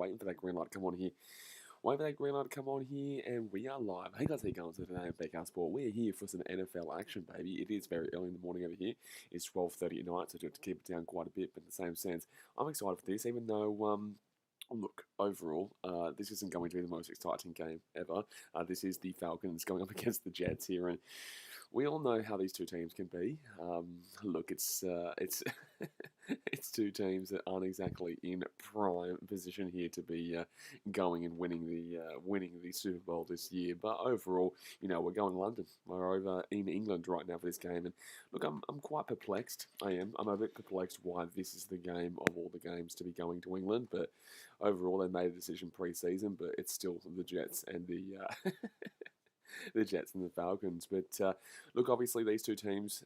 waiting for that green light to come on here. And we are live. Hey guys, how you going today at BKR Sport? We're here for some NFL action, baby. It is very early in the morning over here. It's 12:30 at night, so I have to keep it down quite a bit. But in the same sense, I'm excited for this, even though look, overall, this isn't going to be the most exciting game ever. This is the Falcons going up against the Jets here, and we all know how these two teams can be. Look, it's it's two teams that aren't exactly in prime position here to be going and winning the Super Bowl this year. But overall, we're going to London. We're over in England right now for this game, and look, I'm quite perplexed. I'm a bit perplexed why this is the game of all the games to be going to England, but overall, they made a decision pre-season, but it's still the Jets and the Jets and the Falcons. But look, obviously these two teams,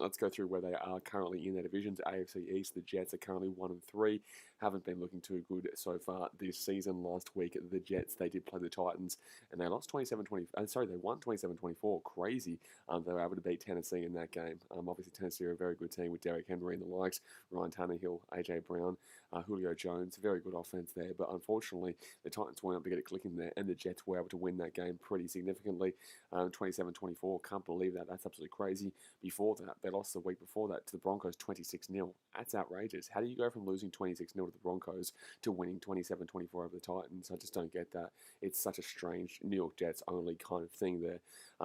let's go through where they are currently in their divisions. AFC East, the Jets are currently 1-3. Haven't been looking too good so far this season. Last week, the Jets, they did play the Titans, and they lost 27-20. They won 27-24. Crazy. They were able to beat Tennessee in that game. Obviously, Tennessee are a very good team with Derrick Henry and the likes, Ryan Tannehill, AJ Brown, Julio Jones. Very good offense there. But unfortunately, the Titans weren't able to get it clicking there, and the Jets were able to win that game pretty significantly. 27-24. Can't believe that. That's absolutely crazy. Before that, they lost the week before that to the Broncos 26-0. That's outrageous. How do you go from losing 26-0 to the Broncos to winning 27-24 over the Titans? I just don't get that. It's such a strange New York Jets only kind of thing there.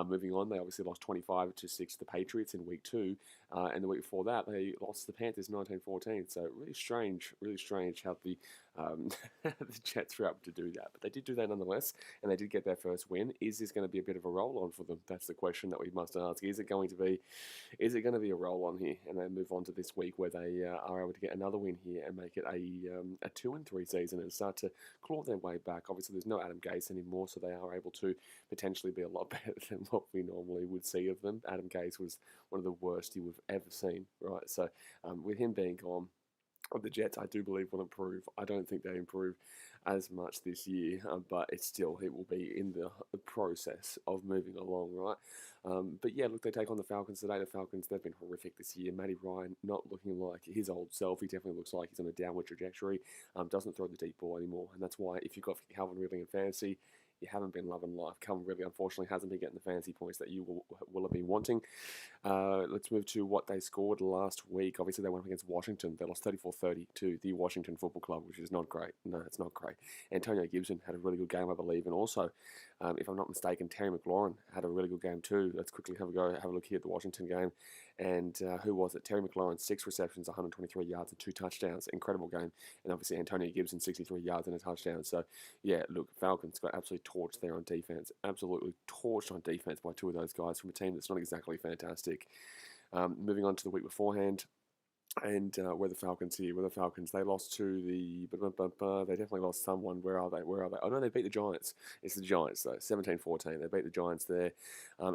Moving on, they obviously lost 25-6 to the Patriots in week 2, and the week before that, they lost to the Panthers 19-14. So really strange how the the Jets were able to do that. But they did do that nonetheless, and they did get their first win. Is this going to be a bit of a roll-on for them? That's the question that we must ask. Is it going to be a roll-on here, and they move on to this week where they are able to get another win here and make it a 2-3 season and start to claw their way back? Obviously, there's no Adam Gase anymore, so they are able to potentially be a lot better than what we normally would see of them. Adam Gase was one of the worst you have ever seen, right? So with him being gone, the Jets, I do believe, will improve. I don't think they improve as much this year, but it will be in the process of moving along, right? But yeah, look, they take on the Falcons today. The Falcons, they've been horrific this year. Matty Ryan not looking like his old self. He definitely looks like he's on a downward trajectory. Doesn't throw the deep ball anymore, and that's why if you've got Calvin Ridley in fantasy, you haven't been loving life. Calvin Ridley, unfortunately, hasn't been getting the fantasy points that you will have been wanting. Let's move to what they scored last week. Obviously, they went up against Washington. They lost 34-30 to the Washington Football Club, which is not great. No, it's not great. Antonio Gibson had a really good game, I believe. And also, if I'm not mistaken, Terry McLaurin had a really good game too. Let's quickly have a look here at the Washington game. And who was it? Terry McLaurin, 6 receptions, 123 yards and 2 touchdowns. Incredible game. And obviously, Antonio Gibson, 63 yards and a touchdown. So, yeah, look, Falcons got absolutely torched there on defense. Absolutely torched on defense by 2 of those guys from a team that's not exactly fantastic. Moving on to the week beforehand. And where the Falcons here? Where the Falcons? They lost to the... They definitely lost someone. Where are they? Oh, no, they beat the Giants. It's the Giants, though. 17-14. They beat the Giants there.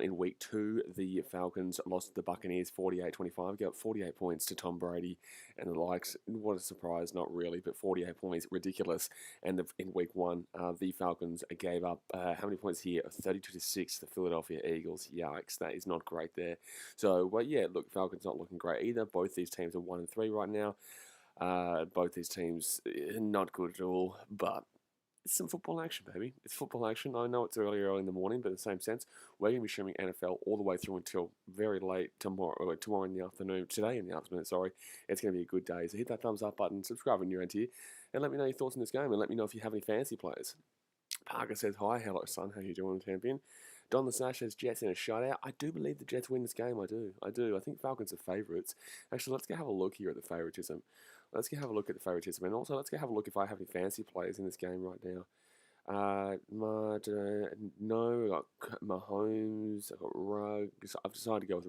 In week 2, the Falcons lost to the Buccaneers 48-25. Got 48 points to Tom Brady and the likes. What a surprise. Not really, but 48 points. Ridiculous. And in week 1, the Falcons gave up, how many points here? 32-6 to the Philadelphia Eagles. Yikes. That is not great there. So, well, yeah, look, Falcons not looking great either. Both these teams are 1-3 right now. Both these teams not good at all, but it's some football action, baby. It's football action. I know it's early in the morning, but in the same sense, we're going to be streaming NFL all the way through until very late tomorrow in the afternoon. Today in the afternoon, sorry. It's going to be a good day. So hit that thumbs up button, subscribe when you're into here, and let me know your thoughts on this game, and let me know if you have any fantasy players. Parker says, hi, hello, son. How you doing, champion? Don the Sash says Jets in a shutout. I do believe the Jets win this game. I do. I think Falcons are favourites. Actually, let's go have a look here at the favouritism. And also let's go have a look if I have any fancy players in this game right now. No, I got Mahomes, I got Ruggs. I've decided to go with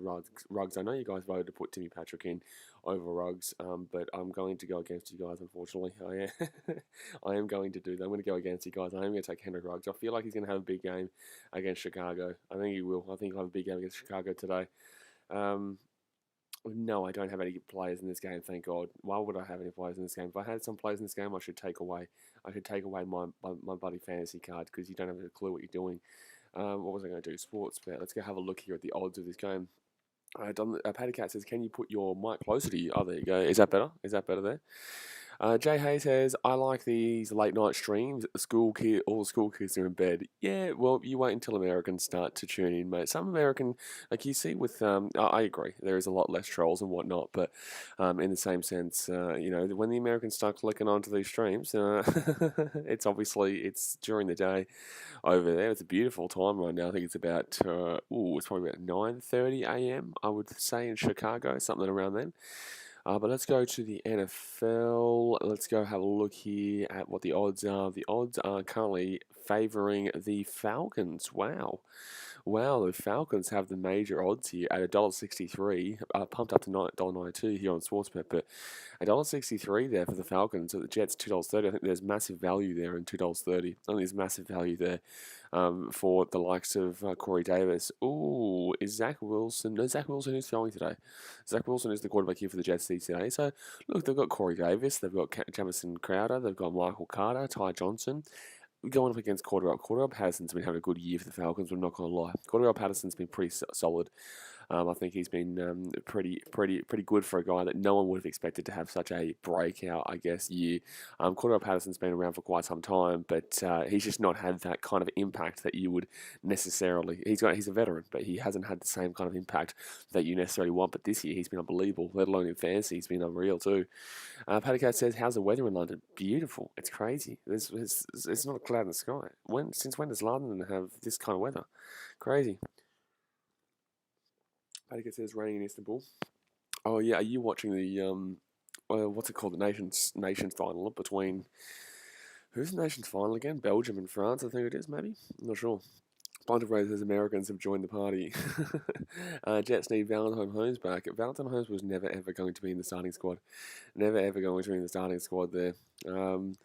Ruggs. I know you guys voted to put Timmy Patrick in over Ruggs, but I'm going to go against you guys, unfortunately. I am going to do that. I'm going to go against you guys. I am going to take Henry Ruggs. I feel like he's going to have a big game against Chicago. I think he will. I think he'll have a big game against Chicago today. No, I don't have any players in this game, thank God. Why would I have any players in this game? If I had some players in this game, I should take away my buddy fantasy card because you don't have a clue what you're doing. What was I going to do? Sports bet. Let's go have a look here at the odds of this game. Paddy Cat says, can you put your mic closer to you? Oh, there you go. Is that better? Is that better there? Jay Hay says, I like these late night streams. All the school kids are in bed. Yeah, well, you wait until Americans start to tune in, mate. Some American, like you see with, I agree, there is a lot less trolls and whatnot, but in the same sense, when the Americans start clicking onto these streams, it's during the day over there. It's a beautiful time right now. I think it's about, it's probably about 9:30 a.m., I would say, in Chicago, something around then. But let's go to the NFL. Let's go have a look here at what the odds are. The odds are currently favouring the Falcons. Wow. Wow, the Falcons have the major odds here at $1.63, pumped up to $9.92 here on Sportsbet, but $1.63 there for the Falcons. So the Jets $2.30. I think there's massive value there in $2.30. I think there's massive value there for the likes of Corey Davis. Ooh, is Zach Wilson? No, Zach Wilson is throwing today. Zach Wilson is the quarterback here for the Jets today. So look, they've got Corey Davis, they've got Jamison Crowder, they've got Michael Carter, Ty Johnson. Going up against Cordell Patterson's been having a good year for the Falcons. I'm not going to lie. Cordell Patterson's been pretty solid. I think he's been pretty good for a guy that no one would have expected to have such a breakout, I guess, year. Cordell Patterson's been around for quite some time, but he's just not had that kind of impact that you would necessarily. He's a veteran, but he hasn't had the same kind of impact that you necessarily want. But this year, he's been unbelievable, let alone in fantasy. He's been unreal too. Paddy Cat says, "How's the weather in London? Beautiful. It's crazy. It's not a cloud in the sky. Since when does London have this kind of weather? Crazy." Paddy Cat says, "Raining in Istanbul." Oh yeah, are you watching the what's it called? The nations final between who's the nations final again? Belgium and France, I think it is. Maybe I'm not sure. Bunch of Raiders Americans have joined the party. Jets need Valentine Holmes back. Valentine Holmes was never ever going to be in the starting squad. Never ever going to be in the starting squad there. Don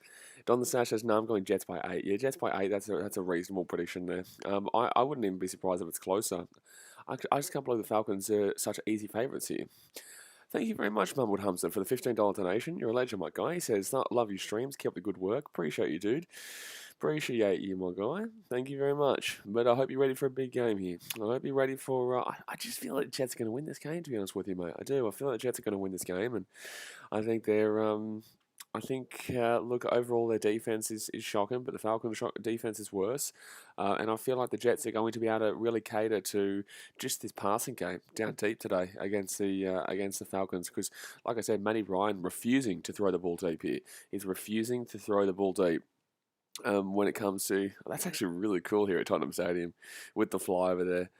the Sash says, "No, I'm going Jets by 8. Yeah, Jets by 8. That's a reasonable prediction there. I wouldn't even be surprised if it's closer. I just can't believe the Falcons are such easy favourites here. Thank you very much, Mumwood Humson, for the $15 donation. You're a legend, my guy. He says, love your streams. Keep up the good work. Appreciate you, dude. Appreciate you, my guy. Thank you very much. But I hope you're ready for a big game here. I hope you're ready for... I just feel like the Jets are going to win this game, to be honest with you, mate. I do. I feel like the Jets are going to win this game, and I think they're... look, overall their defense is shocking, but the Falcons' defense is worse. And I feel like the Jets are going to be able to really cater to just this passing game down deep today against the Falcons. Because, like I said, Matty Ryan refusing to throw the ball deep here. He's refusing to throw the ball deep. When it comes to... That's actually really cool here at Tottenham Stadium with the flyover there.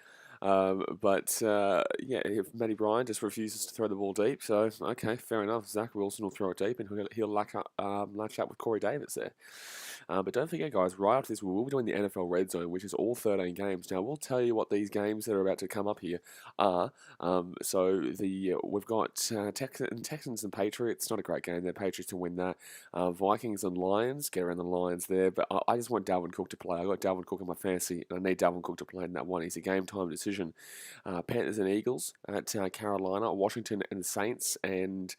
If Matty Bryan just refuses to throw the ball deep, so okay, fair enough. Zach Wilson will throw it deep, and he'll latch up with Corey Davis there. But don't forget, guys, right after this, we will be doing the NFL Red Zone, which is all 13 games. Now, we'll tell you what these games that are about to come up here are. We've got Texans and Patriots. Not a great game there. Patriots to win that. Vikings and Lions. Get around the Lions there. But I just want Dalvin Cook to play. I got Dalvin Cook in my fantasy, and I need Dalvin Cook to play in that one. He's a game time decision. Panthers and Eagles at Carolina. Washington and the Saints, and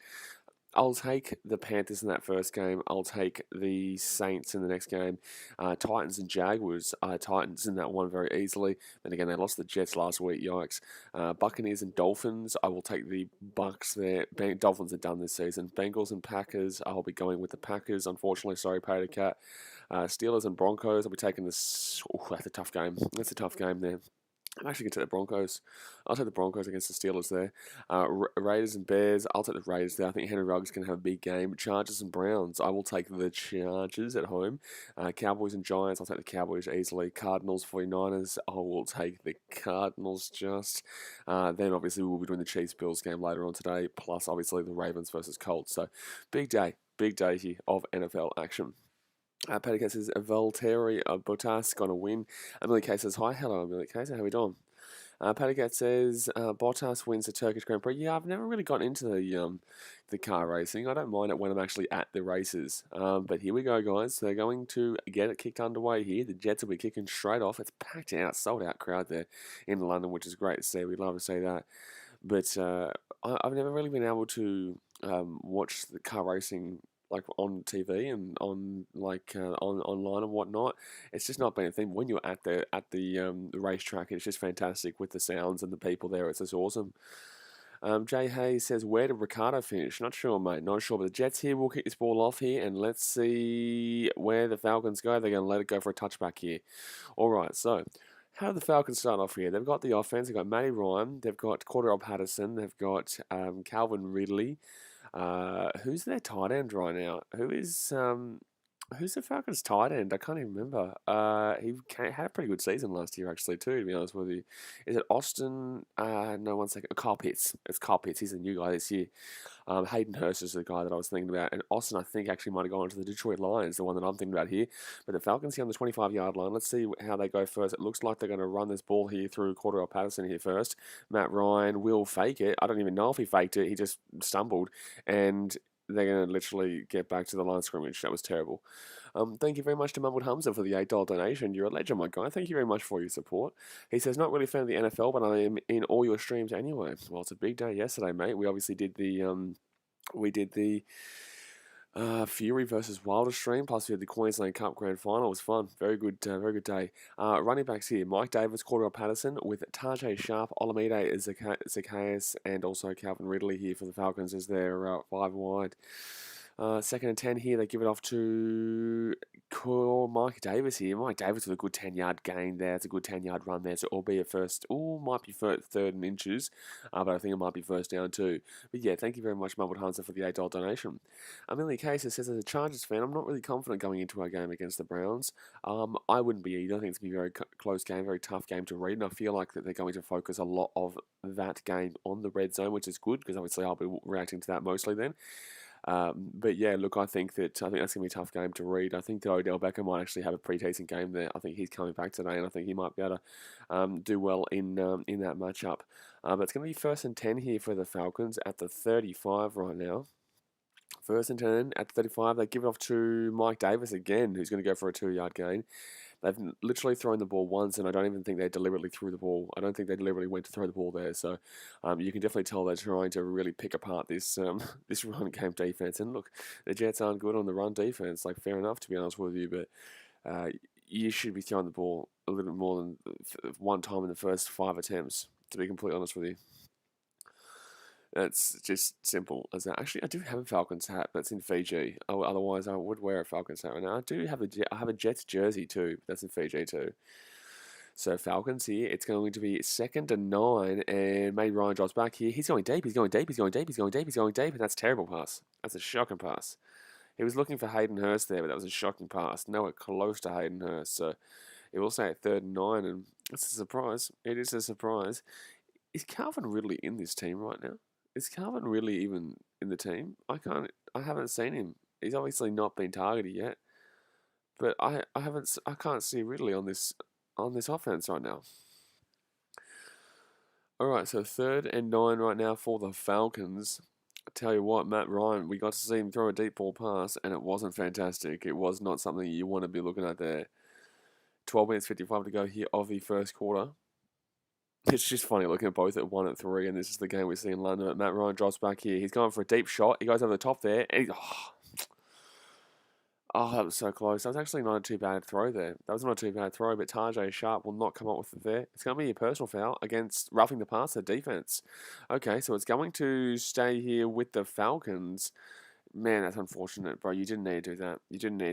I'll take the Panthers in that first game. I'll take the Saints in the next game. Titans and Jaguars. Titans in that one very easily. Then again, they lost the Jets last week. Yikes. Buccaneers and Dolphins. I will take the Bucks there. Dolphins are done this season. Bengals and Packers. I'll be going with the Packers. Unfortunately, sorry, Pater Cat. Steelers and Broncos. I'll be taking this. That's a tough game. That's a tough game there. I'm actually going to take the Broncos. I'll take the Broncos against the Steelers there. Raiders and Bears. I'll take the Raiders there. I think Henry Ruggs can have a big game. Chargers and Browns. I will take the Chargers at home. Cowboys and Giants. I'll take the Cowboys easily. Cardinals, 49ers. I will take the Cardinals just. Then obviously we'll be doing the Chiefs-Bills game later on today. Plus obviously the Ravens versus Colts. So big day here of NFL action. Paddy K says, Valtteri Bottas going to win. Amelia K says, hi, hello, Amelia K. So how are we doing? Paddy Cat says, Bottas wins the Turkish Grand Prix. Yeah, I've never really gotten into the car racing. I don't mind it when I'm actually at the races. But here we go, guys. They're going to get it kicked underway here. The Jets will be kicking straight off. It's packed out, sold out crowd there in London, which is great to see. We'd love to see that. But I've never really been able to watch the car racing like on TV and on online and whatnot. It's just not been a thing. When you're at the racetrack, it's just fantastic with the sounds and the people there. It's just awesome. Jay Hayes says, where did Ricardo finish? Not sure, mate. Not sure. But the Jets here will kick this ball off here, and let's see where the Falcons go. They're going to let it go for a touchback here. All right, so how do the Falcons start off here? They've got the offense. They've got Matty Ryan. They've got Cordell Patterson. They've got Calvin Ridley. Who's their tight end right now? Who's the Falcons tight end? I can't even remember. Had a pretty good season last year, actually, too, to be honest with you. Is it Austin? No, one second. Kyle Pitts. It's Kyle Pitts. He's the new guy this year. Hayden Hurst is the guy that I was thinking about. And Austin, I think, actually might have gone to the Detroit Lions, the one that I'm thinking about here. But the Falcons here on the 25-yard line. Let's see how they go first. It looks like they're going to run this ball here through Cordell Patterson here first. Matt Ryan will fake it. I don't even know if he faked it. He just stumbled. And they're going to literally get back to the line scrimmage. That was terrible. Thank you very much to Mumbled Hamza for the $8 donation. You're a legend, my guy. Thank you very much for your support. He says, not really a fan of the NFL, but I am in all your streams anyway. Well, it's a big day yesterday, mate. We obviously did the Fury versus Wilder stream, plus we had the Queensland Cup Grand Final. It was fun. Very good day. Running backs here, Mike Davis, Cordell Patterson, with Tajay Sharp, Olamide Zacchaeus, and also Calvin Ridley here for the Falcons as their 5 wide. Second and 10 here, they give it off to Mike Davis here. Mike Davis with a good 10-yard gain there. It's a good 10-yard run there, so albeit might be third and inches, but I think it might be first down too. But yeah, thank you very much, Mumbled Hunter, for the $8 donation. Amelia Case says, as a Chargers fan, I'm not really confident going into our game against the Browns. I wouldn't be either. I think it's going to be a very close game, very tough game to read, and I feel like that they're going to focus a lot of that game on the red zone, which is good, because obviously I'll be reacting to that mostly then. But yeah, look, I think that's going to be a tough game to read. I think that Odell Beckham might actually have a pretty decent game there. I think he's coming back today, and I think he might be able to do well in that matchup. But it's going to be first and 10 here for the Falcons at the 35 right now. First and 10 at the 35. They give it off to Mike Davis again, who's going to go for a 2-yard gain. They've literally thrown the ball once, and I don't even think they deliberately threw the ball. I don't think they deliberately went to throw the ball there. So you can definitely tell they're trying to really pick apart this this run game defense. And look, the Jets aren't good on the run defense. Like, fair enough, to be honest with you, but you should be throwing the ball a little bit more than one time in the first 5 attempts, to be completely honest with you. That's just simple as that. Actually, I do have a Falcons hat that's in Fiji. Oh, otherwise, I would wear a Falcons hat right now. I have a Jets jersey too. That's in Fiji too. So Falcons here. It's going to be 2nd and 9, and Matty Ryan drops back here. He's going deep. He's going deep. And that's a terrible pass. That's a shocking pass. He was looking for Hayden Hurst there, but that was a shocking pass. Nowhere close to Hayden Hurst. So it will say 3rd and 9, and it's a surprise. It is a surprise. Is Calvin Ridley in this team right now? Is Calvin really even in the team? I haven't seen him. He's obviously not been targeted yet. But I can't see Ridley on this offense right now. Alright, so 3rd and 9 right now for the Falcons. I tell you what, Matt Ryan, we got to see him throw a deep ball pass, and it wasn't fantastic. It was not something you want to be looking at there. 12 minutes 55 to go here of the first quarter. It's just funny looking at both at 1 and 3, and this is the game we see in London. Matt Ryan drops back here. He's going for a deep shot. He goes over the top there, and that was so close. That was actually not a too bad throw there. That was not a too bad throw, but Tajay Sharp will not come up with it there. It's going to be a personal foul against roughing the passer defense. Okay, so it's going to stay here with the Falcons. Man, that's unfortunate, bro. You didn't need to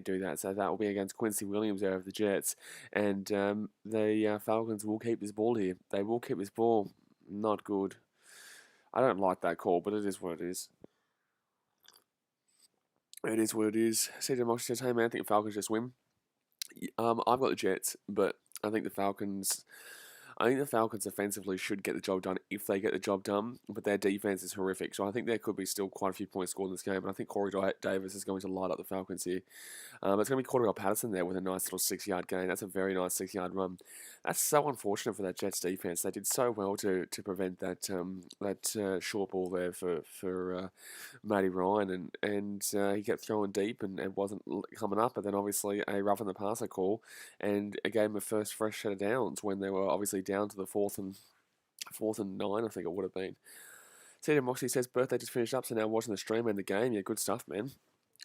do that. So that will be against Quincy Williams there of the Jets. And the Falcons will keep this ball here. They will keep this ball. Not good. I don't like that call, but it is what it is. It is what it is. CJ Mox says, hey man, I think the Falcons just win. I've got the Jets, but I think the Falcons offensively should get the job done if they get the job done, but their defense is horrific. So I think there could be still quite a few points scored in this game, and I think Corey Davis is going to light up the Falcons here. It's going to be Cordell Patterson there with a nice little 6-yard gain. That's a very nice 6-yard run. That's so unfortunate for that Jets defense. They did so well to prevent that short ball there for Matty Ryan, and he kept throwing deep and wasn't coming up. And then obviously a roughing the passer call, and a game of first fresh set of downs when they were obviously down to the 4th and 9, I think it would have been. CJ Moxley says, birthday just finished up, so now watching the stream and the game. Yeah, good stuff, man.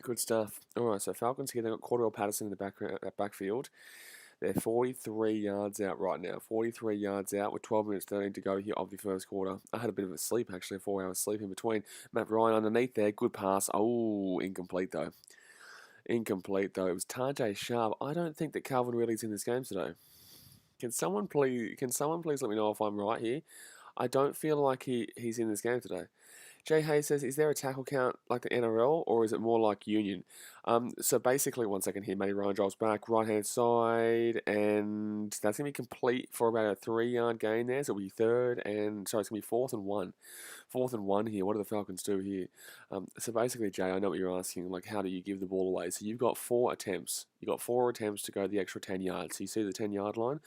Good stuff. All right, so Falcons here, they've got Cordell Patterson in the backfield. They're 43 yards out right now. 43 yards out with 12 minutes 13 to go here of the first quarter. I had a bit of a sleep, actually, a 4 hour sleep in between. Matt Ryan underneath there. Good pass. Oh, incomplete, though. Incomplete, though. It was Tajay Sharp. I don't think that Calvin Ridley's in this game today. Can someone please let me know if I'm right here? I don't feel like he's in this game today. Jay Hayes says, is there a tackle count like the NRL or is it more like Union? So basically, 1 second here, Matty Ryan drops back, right-hand side, and that's going to be complete for about a 3-yard gain there. So it'll be it's going to be 4th and 1. 4th and 1 here. What do the Falcons do here? So basically, Jay, I know what you're asking. Like, how do you give the ball away? So you've got 4 attempts. You've got 4 attempts to go the extra 10 yards. So you see the 10-yard line?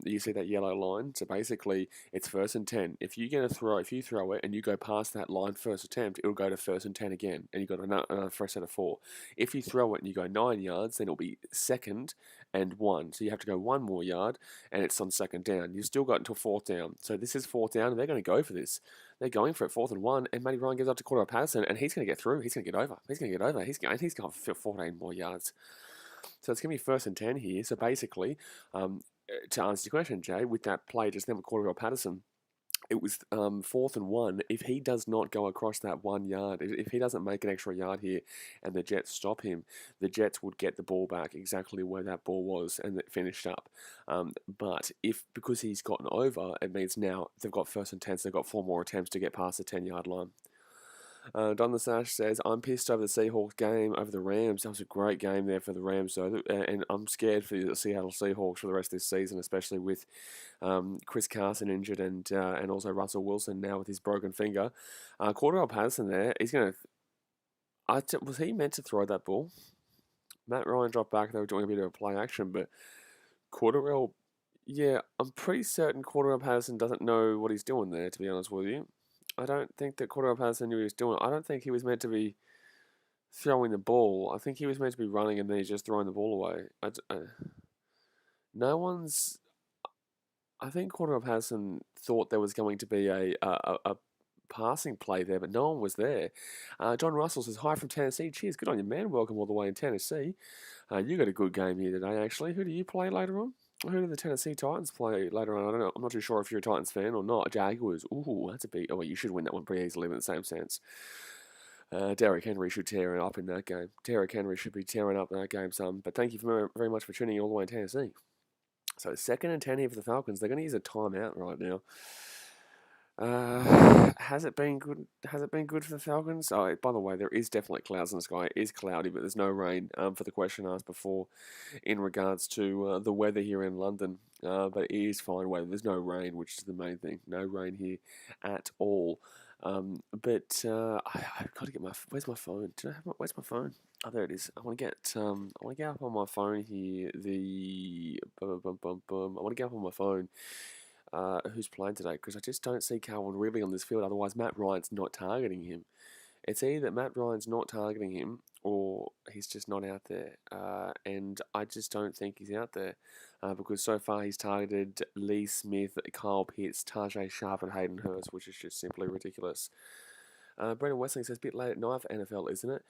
You see that yellow line? So basically, it's 1st and 10. If you throw it and you go past that line first attempt, it'll go to 1st and 10 again. And you've got another first set of 4. If you throw it and you go 9 yards, then it'll be 2nd and 1. So you have to go 1 more yard, and it's on 2nd down. You've still got until 4th down. So this is 4th down, and they're going to go for this. They're going for it, 4th and 1, and Matty Ryan gives up to Cordell Patterson, and he's going to get through. He's going to get over. He's going for 14 more yards. So it's going to be 1st and 10 here. So basically, to answer your question, Jay, with that play just then with Cordell Patterson, it was 4th and 1. If he does not go across that 1 yard, if he doesn't make an extra yard here and the Jets stop him, the Jets would get the ball back exactly where that ball was and it finished up. But because he's gotten over, it means now they've got 1st and 10, so they've got 4 more attempts to get past the 10-yard line. Don the Sash says, I'm pissed over the Seahawks game over the Rams. That was a great game there for the Rams, though. And I'm scared for the Seattle Seahawks for the rest of this season, especially with Chris Carson injured and also Russell Wilson now with his broken finger. Cordell Patterson there, he's going to... was he meant to throw that ball? Matt Ryan dropped back. They were doing a bit of a play action, but Cordell... Yeah, I'm pretty certain Cordell Patterson doesn't know what he's doing there, to be honest with you. I don't think that Cordell Patterson knew what he was doing. I don't think he was meant to be throwing the ball. I think he was meant to be running and then he's just throwing the ball away. No one's... I think Cordell Patterson thought there was going to be a passing play there, but no one was there. John Russell says, hi from Tennessee. Cheers, good on you, man. Welcome all the way in Tennessee. You got a good game here today, actually. Who do you play later on? Who do the Tennessee Titans play later on? I don't know. I'm not too sure if you're a Titans fan or not. Jaguars. Ooh, that's a big... Oh, you should win that one pretty easily in the same sense. Derrick Henry should tear it up in that game. Derrick Henry should be tearing up in that game some. But thank you very much for tuning in all the way in Tennessee. So 2nd and 10 here for the Falcons. They're going to use a timeout right now. Has it been good? Has it been good for the Falcons? Oh, by the way, there is definitely clouds in the sky. It is cloudy, but there's no rain. For the question asked before, in regards to the weather here in London, but it is fine weather. There's no rain, which is the main thing. No rain here at all. But I've got to get my... Where's my phone? Where's my phone? Oh, there it is. I want to get up on my phone here. I want to get up on my phone. Who's playing today, because I just don't see Calvin Ridley on this field. Otherwise, Matt Ryan's not targeting him. It's either that Matt Ryan's not targeting him or he's just not out there. And I just don't think he's out there because so far he's targeted Lee Smith, Kyle Pitts, Tajay Sharp, and Hayden Hurst, which is just simply ridiculous. Brendan Westling says, bit late at night for NFL, isn't it?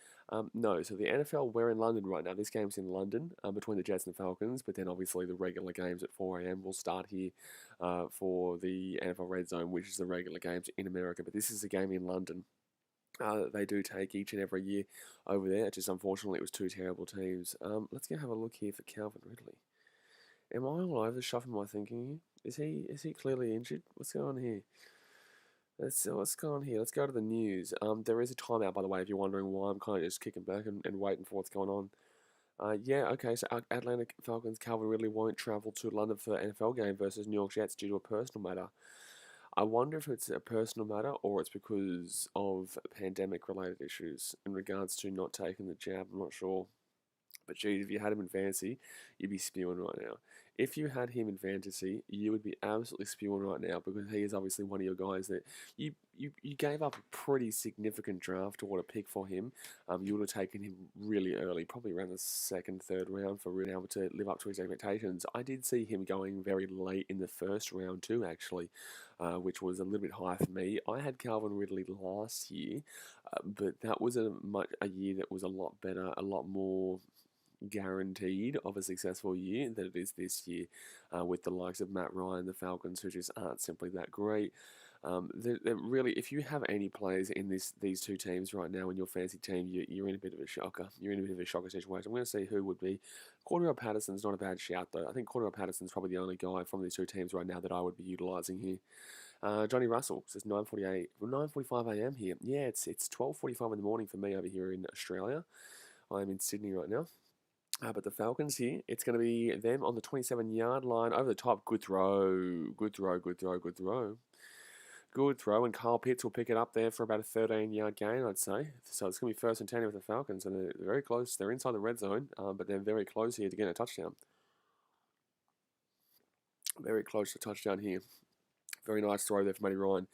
No, so the NFL, we're in London right now. This game's in London between the Jets and the Falcons, but then obviously the regular games at 4 a.m. will start here for the NFL Red Zone, which is the regular games in America. But this is a game in London. They do take each and every year over there. Just unfortunately, it was 2 terrible teams. Let's go have a look here for Calvin Ridley. Am I all over the shop in my thinking here? Is he clearly injured? What's going on here? What's going on here? Let's go to the news. There is a timeout, by the way, if you're wondering why I'm kind of just kicking back and waiting for what's going on. Yeah, okay, so Atlanta Falcons Calvin Ridley won't travel to London for the NFL game versus New York Jets due to a personal matter. I wonder if it's a personal matter or it's because of pandemic-related issues in regards to not taking the jab. I'm not sure. But geez, if you had him in fantasy, you'd be spewing right now. If you had him in fantasy, you would be absolutely spewing right now because he is obviously one of your guys that you gave up a pretty significant draft to want to pick for him. You would have taken him really early, probably around the 2nd, 3rd round for really able to live up to his expectations. I did see him going very late in the 1st round too, actually, which was a little bit high for me. I had Calvin Ridley last year, but that was a year that was a lot better, a lot more... guaranteed of a successful year than it is this year with the likes of Matt Ryan, the Falcons, who just aren't simply that great. They're really, if you have any players in these two teams right now in your fancy team, you're in a bit of a shocker. You're in a bit of a shocker situation. I'm going to see who would be. Cordero Patterson's not a bad shout, though. I think Cordero Patterson's probably the only guy from these two teams right now that I would be utilising here. Johnny Russell says 9:45 a.m. here. Yeah, it's 12:45 in the morning for me over here in Australia. I'm in Sydney right now. But the Falcons here, it's going to be them on the 27-yard line over the top. Good throw. Good throw, good throw, good throw. Good throw, and Kyle Pitts will pick it up there for about a 13-yard gain, I'd say. So it's going to be 1st and 10 with the Falcons, and they're very close. They're inside the red zone, but they're very close here to get a touchdown. Very close to touchdown here. Very nice throw there for Matty Ryan.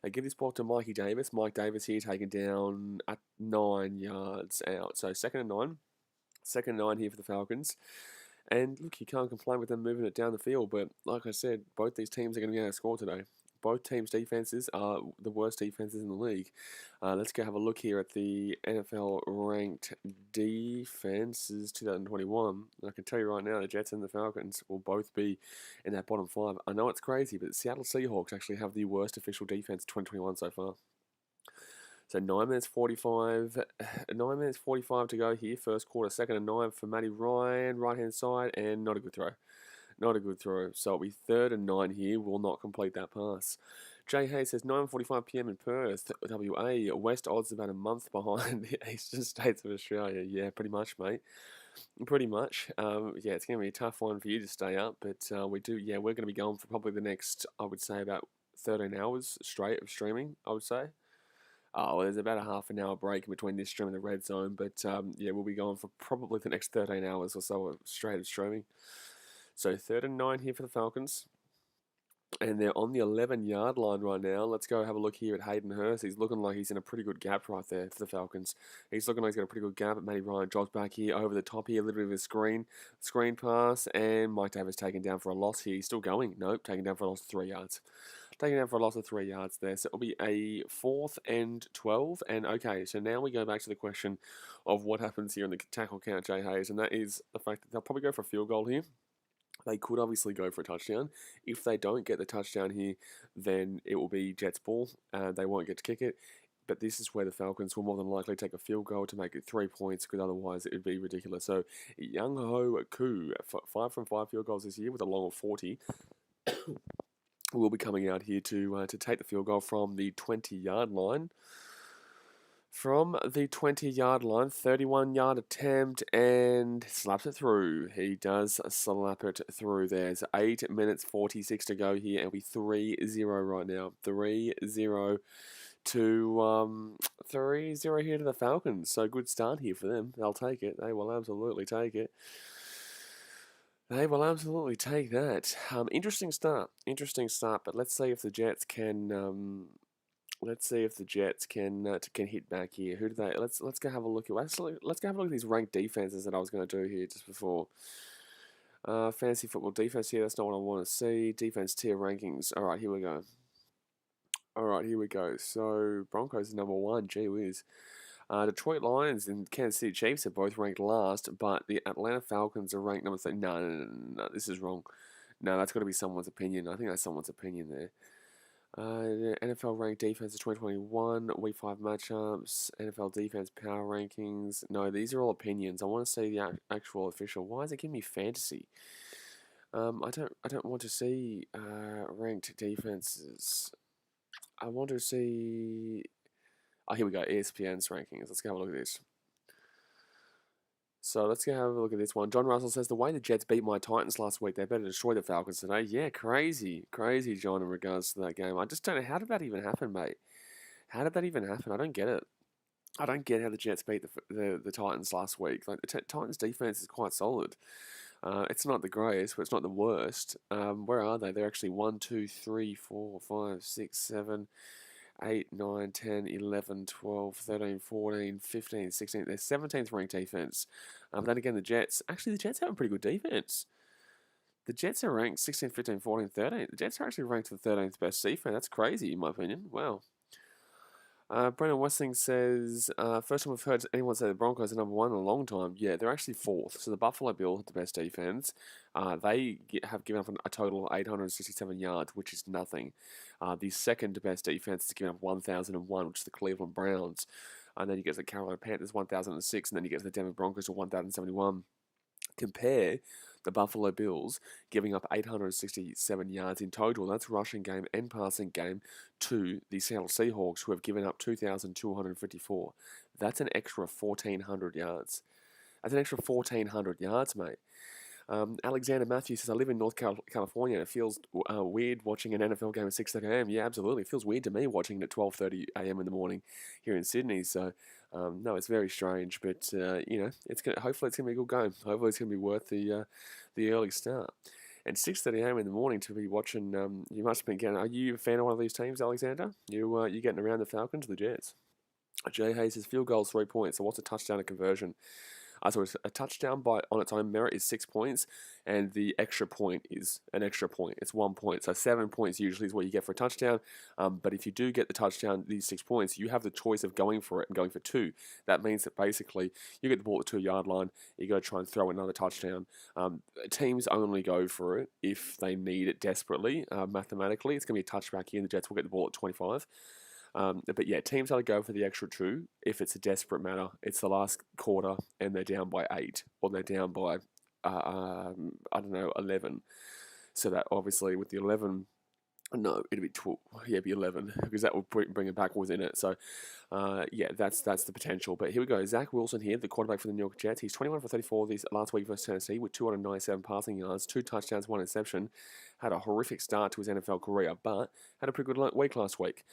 They give this ball to Mikey Davis. Mike Davis here taken down at 9 yards out. So 2nd and 9. 2nd and 9 here for the Falcons. And look, you can't complain with them moving it down the field. But like I said, both these teams are going to be able to score today. Both teams' defenses are the worst defenses in the league. Let's go have a look here at the NFL ranked defenses 2021. I can tell you right now, the Jets and the Falcons will both be in that bottom 5. I know it's crazy, but the Seattle Seahawks actually have the worst official defense 2021 so far. So 9 minutes 45 to go here. First quarter, 2nd and 9 for Matty Ryan, right-hand side, and not a good throw. Not a good throw. So it'll be 3rd and 9 here. Will not complete that pass. Jay Hayes says 9:45 p.m. in Perth, WA. West odds about a month behind the eastern states of Australia. Yeah, pretty much, mate. Pretty much. Yeah, it's going to be a tough one for you to stay up, but we're going to be going for probably the next, I would say, about 13 hours straight of streaming, I would say. Well, there's about a half an hour break in between this stream and the red zone, but yeah, we'll be going for probably the next 13 hours or so of straight of streaming. So 3rd and 9 here for the Falcons. And they're on the 11-yard line right now. Let's go have a look here at Hayden Hurst. He's looking like he's in a pretty good gap right there for the Falcons. He's looking like he's got a pretty good gap. Matty Ryan drops back here over the top here, a little bit of a screen pass. And Mike Davis taken down for a loss here. He's still going. Nope, taken down for a loss of 3 yards. Taken down for a loss of 3 yards there. So it'll be a 4th and 12. And okay, so now we go back to the question of what happens here in the tackle count, Jay Hayes. And that is the fact that they'll probably go for a field goal here. They could obviously go for a touchdown. If they don't get the touchdown here, then it will be Jets ball. They won't get to kick it. But this is where the Falcons will more than likely take a field goal to make it 3 points, because otherwise it would be ridiculous. So Young Ho Koo, 5 from 5 field goals this year with a long of 40, will be coming out here to take the field goal from the 20-yard line. From the 20-yard line, 31-yard attempt, and slaps it through. He does slap it through. There's 8 minutes 46 to go here, and we 3-0 right now. 3-0 to 3-0 here to the Falcons. So good start here for them. They'll take it. They will absolutely take it. They will absolutely take that. Interesting start. But let's see if the Jets can. Let's see if the Jets can hit back here. Who do they? Let's go have a look at. Let's go have a look at these ranked defenses that I was going to do here just before. Fantasy football defense here. That's not what I want to see. Defense tier rankings. All right, here we go. So Broncos is number 1. Gee whiz. Detroit Lions and Kansas City Chiefs are both ranked last, but the Atlanta Falcons are ranked number 3. No, this is wrong. No, that's got to be someone's opinion. I think that's someone's opinion there. The NFL ranked defense of 2021, week 5 matchups, NFL defense power rankings. No, these are all opinions. I want to see the actual official. Why is it giving me fantasy? I don't want to see ranked defenses. I want to see. Oh, here we go. ESPN's rankings. Let's go have a look at this. So let's go have a look at this one. John Russell says, the way the Jets beat my Titans last week, they better destroy the Falcons today. Yeah, crazy, John, in regards to that game. I just don't know, how did that even happen, mate? How did that even happen? I don't get it. I don't get how the Jets beat the Titans last week. Like, the Titans' defense is quite solid. It's not the greatest, but it's not the worst. Where are they? They're actually 1, 2, 3, 4, 5, 6, 7... 8, 9, 10, 11, 12, 13, 14, 15, 16. They're 17th ranked defense. Then again, the Jets have a pretty good defense. The Jets are ranked 16, 15, 14, 13. The Jets are actually ranked the 13th best defense. That's crazy, in my opinion. Wow. Brendan Westling says, first time I've heard anyone say the Broncos are number one in a long time. Yeah, they're actually fourth. So the Buffalo Bills have the best defense. Have given up a total of 867 yards, which is nothing. The second best defense has given up 1,001, which is the Cleveland Browns. And then you get to the Carolina Panthers, 1,006, and then you get to the Denver Broncos, 1,071. Compare the Buffalo Bills giving up 867 yards in total. That's rushing game and passing game to the Seattle Seahawks, who have given up 2,254. That's an extra 1,400 yards. That's an extra 1,400 yards, mate. Alexander Matthews says, I live in North California. It feels weird watching an NFL game at 6:30 a.m. Yeah, absolutely. It feels weird to me watching it at 12:30 a.m. in the morning here in Sydney. So, no, it's very strange. But, hopefully it's going to be a good game. Hopefully it's going to be worth the early start. And 6:30 a.m. in the morning to be watching, you must have been getting, are you a fan of one of these teams, Alexander? You getting around the Falcons or the Jets? Jay Hayes says, field goals, 3 points. So what's a touchdown and conversion? So a touchdown on its own merit is 6 points, and the extra point is an extra point. It's 1 point. So 7 points usually is what you get for a touchdown. But if you do get the touchdown, these 6 points, you have the choice of going for it and going for 2. That means that basically you get the ball at the 2-yard line, you got to try and throw another touchdown. Teams only go for it if they need it desperately. Mathematically, it's going to be a touchback here, and the Jets will get the ball at 25. But yeah, teams only go for the extra 2 if it's a desperate matter. It's the last quarter and they're down by 8, or they're down by, 11. So that obviously with the 11, no, it'd be 12. Yeah, it'd be 11 because that will bring it back within it. So, that's the potential. But here we go. Zach Wilson here, the quarterback for the New York Jets. He's 21 for 34 this last week versus Tennessee with 297 passing yards, 2 touchdowns, 1 interception. Had a horrific start to his NFL career, but had a pretty good week last week.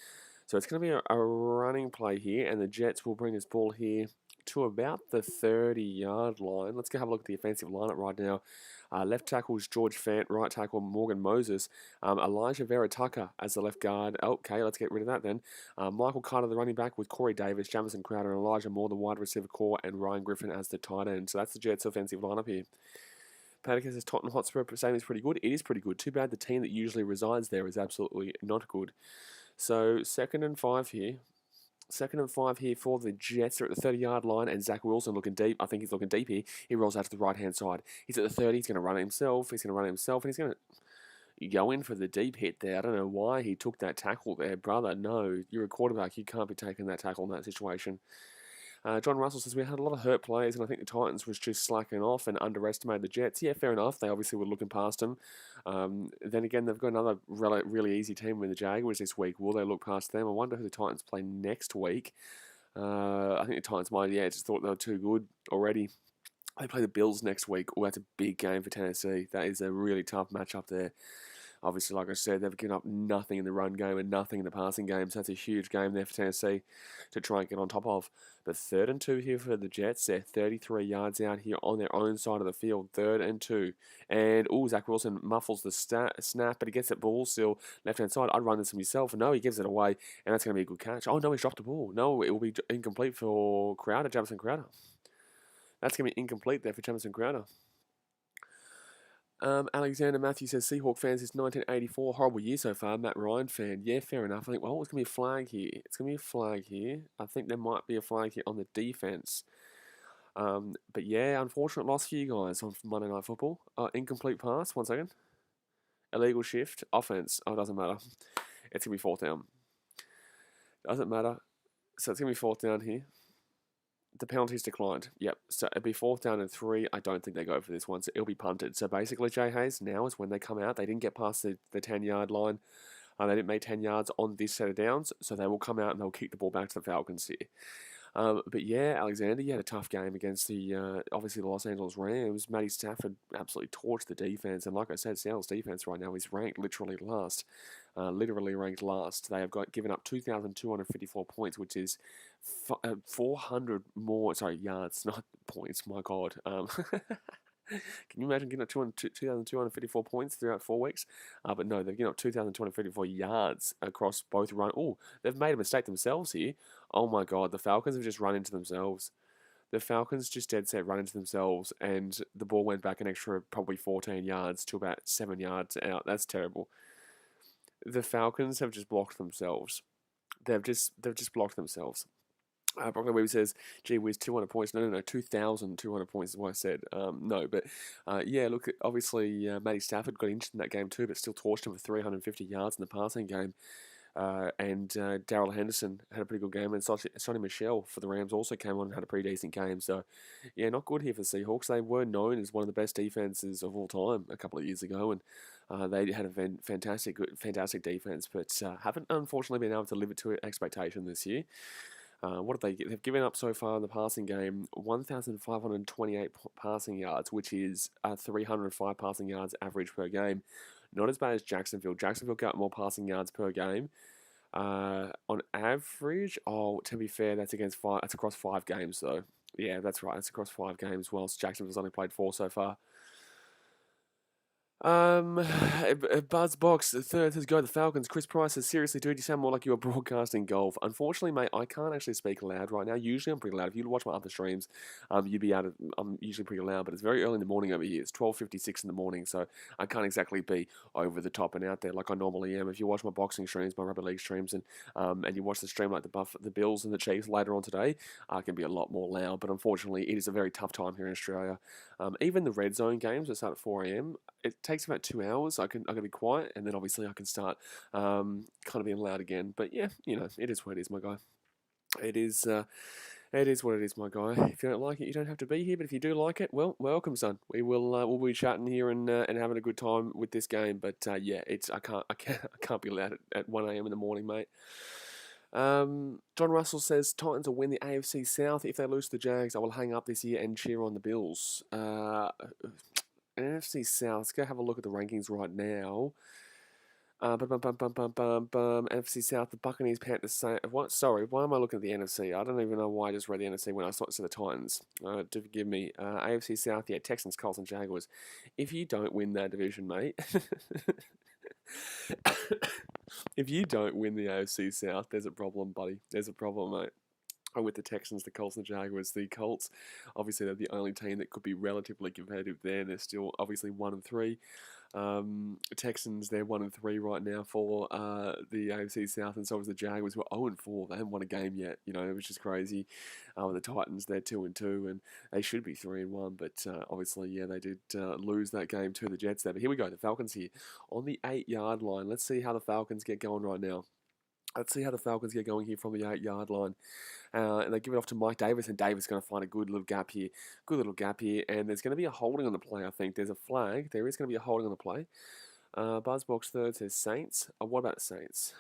So it's going to be a running play here, and the Jets will bring this ball here to about the 30-yard line. Let's go have a look at the offensive lineup right now. Left tackle is George Fant, right tackle Morgan Moses, Elijah Vera Tucker as the left guard. Okay, let's get rid of that then. Michael Carter, the running back, with Corey Davis, Jamison Crowder, and Elijah Moore, the wide receiver core, and Ryan Griffin as the tight end. So that's the Jets' offensive lineup here. Paddock says Tottenham Hotspur saying is pretty good. It is pretty good. Too bad the team that usually resides there is absolutely not good. So 2nd and 5 here. 2nd and 5 here for the Jets. They're at the 30-yard line, and Zach Wilson looking deep. I think he's looking deep here. He rolls out to the right-hand side. He's at the 30. He's going to run it himself. And he's going to go in for the deep hit there. I don't know why he took that tackle there, brother. No, you're a quarterback. You can't be taking that tackle in that situation. John Russell says, we had a lot of hurt players, and I think the Titans was just slacking off and underestimated the Jets. Yeah, fair enough. They obviously were looking past them. Then again, they've got another really easy team with the Jaguars this week. Will they look past them? I wonder who the Titans play next week. I think the Titans might, just thought they were too good already. They play the Bills next week. Oh, that's a big game for Tennessee. That is a really tough matchup there. Obviously, like I said, they've given up nothing in the run game and nothing in the passing game, so that's a huge game there for Tennessee to try and get on top of. But 3rd and 2 here for the Jets. They're 33 yards out here on their own side of the field. 3rd and 2. And, Zach Wilson muffles the snap, but he gets that ball still left-hand side. I'd run this himself. No, he gives it away, and that's going to be a good catch. Oh, no, he's dropped the ball. No, it will be incomplete for Jamison Crowder. That's going to be incomplete there for Jamison Crowder. Alexander Matthews says, Seahawk fans, it's 1984, horrible year so far. Matt Ryan fan, yeah, fair enough. I think, well, it's going to be a flag here. I think there might be a flag here on the defense. But yeah, unfortunate loss for you guys on Monday Night Football. Incomplete pass, 1 second. Illegal shift, offense. Oh, it doesn't matter. It's going to be 4th down. Doesn't matter. So it's going to be 4th down here. The penalty's declined. Yep. So it'll be 4th down and 3. I don't think they go for this one. So it'll be punted. So basically, Jay Hayes, now is when they come out. They didn't get past the 10-yard line. They didn't make 10 yards on this set of downs. So they will come out and they'll kick the ball back to the Falcons here. But yeah, Alexander, you had a tough game against obviously the Los Angeles Rams. Matty Stafford absolutely torched the defense. And like I said, Seattle's defense right now is ranked literally last. They have given up 2,254 points, which is 400 more, yards, not points, my God. Can you imagine getting up 2,254 points throughout 4 weeks? But no, they've given up 2,254 yards across both run. Oh, they've made a mistake themselves here. Oh my God, the Falcons have just run into themselves. The Falcons just dead set run into themselves, and the ball went back an extra probably 14 yards to about 7 yards out. That's terrible. The Falcons have just blocked themselves. they've just blocked themselves. Broccoli Weaver says, gee whiz, 200 points. No, 2,200 points is what I said. No, but yeah, look, obviously Matty Stafford got injured in that game too, but still torched him for 350 yards in the passing game. And Darrell Henderson had a pretty good game, and Sonny Michel for the Rams also came on and had a pretty decent game. So, yeah, not good here for the Seahawks. They were known as one of the best defenses of all time a couple of years ago, and they had a fantastic defense, but haven't unfortunately been able to live it to expectation this year. What have they get? They've given up so far in the passing game 1,528 passing yards, which is 305 passing yards average per game. Not as bad as Jacksonville. Jacksonville got more passing yards per game. On average, to be fair, that's across 5 games, though. Yeah, that's right. It's across 5 games, whilst Jacksonville's only played 4 so far. Buzzbox the third says, go the Falcons. Chris Price says, seriously, dude, you sound more like you were broadcasting golf. Unfortunately, mate, I can't actually speak loud right now. Usually I'm pretty loud. If you watch my other streams, you'd be able to, I'm usually pretty loud, but it's very early in the morning over here. It's 12:56 in the morning, so I can't exactly be over the top and out there like I normally am. If you watch my boxing streams, my rugby league streams, and you watch the stream like the Bills and the Chiefs later on today, I can be a lot more loud, but unfortunately, it is a very tough time here in Australia. Even the red zone games that start at 4 a.m., it takes about 2 hours. I can be quiet, and then obviously I can start kind of being loud again. But yeah, it is what it is, my guy. It is what it is, my guy. If you don't like it, you don't have to be here. But if you do like it, well, welcome, son. We'll be chatting here and having a good time with this game. But yeah, I can't be loud at 1 a.m. in the morning, mate. John Russell says Titans will win the AFC South. If they lose to the Jags, I will hang up this year and cheer on the Bills. NFC South. Let's go have a look at the rankings right now. NFC South, the Buccaneers, Panthers. What? Sorry, why am I looking at the NFC? I don't even know why I just read the NFC when I saw the Titans. Do forgive me. AFC South, yeah, Texans, Colts, and Jaguars. If you don't win that division, mate. If you don't win the AFC South, there's a problem, buddy. There's a problem, mate. With the Texans, the Colts, and the Jaguars. The Colts, obviously, they're the only team that could be relatively competitive there. They're still obviously 1-3. Texans, they're 1-3 right now for the AFC South, and so is the Jaguars, who are 0-4. They haven't won a game yet, which is crazy. The Titans, they're 2-2, and they should be 3-1, but obviously, yeah, they did lose that game to the Jets there. But here we go, the Falcons here on the 8-yard line. Let's see how the Falcons get going right now. Let's see how the Falcons get going here from the 8-yard line. And they give it off to Mike Davis, and Davis is going to find a good little gap here. And there's going to be a holding on the play, I think. There's a flag. There is going to be a holding on the play. Buzzbox third says Saints. What about the Saints?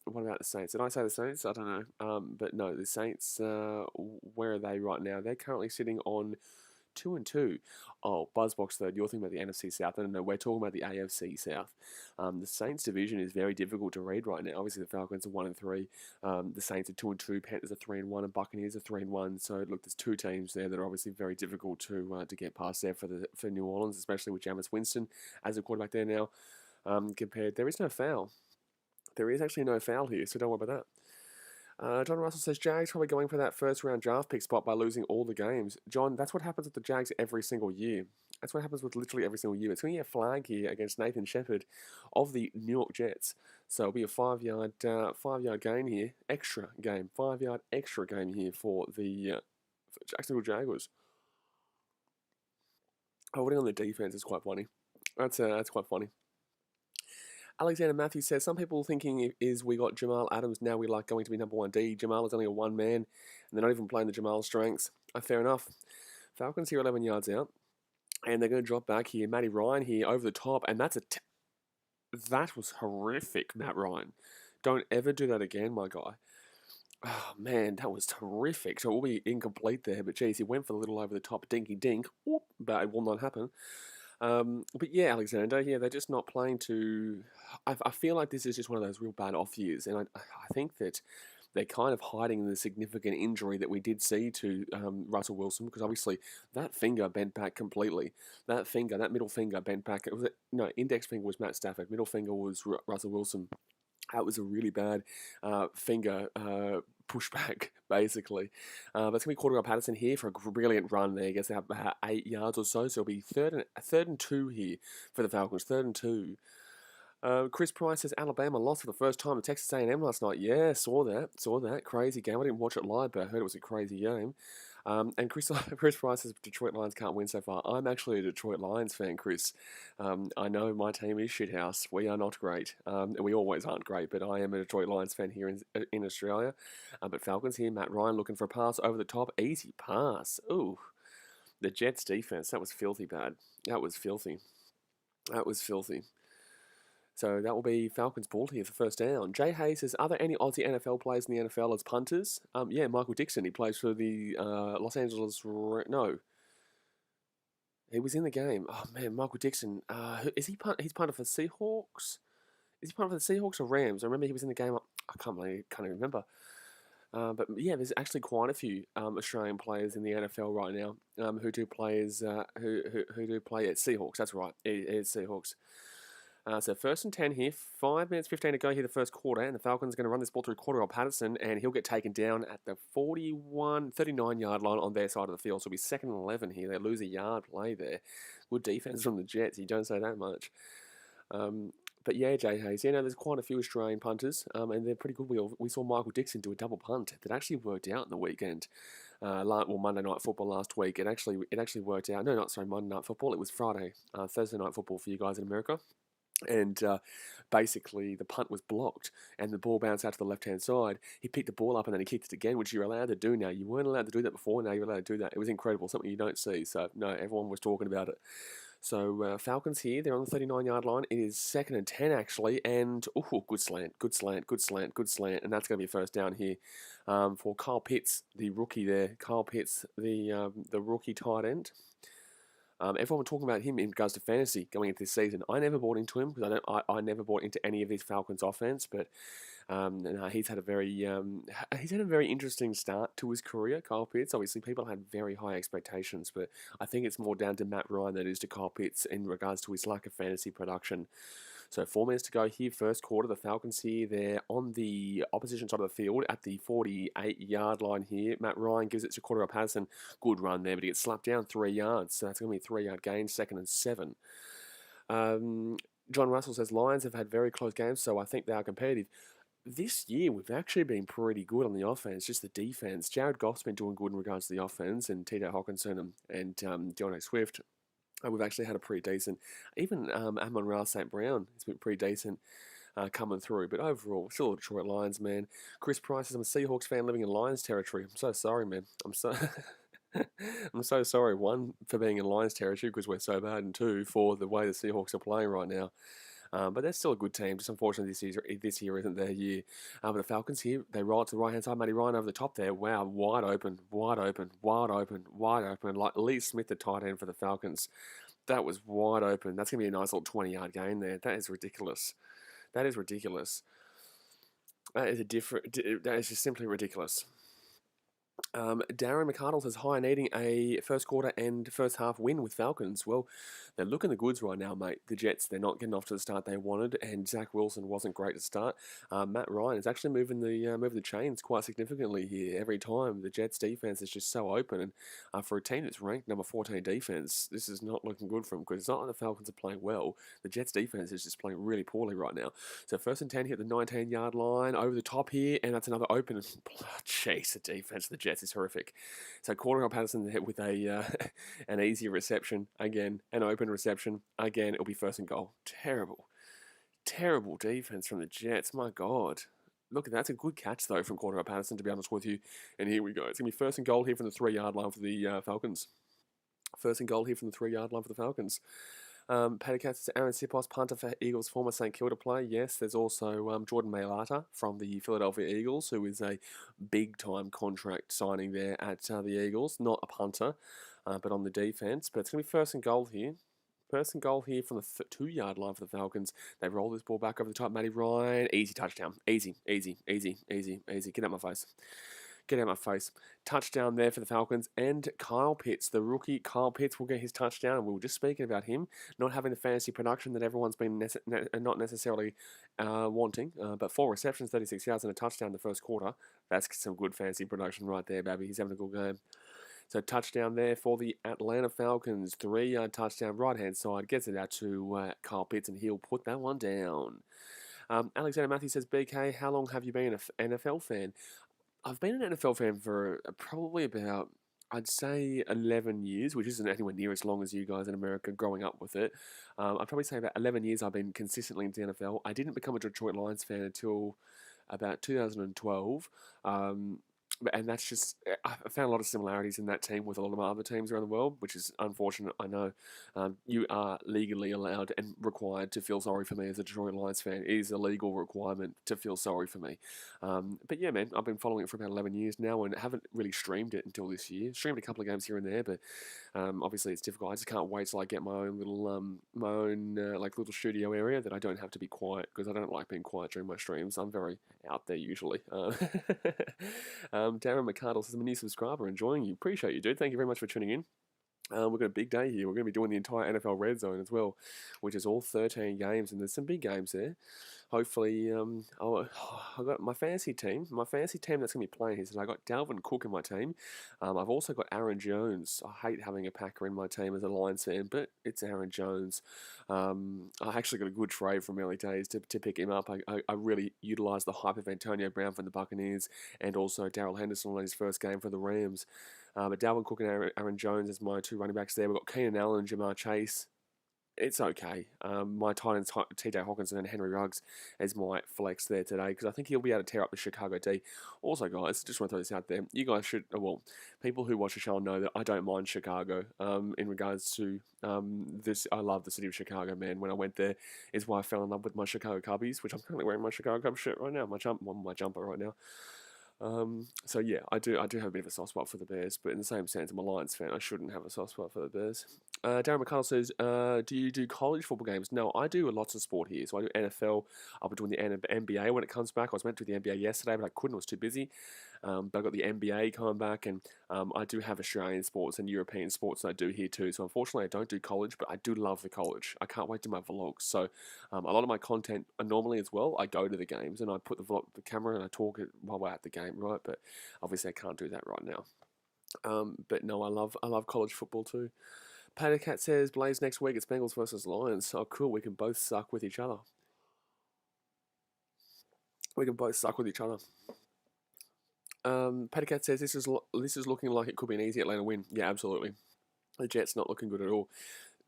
Did I say the Saints? I don't know. But no, the Saints, where are they right now? They're currently sitting on 2-2. Oh, Buzzbox third, you're thinking about the NFC South. No, we're talking about the AFC South. The Saints division is very difficult to read right now. Obviously, the Falcons are 1-3. The Saints are 2-2. Panthers are 3-1, and Buccaneers are 3-1. So look, there's 2 teams there that are obviously very difficult to get past there for New Orleans, especially with Jameis Winston as a quarterback there now. Compared, there is no foul. There is actually no foul here, so don't worry about that. John Russell says, Jags probably going for that first-round draft pick spot by losing all the games. John, that's what happens with the Jags every single year. That's what happens with literally every single year. It's going to be a flag here against Nathan Shepard of the New York Jets. So it'll be a 5-yard gain here. Extra game. 5-yard extra game here for the for Jacksonville Jaguars. Holding on the defense is quite funny. That's quite funny. Alexander Matthews says, some people thinking is we got Jamal Adams, now we like going to be number 1D. Jamal is only a one-man, and they're not even playing the Jamal strengths. Fair enough. Falcons here 11 yards out, and they're going to drop back here. Matty Ryan here over the top, and that was horrific, Matt Ryan. Don't ever do that again, my guy. Oh, man, that was terrific. So it will be incomplete there, but geez, he went for the little over the top dinky dink, but it will not happen. But yeah, Alexander, yeah, they're just not playing to... I feel like this is just one of those real bad off years, and I think that they're kind of hiding the significant injury that we did see to Russell Wilson, because obviously that finger bent back completely. That middle finger bent back. Index finger was Matt Stafford, middle finger was Russell Wilson. That was a really bad finger pushback, basically. But it's going to be Cordell Patterson here for a brilliant run there. I guess they have about 8 yards or so. So it'll be third and 2 here for the Falcons. 3rd and 2. Chris Price says Alabama lost for the first time to Texas A&M last night. Yeah, saw that. Crazy game. I didn't watch it live, but I heard it was a crazy game. And Chris Price says Detroit Lions can't win so far. I'm actually a Detroit Lions fan, Chris. I know my team is shithouse. We are not great. We always aren't great, but I am a Detroit Lions fan here in Australia. But Falcons here, Matt Ryan looking for a pass over the top. Easy pass. Ooh. The Jets defense, that was filthy bad. That was filthy. So that will be Falcons ball here for first down. Jay Hayes says, are there any Aussie NFL players in the NFL as punters? Yeah, Michael Dixon. He plays for the Los Angeles... No. He was in the game. Oh, man, Michael Dixon. Is he he's punter for Seahawks? Is he punter for the Seahawks or Rams? I remember he was in the game. I can't even remember. But yeah, there's actually quite a few Australian players in the NFL right now who do play who do play at Seahawks. That's right, it's Seahawks. So first and 10 here, 5 minutes 15 to go here the first quarter, and the Falcons are going to run this ball through Cordell Patterson, and he'll get taken down at the 39-yard line on their side of the field. So it'll be 2nd and 11 here. They lose a yard play there. Good defense from the Jets. You don't say that much. But yeah, Jay Hayes, there's quite a few Australian punters, and they're pretty good. We saw Michael Dixon do a double punt that actually worked out in the weekend. Monday Night Football last week. It actually worked out. No, not sorry, Monday Night Football. It was Friday, Thursday Night Football for you guys in America. And basically, the punt was blocked, and the ball bounced out to the left-hand side. He picked the ball up, and then he kicked it again, which you're allowed to do now. You weren't allowed to do that before. Now you're allowed to do that. It was incredible, something you don't see. So, no, everyone was talking about it. So, Falcons here, they're on the 39-yard line. It is 2nd and 10, actually, and, good slant. And that's going to be a first down here for Kyle Pitts, the rookie there. Kyle Pitts, the rookie tight end. Everyone was talking about him in regards to fantasy going into this season. I never bought into him because I never bought into any of these Falcons offense. But he's had a very interesting start to his career. Kyle Pitts. Obviously, people had very high expectations, but I think it's more down to Matt Ryan than it is to Kyle Pitts in regards to his lack of fantasy production. So 4 minutes to go here, first quarter. The Falcons here, they're on the opposition side of the field at the 48-yard line here. Matt Ryan gives it to Cordell Patterson. Good run there, but he gets slapped down 3 yards. So that's going to be a 3-yard gain, 2nd and 7. John Russell says, Lions have had very close games, so I think they are competitive. This year, we've actually been pretty good on the offense, just the defense. Jared Goff's been doing good in regards to the offense, and Tito Hawkinson and Deontay Swift. We've actually had a pretty decent, even Amon-Ra St. Brown has been pretty decent coming through. But overall, still Detroit Lions, man. Chris Price says, I'm a Seahawks fan living in Lions territory. I'm so sorry, man. I'm so sorry, one, for being in Lions territory because we're so bad, and two, for the way the Seahawks are playing right now. But they're still a good team. Just unfortunately, this year isn't their year. But the Falcons here, they roll to the right-hand side. Matty Ryan over the top there. Wow, wide open. Like Lee Smith, the tight end for the Falcons. That was wide open. That's going to be a nice little 20-yard gain there. That is ridiculous. That is just simply ridiculous. Darren McArdle says, hi, needing a first quarter and first half win with Falcons. Well, they're looking the goods right now, mate. The Jets, they're not getting off to the start they wanted, and Zach Wilson wasn't great to start. Matt Ryan is actually moving the chains quite significantly here. Every time the Jets defense is just so open, and for a team that's ranked number 14 defense, this is not looking good for them because it's not like the Falcons are playing well. The Jets defense is just playing really poorly right now. So first and 10 here at the 19-yard line, over the top here, and that's another open. Jeez, the defense of the Jets is horrific. So Cordell Patterson with an easy reception again, an open reception again. It'll be first and goal. Terrible defense from the Jets. My God. Look, that's a good catch though from Cordell Patterson, to be honest with you. And here we go. It's gonna be first and goal here from the 3-yard line for the Falcons. First and goal here from the 3-yard line for the Falcons. Paddy Katz says Aaron Sipos, punter for Eagles, former St Kilda player. Yes, there's also Jordan Mailata from the Philadelphia Eagles, who is a big-time contract signing there at the Eagles. Not a punter, but on the defense. But it's going to be first and goal here. First and goal here from the 2-yard line for the Falcons. They roll this ball back over the top. Matty Ryan, easy touchdown. Easy. Get out my face. Touchdown there for the Falcons. And Kyle Pitts, the rookie Kyle Pitts, will get his touchdown. And we were just speaking about him not having the fantasy production that everyone's been not necessarily wanting. But 4 receptions, 36 yards, and a touchdown in the first quarter. That's some good fantasy production right there, baby. He's having a good game. So touchdown there for the Atlanta Falcons. 3-yard touchdown, right-hand side. Gets it out to Kyle Pitts, and he'll put that one down. Alexander Matthews says, BK, how long have you been an NFL fan? I've been an NFL fan for probably about, I'd say 11 years, which isn't anywhere near as long as you guys in America growing up with it. I'd probably say about 11 years I've been consistently into the NFL. I didn't become a Detroit Lions fan until about 2012. And that's just, I found a lot of similarities in that team with a lot of my other teams around the world, which is unfortunate, I know. You are legally allowed and required to feel sorry for me as a Detroit Lions fan. It is a legal requirement to feel sorry for me. But yeah, man, I've been following it for about 11 years now and haven't really streamed it until this year. Streamed a couple of games here and there, but obviously it's difficult. I just can't wait till I get my own little, like little studio area that I don't have to be quiet, because I don't like being quiet during my streams. I'm very out there usually. Darren McCardle says, I'm a new subscriber, enjoying you. Appreciate you, dude. Thank you very much for tuning in. We've got a big day here. We're going to be doing the entire NFL Red Zone as well, which is all 13 games, and there's some big games there. Hopefully, I've got my fantasy team. My fantasy team that's going to be playing here. So I got Dalvin Cook in my team. I've also got Aaron Jones. I hate having a Packer in my team as a Lions fan, but it's Aaron Jones. I actually got a good trade from early days to pick him up. I really utilised the hype of Antonio Brown from the Buccaneers, and also Darrell Henderson on his first game for the Rams. But Dalvin Cook and Aaron Jones as my two running backs there. We've got Keenan Allen, Jamar Chase. It's okay. My Titans, TJ Hawkinson and Henry Ruggs as my flex there today, because I think he'll be able to tear up the Chicago D. Also, guys, just want to throw this out there. You guys should, well, people who watch the show know that I don't mind Chicago in regards to this. I love the city of Chicago, man. When I went there is why I fell in love with my Chicago Cubbies, which I'm currently wearing my Chicago Cubs shirt right now, my jumper right now. So yeah, I do have a bit of a soft spot for the Bears, but in the same sense, I'm a Lions fan. I shouldn't have a soft spot for the Bears. Darren McConnell says, do you do college football games? No, I do lots of sport here. So I do NFL. I'll be doing the NBA when it comes back. I was meant to do the NBA yesterday, but I couldn't. I was too busy. But I got the NBA coming back, and I do have Australian sports and European sports that I do here too. So unfortunately, I don't do college, but I do love the college. I can't wait to do my vlogs. So a lot of my content, normally as well, I go to the games and I put the camera and I talk it while we're at the game, right? But obviously, I can't do that right now. But no, I love college football too. Pattercat says, Blaze, next week it's Bengals versus Lions. Oh, cool. We can both suck with each other. Pattercat says, this is looking like it could be an easy Atlanta win. Yeah, absolutely. The Jets not looking good at all.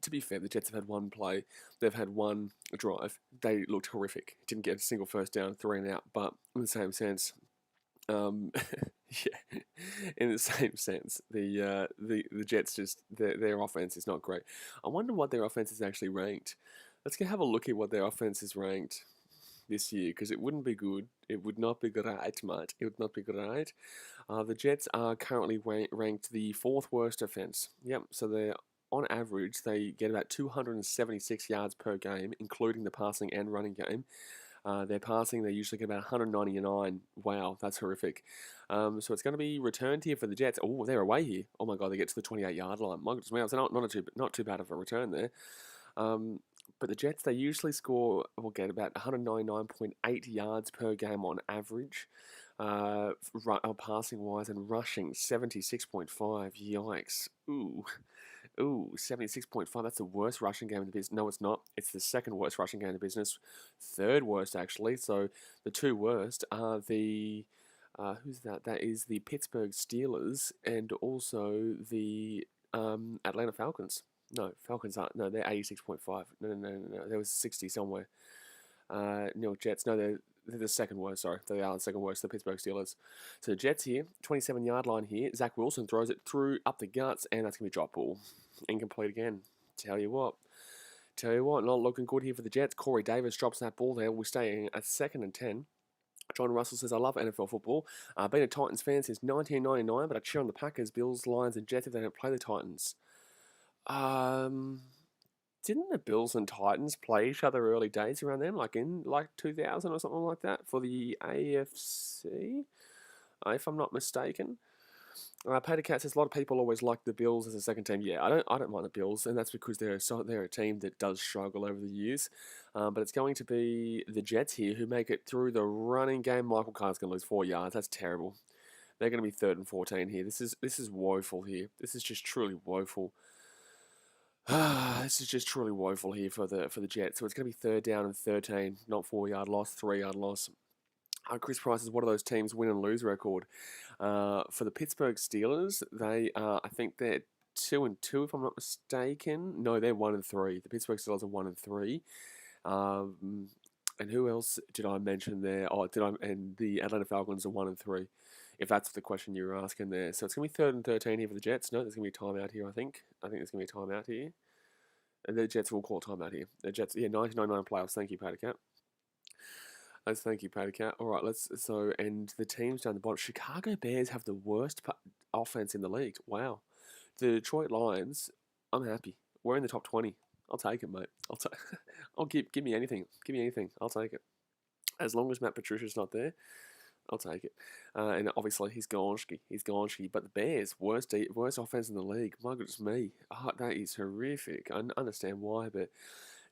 To be fair, the Jets have had one play. They've had one drive. They looked horrific. Didn't get a single first down, 3 and out. But in the same sense, yeah, in the same sense, the Jets just their offense is not great. I wonder what their offense is actually ranked. Let's go have a look at what their offense is ranked this year, because it wouldn't be good. It would not be great, mate. It would not be great. The Jets are currently ranked the 4th worst offense. Yep. So they're on average they get about 276 yards per game, including the passing and running game. Their passing, they usually get about 199. Wow, that's horrific. So it's going to be returned here for the Jets. Oh, they're away here. Oh my God, they get to the 28-yard line. My goodness, wow, so not too bad of a return there. But the Jets, they usually will get about 199.8 yards per game on average, passing wise, and rushing 76.5. Yikes! Ooh, 76.5. That's the worst rushing game in the business. No, it's not. It's the 2nd worst rushing game in the business. 3rd worst, actually. So the 2 worst are the... who's that? That is the Pittsburgh Steelers and also the Atlanta Falcons. No, Falcons aren't. No, they're 86.5. No. There was 60 somewhere. Jets. No, they're the 2nd worst, sorry. They are the 2nd worst, the Pittsburgh Steelers. So the Jets here, 27-yard line here. Zach Wilson throws it through up the guts, and that's going to be drop ball. Incomplete again. Tell you what, not looking good here for the Jets. Corey Davis drops that ball there. We're staying at 2nd and 10. John Russell says, I love NFL football. Been a Titans fan since 1999, but I cheer on the Packers, Bills, Lions, and Jets if they don't play the Titans. Didn't the Bills and Titans play each other early days around then, like in 2000 or something like that for the AFC, if I'm not mistaken? Pattercat says a lot of people always like the Bills as a second team. Yeah, I don't mind the Bills, and that's because they're a team that does struggle over the years. But it's going to be the Jets here who make it through the running game. Michael Carter's going to lose 4 yards. That's terrible. They're going to be 3rd and 14 here. This is woeful here. This is just truly woeful. This is just truly woeful here for the Jets. So it's going to be 3rd down and 13, not 4-yard loss, 3-yard loss. Chris Price is one of those teams win and lose record. For the Pittsburgh Steelers, they I think they're 2-2 if I'm not mistaken. No, they're 1-3. The Pittsburgh Steelers are 1-3. And who else did I mention there? And the Atlanta Falcons are 1-3. If that's the question you were asking there. So it's going to be 3rd and 13 here for the Jets. No, there's going to be a timeout here, I think. I think there's going to be a timeout here. And the Jets will call timeout here. The Jets, 1999 playoffs. Thank you, Patty Cat. Thank you, Patty Cat. All right, and the teams down the bottom. Chicago Bears have the worst offense in the league. Wow. The Detroit Lions, I'm happy. We're in the top 20. I'll take it, mate. Give me anything. Give me anything. I'll take it. As long as Matt Patricia's not there, I'll take it. And obviously he's Gonski. But the Bears, worst offense in the league. My goodness me. That is horrific. I understand why, but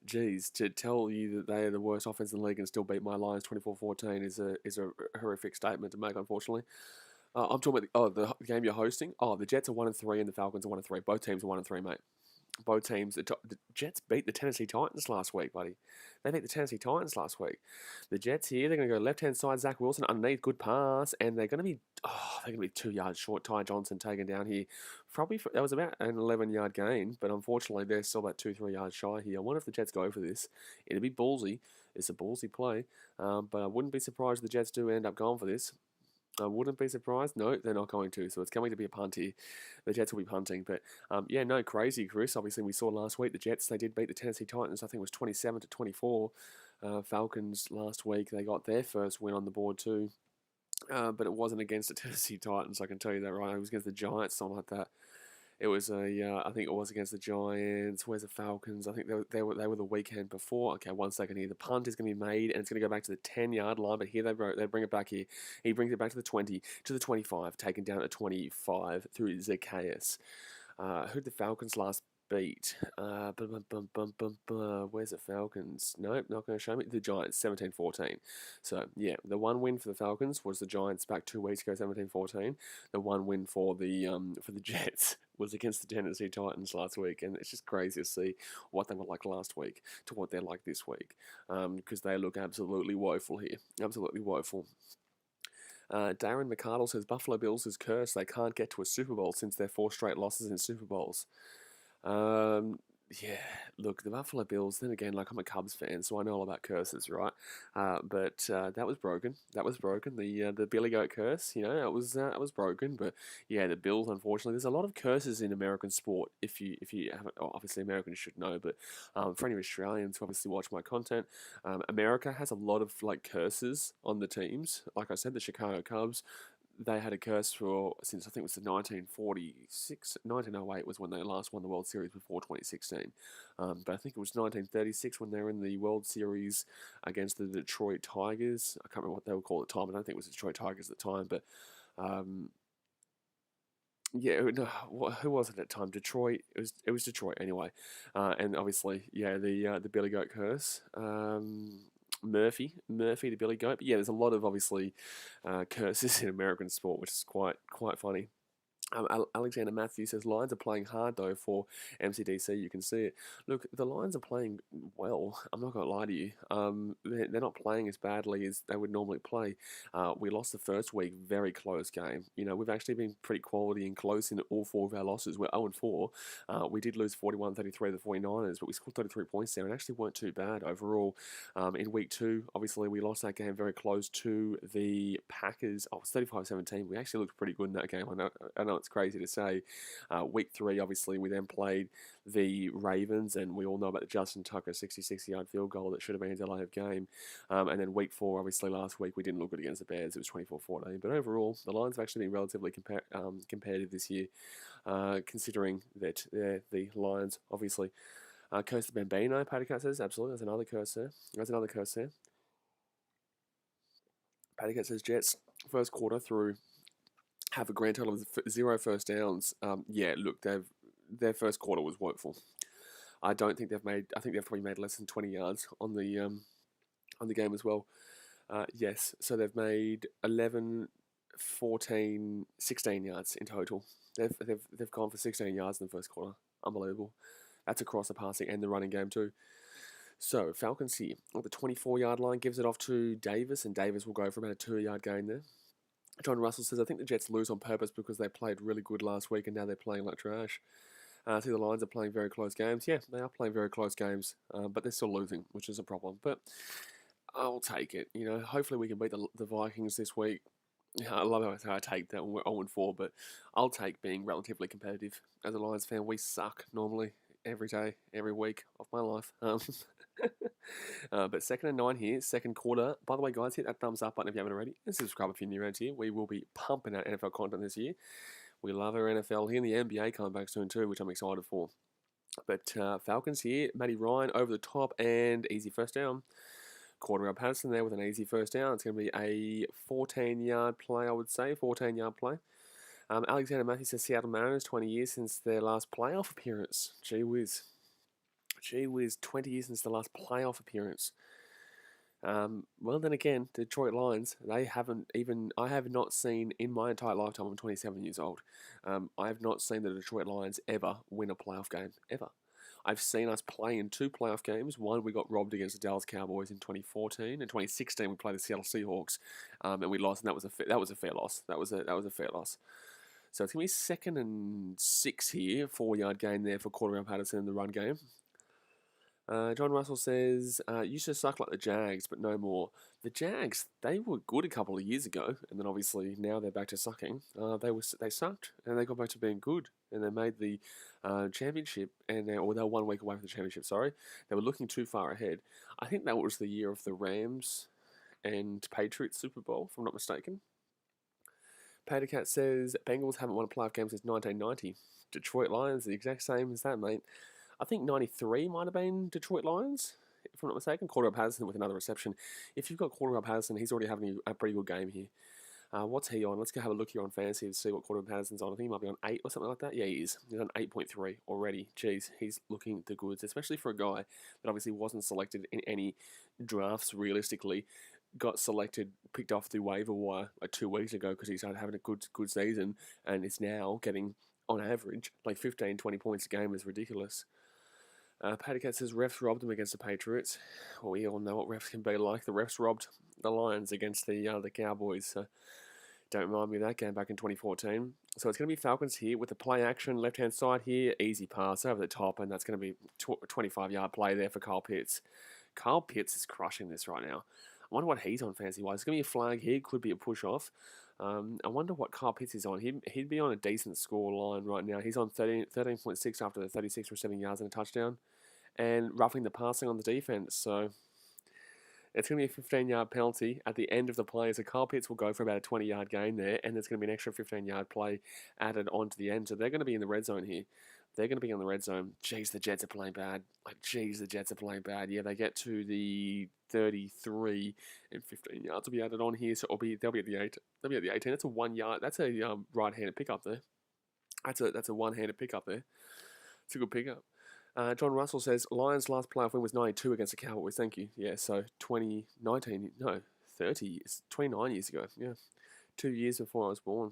geez, to tell you that they are the worst offense in the league and still beat my Lions 24-14 is a horrific statement to make, unfortunately. I'm talking about the game you're hosting. The Jets are 1-3 and the Falcons are 1-3. Both teams are 1-3, mate. Both teams. The Jets beat the Tennessee Titans last week, buddy. They beat the Tennessee Titans last week. The Jets here, they're going to go left-hand side, Zach Wilson underneath, good pass, and they're going to be 2 yards short. Ty Johnson taken down here. That was about an 11-yard gain, but unfortunately they're still about 2-3 yards shy here. I wonder if the Jets go for this. It'll be ballsy. It's a ballsy play, but I wouldn't be surprised if the Jets do end up going for this. I wouldn't be surprised. No, they're not going to. So it's coming to be a punt here. The Jets will be punting. But, crazy, Chris. Obviously, we saw last week the Jets, they did beat the Tennessee Titans. I think it was 27-24. Falcons last week, they got their first win on the board too. But it wasn't against the Tennessee Titans, I can tell you that, right? It was against the Giants, something like that. It was I think it was against the Giants. Where's the Falcons? I think they were the weekend before. Okay, 1 second here. The punt is going to be made, and it's going to go back to the 10-yard line. But here they bring it back here. He brings it back to the 20, to the 25, taken down at 25 through Zacchaeus. Who'd the Falcons last beat? Where's the Falcons? Nope, not going to show me. The Giants, 17-14. So, yeah, the one win for the Falcons was the Giants back 2 weeks ago, 17-14. The one win for the Jets was against the Tennessee Titans last week, and it's just crazy to see what they were like last week to what they're like this week, because they look absolutely woeful here. Absolutely woeful. Darren McCardle says Buffalo Bills is cursed. They can't get to a Super Bowl since their 4 straight losses in Super Bowls. Yeah, look, the Buffalo Bills, then again, like I'm a Cubs fan, so I know all about curses, right? But that was broken. That was broken. The Billy Goat curse, it was broken. But yeah, the Bills, unfortunately, there's a lot of curses in American sport. If you haven't, obviously Americans should know, but for any Australians who obviously watch my content, America has a lot of like curses on the teams. Like I said, the Chicago Cubs, they had a curse since I think it was the 1908 was when they last won the World Series before 2016. But I think it was 1936 when they were in the World Series against the Detroit Tigers. I can't remember what they were called at the time. I don't think it was the Detroit Tigers at the time, but who was it at the time? Detroit. It was Detroit anyway. And obviously, the Billy Goat curse. Murphy, the Billy Goat. But yeah, there's a lot of obviously curses in American sport, which is quite funny. Alexander Matthews says Lions are playing hard though for MCDC. You can see it. Look, the Lions are playing well. I'm not going to lie to you. They're not playing as badly as they would normally play. We lost the first week, very close game. We've actually been pretty quality and close in all 4 of our losses. We're 0-4. We did lose 41-33 to the 49ers, but we scored 33 points there and actually weren't too bad overall. In week 2, obviously we lost that game very close to the Packers. Oh, it's 35-17. We actually looked pretty good in that game. I know it's crazy to say. Week 3, obviously, we then played the Ravens, and we all know about the Justin Tucker 66-yard field goal that should have been a delay of game. And then week 4, obviously, last week, we didn't look good against the Bears. It was 24-14. But overall, the Lions have actually been relatively competitive this year, considering that the Lions, obviously, curse the Bambino, Paddy Cat says. Absolutely, there's another curse there. Paddy Cat says Jets, first quarter through, have a grand total of 0 first downs. Look, their first quarter was woeful. I don't think they've made. I think they've probably made less than 20 yards on the game as well. Yes, so they've made 11 16 yards in total. They've gone for 16 yards in the first quarter. Unbelievable. That's across the passing and the running game too. So Falcons here at the 24-yard line, gives it off to Davis, and Davis will go for about a 2-yard gain there. John Russell says, I think the Jets lose on purpose because they played really good last week and now they're playing like trash. I see the Lions are playing very close games. Yeah, they are playing very close games, but they're still losing, which is a problem. But I'll take it. You know, hopefully we can beat the Vikings this week. I love how I take that when we're 0-4, but I'll take being relatively competitive. As a Lions fan, we suck normally every day, every week of my life. But 2nd and 9 here, second quarter. By the way, guys, hit that thumbs up button if you haven't already, and subscribe if you're new around here. We will be pumping out NFL content this year. We love our NFL here, and the NBA coming back soon too, which I'm excited for. But Falcons here, Matty Ryan over the top and easy first down. Cordero Patterson there with an easy first down. It's going to be a 14-yard play, I would say, 14-yard play. Alexander Matthews says Seattle Mariners, 20 years since their last playoff appearance. Gee whiz. Gee whiz, 20 years since the last playoff appearance. Well, then again, the Detroit Lions, I have not seen in my entire lifetime, I'm 27 years old, I have not seen the Detroit Lions ever win a playoff game, ever. I've seen us play in 2 playoff games. One, we got robbed against the Dallas Cowboys in 2014. In 2016, we played the Seattle Seahawks, and we lost, and that was a fair loss. That was a fair loss. So it's going to be 2nd and 6 here, 4-yard gain there for Cordero Patterson in the run game. John Russell says, used to suck like the Jags, but no more. The Jags, they were good a couple of years ago, and then obviously now they're back to sucking. They sucked, and they got back to being good, and they made the championship, or they were 1 week away from the championship, sorry. They were looking too far ahead. I think that was the year of the Rams and Patriots Super Bowl, if I'm not mistaken. Patercat says, Bengals haven't won a playoff game since 1990. Detroit Lions, the exact same as that, mate. I think 93 might have been Detroit Lions, if I'm not mistaken. Cordero Patterson with another reception. If you've got Cordero Patterson, he's already having a pretty good game here. What's he on? Let's go have a look here on Fantasy to see what Cordero Patterson's on. I think he might be on 8 or something like that. Yeah, he is. He's on 8.3 already. Jeez, he's looking the goods, especially for a guy that obviously wasn't selected in any drafts realistically. Got selected, picked off the waiver wire like 2 weeks ago because he started having a good season, and is now getting, on average, like 15, 20 points a game. Is ridiculous. Pattycat says refs robbed them against the Patriots. Well, we all know what refs can be like. The refs robbed the Lions against the Cowboys. So don't remind me of that game back in 2014. So it's going to be Falcons here with the play action left-hand side here. Easy pass over the top, and that's going to be a 25-yard play there for Kyle Pitts. Kyle Pitts is crushing this right now. I wonder what he's on fantasy-wise. It's going to be a flag here. Could be a push-off. I wonder what Kyle Pitts is on. He'd be on a decent score line right now. He's on 13.6 after the 36 receiving yards and a touchdown, and roughing the passing on the defense. So it's going to be a 15-yard penalty at the end of the play. So Kyle Pitts will go for about a 20-yard gain there, and there's going to be an extra 15-yard play added onto the end. So they're going to be in the red zone here. They're going to be in the red zone. Jeez, the Jets are playing bad. The Jets are playing bad. Yeah, they get to the 33 and 15 yards will be added on here. So they'll be at the 8. They'll be at the 18. That's a 1 yard. That's a right-handed pickup there. That's a one-handed pickup there. It's a good pickup. John Russell says, Lions' last playoff win was 92 against the Cowboys. Thank you. Yeah, so 30 years, 29 years ago. Yeah, 2 years before I was born.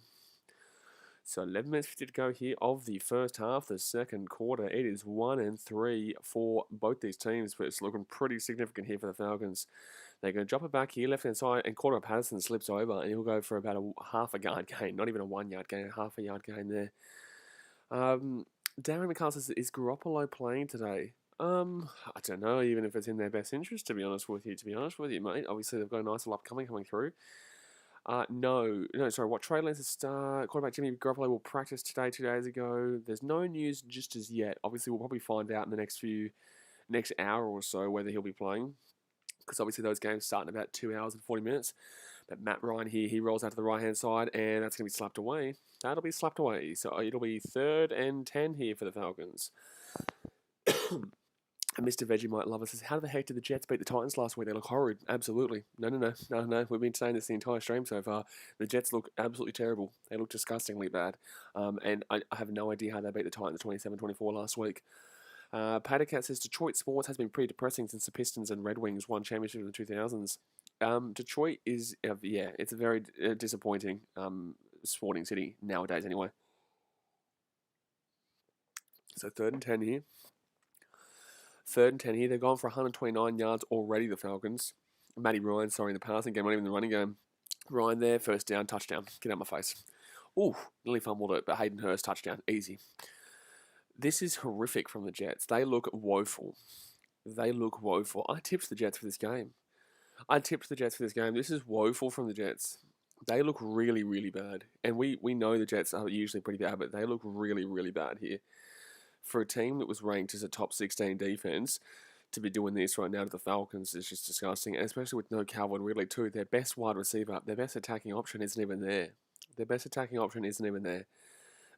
So 11 minutes 50 to go here of the first half, the second quarter. It is 1-3 for both these teams, but it's looking pretty significant here for the Falcons. They're going to drop it back here, left-hand side, and Cordero Patterson slips over, and he'll go for about a half-a-yard gain. Not even a 1 yard gain, a half-a-yard gain there. Darren McCall says, is Garoppolo playing today? I don't know, even if it's in their best interest, to be honest with you, mate. Obviously, they've got a nice little upcoming coming through. What Trey Lance's quarterback Jimmy Garoppolo will practice today, 2 days ago. There's no news just as yet. Obviously, we'll probably find out in the next hour or so whether he'll be playing, because obviously those games start in about 2 hours and 40 minutes. But Matt Ryan here, he rolls out to the right-hand side, and that's going to be slapped away. That'll be slapped away. So it'll be 3rd and 10 here for the Falcons. And Mr. Vegemite Lover says, how the heck did the Jets beat the Titans last week? They look horrid. Absolutely. No. We've been saying this the entire stream so far. The Jets look absolutely terrible. They look disgustingly bad. And I have no idea how they beat the Titans 27-24 last week. Pattercat says, Detroit sports has been pretty depressing since the Pistons and Red Wings won championship in the 2000s. Detroit is, yeah, it's a very disappointing sporting city nowadays anyway. So 3rd and 10 here. 3rd and 10 here. They've gone for 129 yards already, the Falcons. Matty Ryan, sorry, in the passing game, not even the running game. Ryan there, first down, touchdown. Get out my face. Ooh, nearly fumbled it, but Hayden Hurst, touchdown. Easy. This is horrific from the Jets. They look woeful. They look woeful. I tipped the Jets for this game. This is woeful from the Jets. They look really, really bad. And we know the Jets are usually pretty bad, but they look really, really bad here. For a team that was ranked as a top 16 defense, to be doing this right now to the Falcons is just disgusting. And especially with no Calvin Ridley too. Their best wide receiver, their best attacking option isn't even there.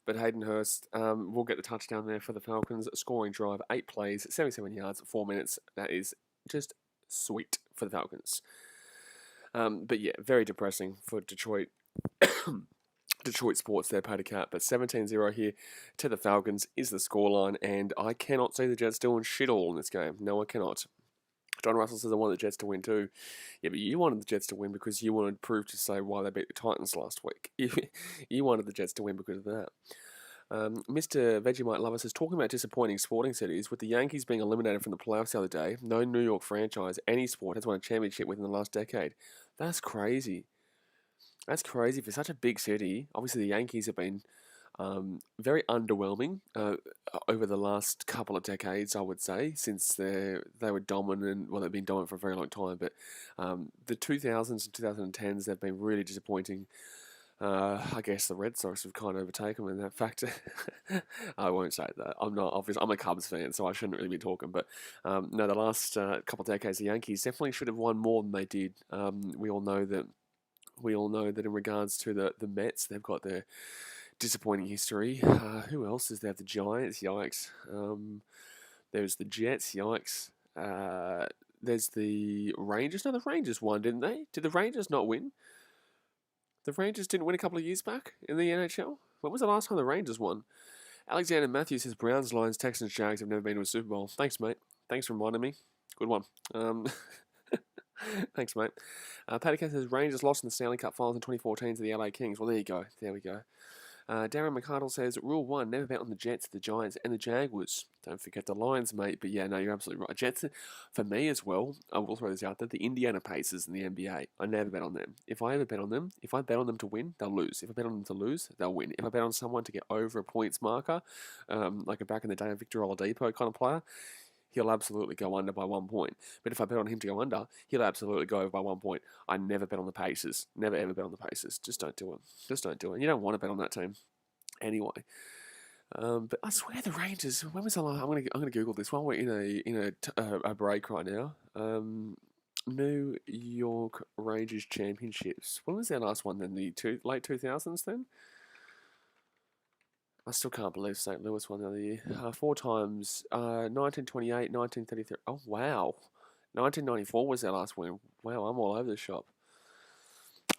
But Hayden Hurst will get the touchdown there for the Falcons. Scoring drive, 8 plays, 77 yards, 4 minutes. That is just sweet for the Falcons. But yeah, very depressing for Detroit. Detroit sports their pay to cap, but 17-0 here to the Falcons is the scoreline, and I cannot see the Jets doing shit all in this game. No, I cannot. John Russell says I want the Jets to win too. Yeah, but you wanted the Jets to win because you wanted proof to say why they beat the Titans last week. You wanted the Jets to win because of that. Mr. Vegemite Lover says, talking about disappointing sporting cities, with the Yankees being eliminated from the playoffs the other day, no New York franchise, any sport, has won a championship within the last decade. That's crazy. That's crazy for such a big city. Obviously, the Yankees have been very underwhelming over the last couple of decades, I would say, since they were dominant. Well, they've been dominant for a very long time, but the 2000s and 2010s, they've been really disappointing. I guess the Red Sox have kind of overtaken them in that factor. I won't say that. I'm not obvious. I'm a Cubs fan, so I shouldn't really be talking. But no, the last couple of decades, the Yankees definitely should have won more than they did. We all know that. In regards to the Mets, they've got their disappointing history. Who else is there? The Giants, yikes. There's the Jets, yikes. There's the Rangers. No, the Rangers won, didn't they? Did the Rangers not win? The Rangers didn't win a couple of years back in the NHL? When was the last time the Rangers won? Alexander Matthews says Browns, Lions, Texans, Jags have never been to a Super Bowl. Thanks, mate. Thanks for reminding me. Good one. Thanks, mate. Paddy Cat says Rangers lost in the Stanley Cup Finals in 2014 to the LA Kings. Well, there you go. There we go. Darren McCardle says, Rule 1, never bet on the Jets, the Giants, and the Jaguars. Don't forget the Lions, mate. But yeah, no, you're absolutely right. Jets, for me as well, I will throw this out there, the Indiana Pacers in the NBA. I never bet on them. If I bet on them to win, they'll lose. If I bet on them to lose, they'll win. If I bet on someone to get over a points marker, like a back in the day Victor Oladipo kind of player, he'll absolutely go under by 1 point. But if I bet on him to go under, he'll absolutely go over by 1 point. I never bet on the Pacers. Never ever bet on the Pacers. Just don't do it. You don't want to bet on that team anyway. But I swear the Rangers. When was the last? I'm gonna Google this. While we're in a break right now. New York Rangers championships. When was their last one then? The late 2000s then. I still can't believe St. Louis won the other year. 4 times. 1928, 1933. Oh, wow. 1994 was their last win. Wow, I'm all over the shop.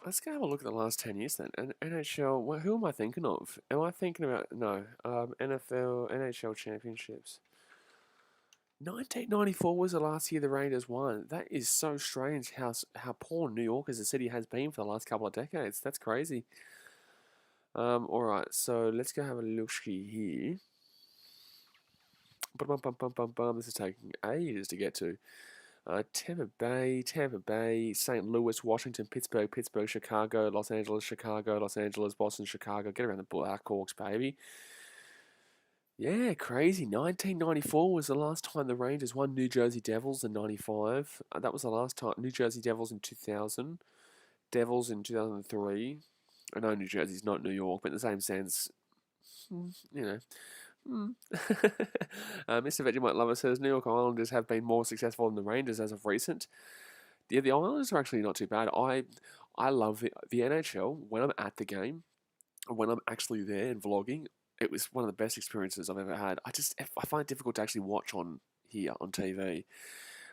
Let's go have a look at the last 10 years then. And NHL, well, who am I thinking of? Am I thinking about, no, NFL, NHL championships. 1994 was the last year the Rangers won. That is so strange how poor New York as a city has been for the last couple of decades. That's crazy. Alright, so let's go have a look here. This is taking ages to get to. Tampa Bay, St. Louis, Washington, Pittsburgh, Chicago, Los Angeles, Boston, Chicago. Get around the Blackhawks, baby. Yeah, crazy. 1994 was the last time the Rangers won. New Jersey Devils in 95. That was the last time. New Jersey Devils in 2000. Devils in 2003. I know New Jersey's not New York, but in the same sense, you know. Mr. Vegemite Lover says New York Islanders have been more successful than the Rangers as of recent. Yeah, the Islanders are actually not too bad. I love the NHL when I'm at the game, when I'm actually there and vlogging. It was one of the best experiences I've ever had. I find it difficult to actually watch on here on TV.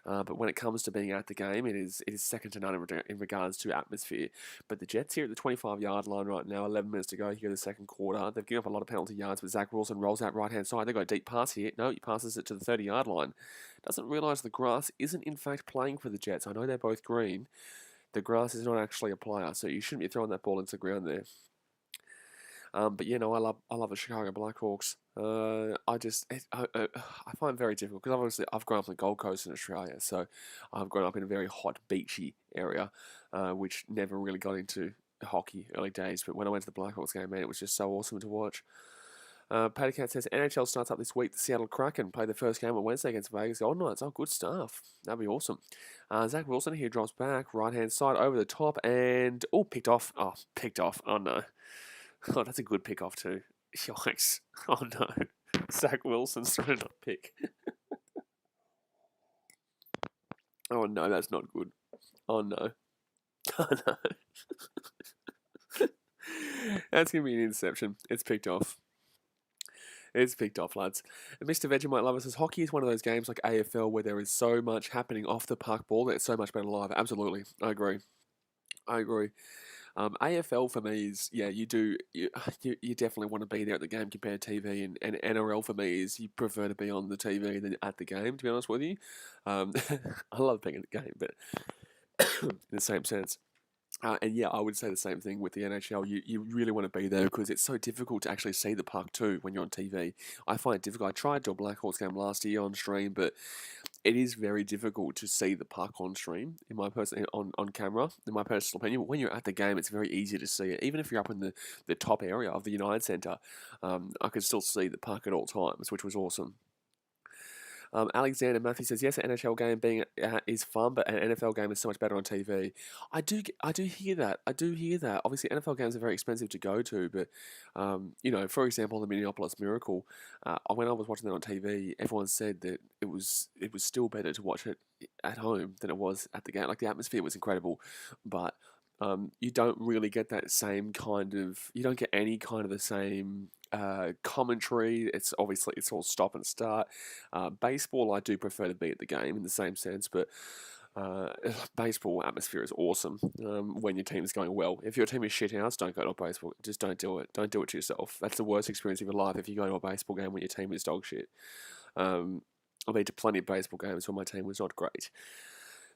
But when it comes to being at the game, it is second to none in regards to atmosphere. But the Jets here at the 25-yard line right now, 11 minutes to go here in the second quarter. They've given up a lot of penalty yards, but Zach Wilson rolls out right-hand side. They've got a deep pass here. No, he passes it to the 30-yard line. Doesn't realise the grass isn't in fact playing for the Jets. I know they're both green. The grass is not actually a player, so you shouldn't be throwing that ball into the ground there. But you know, I love the Chicago Blackhawks. I find it very difficult because obviously I've grown up on the Gold Coast in Australia, so I've grown up in a very hot, beachy area, which never really got into hockey early days. But when I went to the Blackhawks game, man, it was just so awesome to watch. Paddy Cat says NHL starts up this week. The Seattle Kraken play the first game on Wednesday against Vegas Golden Knights. Oh, good stuff. That'd be awesome. Zach Wilson here drops back, right hand side over the top, and picked off. Oh, picked off. Oh no. Oh, that's a good pick off too. Yikes. Oh no. Zach Wilson's trying to not pick. Oh no, that's not good. Oh no. Oh no. That's going to be an interception. It's picked off. It's picked off, lads. And Mr. Vegemite Lover says, hockey is one of those games like AFL where there is so much happening off the puck ball that it's so much better live. Absolutely. I agree. AFL for me is, yeah, you definitely want to be there at the game compared to TV, and NRL for me is you prefer to be on the TV than at the game, to be honest with you. I love being at the game, but in the same sense. And yeah, I would say the same thing with the NHL. You really want to be there because it's so difficult to actually see the puck too when you're on TV. I find it difficult. I tried to do a Blackhawks game last year on stream, but it is very difficult to see the puck on stream. On camera, in my personal opinion, when you're at the game, it's very easy to see it. Even if you're up in the top area of the United Centre, I could still see the puck at all times, which was awesome. Alexander Matthew says, yes, an NHL game is fun, but an NFL game is so much better on TV. I do hear that. Obviously, NFL games are very expensive to go to, but for example, the Minneapolis Miracle. When I was watching that on TV, everyone said that it was still better to watch it at home than it was at the game. Like the atmosphere was incredible, but you don't really get that same kind of. You don't get any kind of the same commentary. It's all stop and start. Baseball, I do prefer to be at the game in the same sense, but baseball atmosphere is awesome when your team is going well. If your team is shit house, don't go to a baseball. Just don't do it. Don't do it to yourself. That's the worst experience of your life if you go to a baseball game when your team is dog shit. I've been to plenty of baseball games where my team was not great.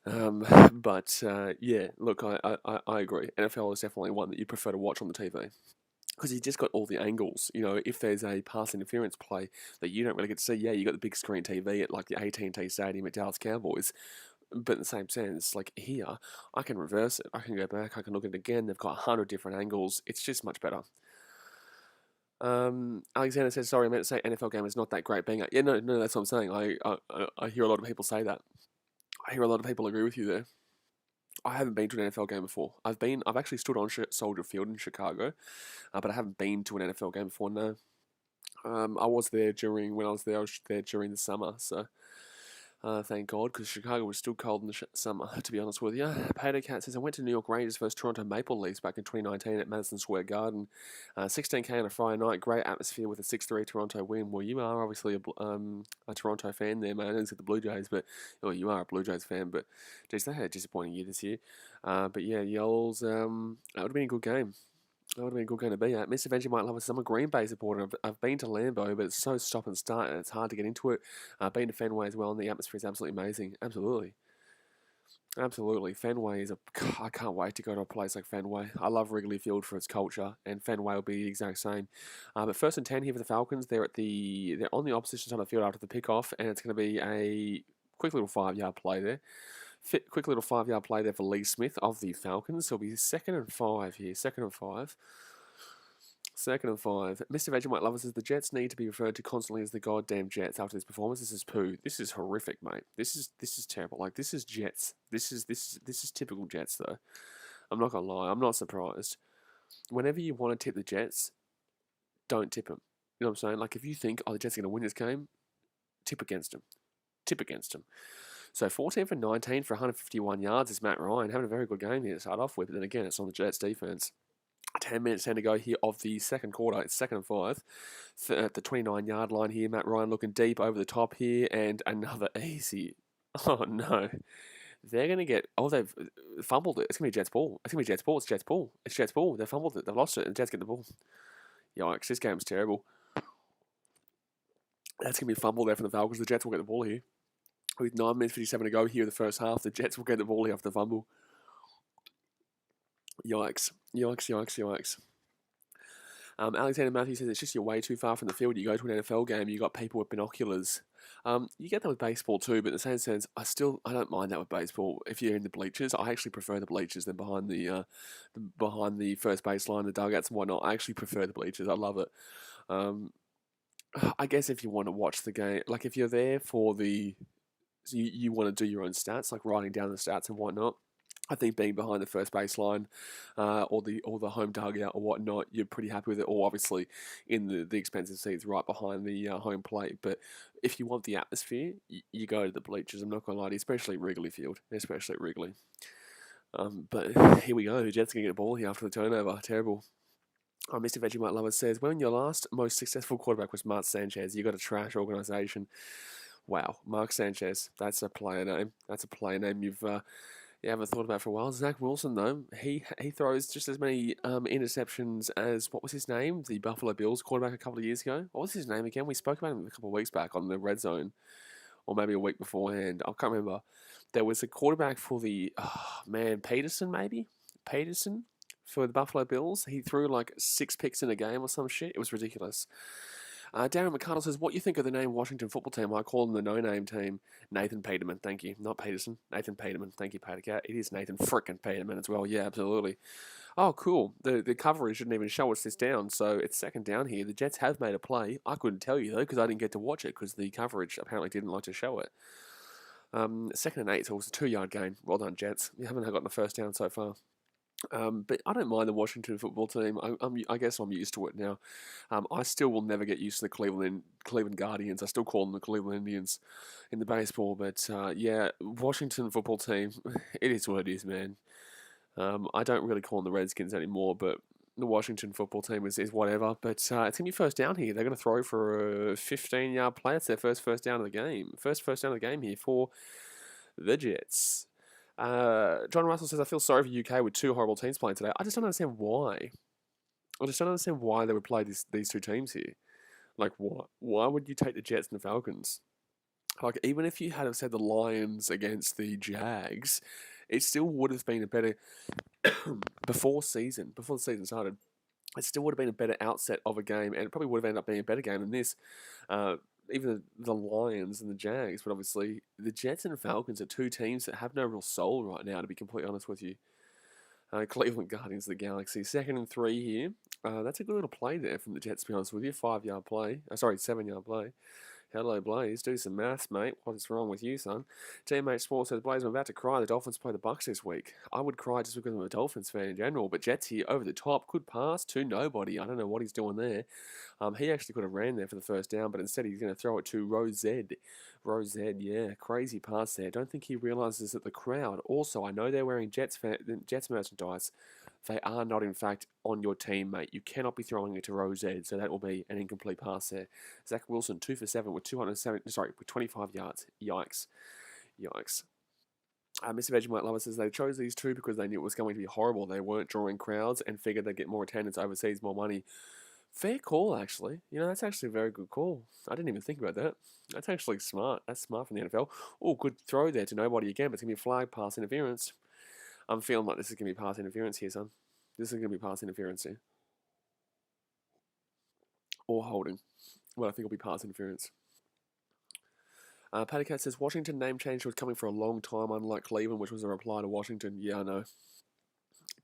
Yeah, look, I agree. NFL is definitely one that you prefer to watch on the TV. Because you just got all the angles. If there's a pass interference play that you don't really get to see, yeah, you got the big screen TV at like the AT&T Stadium at Dallas Cowboys. But in the same sense, like here, I can reverse it. I can go back. I can look at it again. They've got 100 different angles. It's just much better. Alexander says, sorry, I meant to say NFL game is not that great being yeah, no, that's what I'm saying. I hear a lot of people say that. I hear a lot of people agree with you there. I haven't been to an NFL game before. I've actually stood on Soldier Field in Chicago, but I haven't been to an NFL game before. No, I was there during the summer. So thank God, because Chicago was still cold in the summer. To be honest with you, Potato Cat says I went to New York Rangers versus Toronto Maple Leafs back in 2019 at Madison Square Garden. 16K on a Friday night, great atmosphere with a 6-3 Toronto win. Well, you are obviously a Toronto fan there, man. I didn't see the Blue Jays, but you are a Blue Jays fan. But geez, they had a disappointing year this year. But yeah, Yols, that would have been a good game. That would have been a good game to be at. Mr. Vegemite Lover says, I'm a Green Bay supporter. I've been to Lambeau, but it's so stop and start, and it's hard to get into it. Been to Fenway as well, and the atmosphere is absolutely amazing. Absolutely. Fenway is I can't wait to go to a place like Fenway. I love Wrigley Field for its culture, and Fenway will be the exact same. But 1st and 10 here for the Falcons. They're on the opposition side of the field after the pickoff, and it's going to be a quick little 5-yard play there. Quick little 5-yard play there for Lee Smith of the Falcons. So it'll be 2nd and 5 here. 2nd and 5. 2nd and 5. Mr. Vegemite Lover says the Jets need to be referred to constantly as the goddamn Jets after this performance. This is poo. This is horrific, mate. This is terrible. Like, this is Jets. This is typical Jets, though. I'm not gonna lie. I'm not surprised. Whenever you want to tip the Jets, don't tip them. You know what I'm saying? Like, if you think, the Jets are going to win this game, tip against them. Tip against them. So 14 for 19 for 151 yards is Matt Ryan. Having a very good game here to start off with. But then again, it's on the Jets defense. 10 minutes, 10 to go here of the second quarter. It's 2nd and 5. At the 29-yard line here, Matt Ryan looking deep over the top here. And another easy. Oh, no. They're going to get... they've fumbled it. It's going to be Jets ball. It's Jets ball. They fumbled it. They've lost it. And the Jets get the ball. Yikes, this game's terrible. That's going to be a fumble there from the Falcons. The Jets will get the ball here. With 9 minutes 57 to go here in the first half, the Jets will get the ball here after the fumble. Yikes. Yikes, yikes, yikes. Alexander Matthews says it's just you're way too far from the field. You go to an NFL game, you got people with binoculars. You get that with baseball too, but in the same sense, I don't mind that with baseball. If you're in the bleachers, I actually prefer the bleachers than behind the first baseline, the dugouts and whatnot. I actually prefer the bleachers. I love it. Um, I guess if you want to watch the game, like if you're there for you want to do your own stats, like writing down the stats and whatnot. I think being behind the first baseline, or the home dugout or whatnot, you're pretty happy with it. Or obviously in the expensive seats right behind the home plate. But if you want the atmosphere, you go to the bleachers. I'm not gonna lie to you, especially Wrigley Field, especially Wrigley. But here we go. The Jets gonna get a ball here after the turnover. Terrible. Mr. Vegemite Lover says, when your last most successful quarterback was Mark Sanchez, you got a trash organisation. Wow, Mark Sanchez. That's a player name. That's a player name you haven't thought about for a while. Zach Wilson, though, he throws just as many interceptions as, what was his name? The Buffalo Bills quarterback a couple of years ago. What was his name again? We spoke about him a couple of weeks back on the Red Zone, or maybe a week beforehand. I can't remember. There was a quarterback for Peterson, maybe? Peterson for the Buffalo Bills. He threw like 6 picks in a game or some shit. It was ridiculous. Darren McConnell says, what you think of the name Washington football team? I call them the no-name team. Nathan Peterman, thank you. Not Peterson. Nathan Peterman, thank you, Pattercat. It is Nathan frickin' Peterman as well. Yeah, absolutely. Oh, cool. The coverage didn't even show us this down, so it's second down here. The Jets have made a play. I couldn't tell you, though, because I didn't get to watch it, because the coverage apparently didn't like to show it. Second and 8, so it was a 2-yard gain. Well done, Jets. You haven't gotten the first down so far. But I don't mind the Washington football team. I guess I'm used to it now. I still will never get used to the Cleveland Guardians. I still call them the Cleveland Indians in the baseball. But yeah, Washington football team, it is what it is, man. I don't really call them the Redskins anymore, but the Washington football team is whatever. But it's going to be first down here. They're going to throw for a 15-yard play. It's their first down of the game. First down of the game here for the Jets. John Russell says, I feel sorry for UK with 2 horrible teams playing today. I just don't understand why. I just don't understand why they would play these 2 teams here. Like, what? Why would you take the Jets and the Falcons? Like, even if you had have said the Lions against the Jags, it still would have been a better before the season started. It still would have been a better outset of a game, and it probably would have ended up being a better game than this. Even the Lions and the Jags, but obviously the Jets and Falcons are 2 teams that have no real soul right now, to be completely honest with you. Cleveland Guardians of the Galaxy, 2nd and 3 here. That's a good little play there from the Jets, to be honest with you. 5-yard play. 7-yard play. Hello, Blaze. Do some maths, mate. What is wrong with you, son? Teammate Sport says, Blaze, I'm about to cry. The Dolphins play the Bucks this week. I would cry just because I'm a Dolphins fan in general, but Jets here over the top. Could pass to nobody. I don't know what he's doing there. He actually could have ran there for the first down, but instead he's going to throw it to Rosed. Rosed, yeah. Crazy pass there. Don't think he realises that the crowd, also, I know they're wearing Jets merchandise. They are not, in fact, on your team, mate. You cannot be throwing it to Rosed, so that will be an incomplete pass there. Zach Wilson, 2 for 7 with 25 yards. Yikes. Yikes. Mr. Vegemite Lover says they chose these 2 because they knew it was going to be horrible. They weren't drawing crowds and figured they'd get more attendance overseas, more money. Fair call, actually. You know, that's actually a very good call. I didn't even think about that. That's actually smart. That's smart from the NFL. Oh, good throw there to nobody again, but it's going to be a flag pass interference. I'm feeling like this is going to be pass interference here, son. This is going to be pass interference here. Or holding. Well, I think it'll be pass interference. Pattycat says, Washington name change was coming for a long time, unlike Cleveland, which was a reply to Washington. Yeah, I know.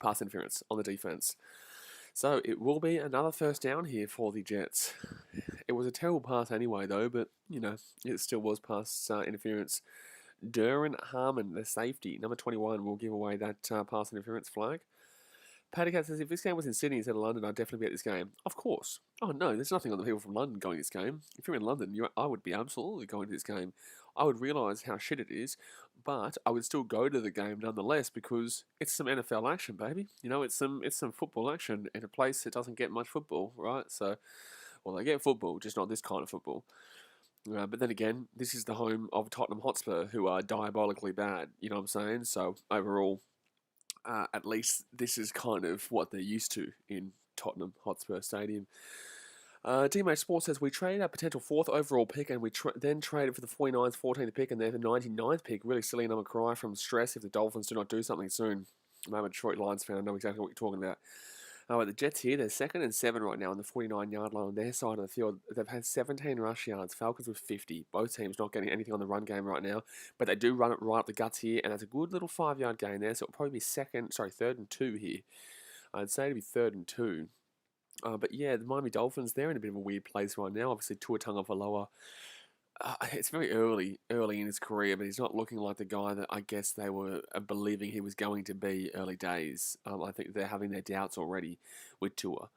Pass interference on the defense. So it will be another first down here for the Jets. It was a terrible pass anyway, though, but, you know, it still was pass interference. Duran Harmon, the safety, number 21, will give away that pass interference flag. Pattycat says, if this game was in Sydney instead of London, I'd definitely be at this game. Of course. Oh, no, there's nothing on the people from London going to this game. If you're in London, I would be absolutely going to this game. I would realise how shit it is, but I would still go to the game nonetheless because it's some NFL action, baby. You know, it's some football action in a place that doesn't get much football, right? So, well, they get football, just not this kind of football. But then again, this is the home of Tottenham Hotspur, who are diabolically bad. You know what I'm saying? So overall, at least this is kind of what they're used to in Tottenham Hotspur Stadium. DMH Sports says, we traded our potential 4th overall pick and we then traded for the 49th 14th pick and then the 99th pick. Really silly number cry from stress if the Dolphins do not do something soon. I'm a Detroit Lions fan. I know exactly what you're talking about. But the Jets here, they're 2nd and 7 right now on the 49-yard line on their side of the field. They've had 17 rush yards. Falcons with 50. Both teams not getting anything on the run game right now, but they do run it right up the guts here, and that's a good little 5-yard gain there. So it'll probably be 3rd and 2 here. I'd say it'd be 3rd and 2. But yeah, the Miami Dolphins, they're in a bit of a weird place right now. Obviously, Tua Tagovailoa. It's very early in his career, but he's not looking like the guy that I guess they were believing he was going to be early days. I think they're having their doubts already with Tua.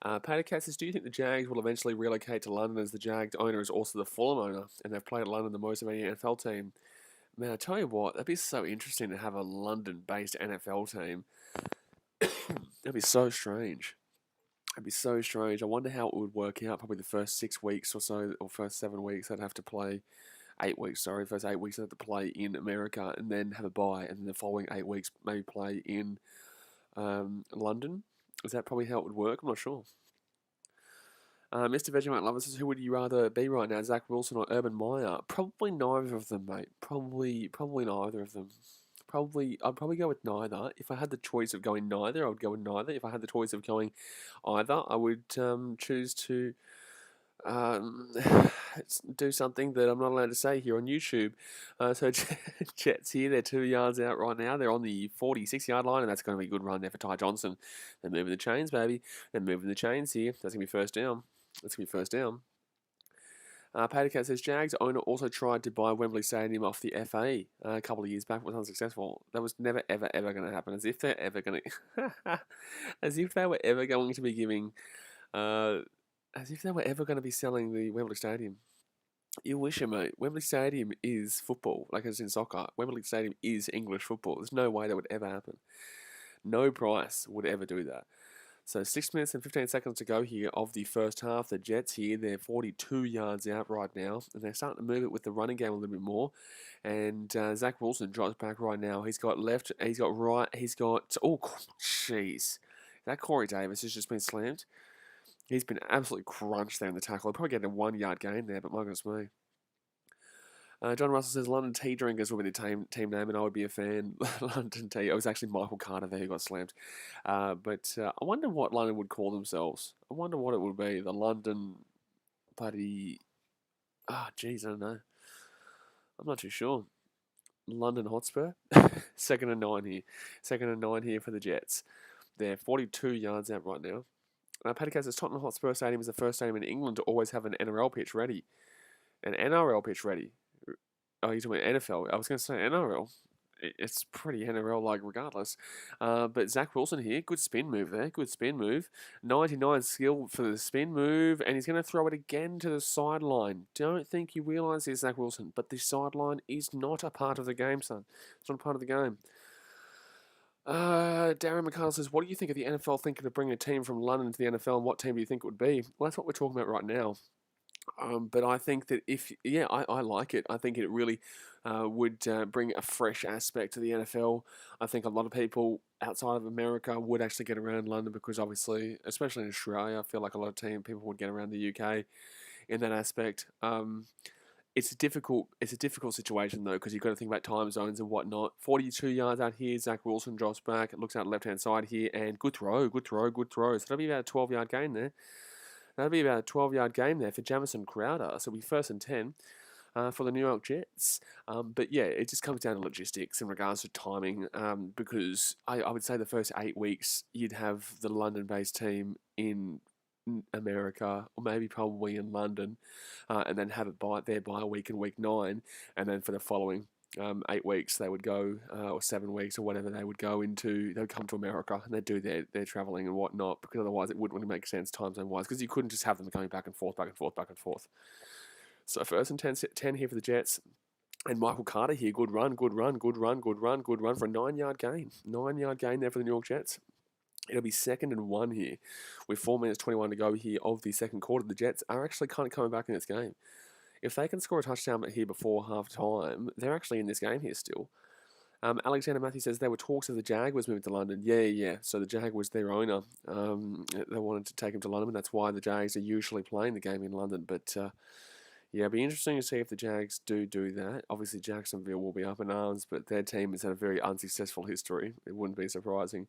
Patercat says, do you think the Jags will eventually relocate to London, as the Jags owner is also the Fulham owner, and they've played at London the most of any NFL team? Man, I tell you what, that'd be so interesting to have a London-based NFL team. That'd be so strange. It'd be so strange. I wonder how it would work out. Probably the first 6 weeks or so, or first 7 weeks, they'd have to play. 8 weeks, sorry. First 8 weeks, they'd have to play in America and then have a bye. And then the following 8 weeks, maybe play in London. Is that probably how it would work? I'm not sure. Mr. Vegemite Lover says, who would you rather be right now, Zach Wilson or Urban Meyer? Probably neither of them, mate. Probably neither of them. I'd probably go with neither. If I had the choice of going neither, I would go with neither. If I had the choice of going either, I would choose to do something that I'm not allowed to say here on YouTube. So Jets here, they're 2 yards out right now. They're on the 46-yard line, and that's going to be a good run there for Ty Johnson. They're moving the chains, baby. They're moving the chains here. That's going to be first down. Patercat says, Jags owner also tried to buy Wembley Stadium off the FA a couple of years back, but was unsuccessful. That was never, ever, ever going to happen. As if they're ever going to... as if they were ever going to be giving... as if they were ever going to be selling the Wembley Stadium. You wish it, mate. Wembley Stadium is football, like it's in soccer. Wembley Stadium is English football. There's no way that would ever happen. No price would ever do that. So 6 minutes and 15 seconds to go here of the first half. The Jets here, they're 42 yards out right now, and they're starting to move it with the running game a little bit more. And Zach Wilson drops back right now. He's got left, he's got right, he's got... Oh, jeez. That Corey Davis has just been slammed. He's been absolutely crunched there in the tackle. He'll probably get a 1-yard gain there, but my goodness me. John Russell says London Tea Drinkers will be the team name, and I would be a fan. London Tea. It was actually Michael Carter there who got slammed. But I wonder what London would call themselves. I wonder what it would be. The London bloody... jeez, I don't know. I'm not too sure. London Hotspur? 2nd and 9 here. 2nd and 9 here for the Jets. They're 42 yards out right now. Patercat says Tottenham Hotspur Stadium is the first stadium in England to always have an NRL pitch ready. An NRL pitch ready. Oh, you're talking about NFL. I was going to say NRL. It's pretty NRL-like regardless. But Zach Wilson here, good spin move there. Good spin move. 99 skill for the spin move, and he's going to throw it again to the sideline. Don't think you realise this, Zach Wilson, but the sideline is not a part of the game, son. It's not a part of the game. Darren McConnell says, what do you think of the NFL thinking of bringing a team from London to the NFL, and what team do you think it would be? Well, that's what we're talking about right now. But I think that I like it. I think it really would bring a fresh aspect to the NFL. I think a lot of people outside of America would actually get around London because obviously, especially in Australia, I feel like a lot of people would get around the UK in that aspect. It's a difficult situation though, because you've got to think about time zones and whatnot. 42 yards out here, Zach Wilson drops back. It looks out left-hand side here, and good throw. So that'll be about a 12-yard gain there. That'll be about a 12-yard game there for Jamison Crowder. So it'll be 1st and 10 for the New York Jets. But yeah, it just comes down to logistics in regards to timing, because I would say the first 8 weeks you'd have the London-based team in America, or maybe probably in London, and then have it by a week in week 9, and then for the following 8 weeks they would go, or 7 weeks or whatever, they would come to America and they'd do their travelling and whatnot, because otherwise it wouldn't really make sense time zone wise, because you couldn't just have them going back and forth. So 1st and 10 here for the Jets. And Michael Carter here, good run for a 9-yard gain. 9-yard gain there for the New York Jets. It'll be 2nd and 1 here, with 4 minutes 21 to go here of the second quarter. The Jets are actually kind of coming back in this game. If they can score a touchdown here before half-time, they're actually in this game here still. Alexander Matthews says there were talks of the Jaguars moving to London. Yeah. So the Jaguars, their owner, they wanted to take him to London, and that's why the Jags are usually playing the game in London. But Yeah, it'll be interesting to see if the Jags do that. Obviously, Jacksonville will be up in arms, but their team has had a very unsuccessful history. It wouldn't be surprising.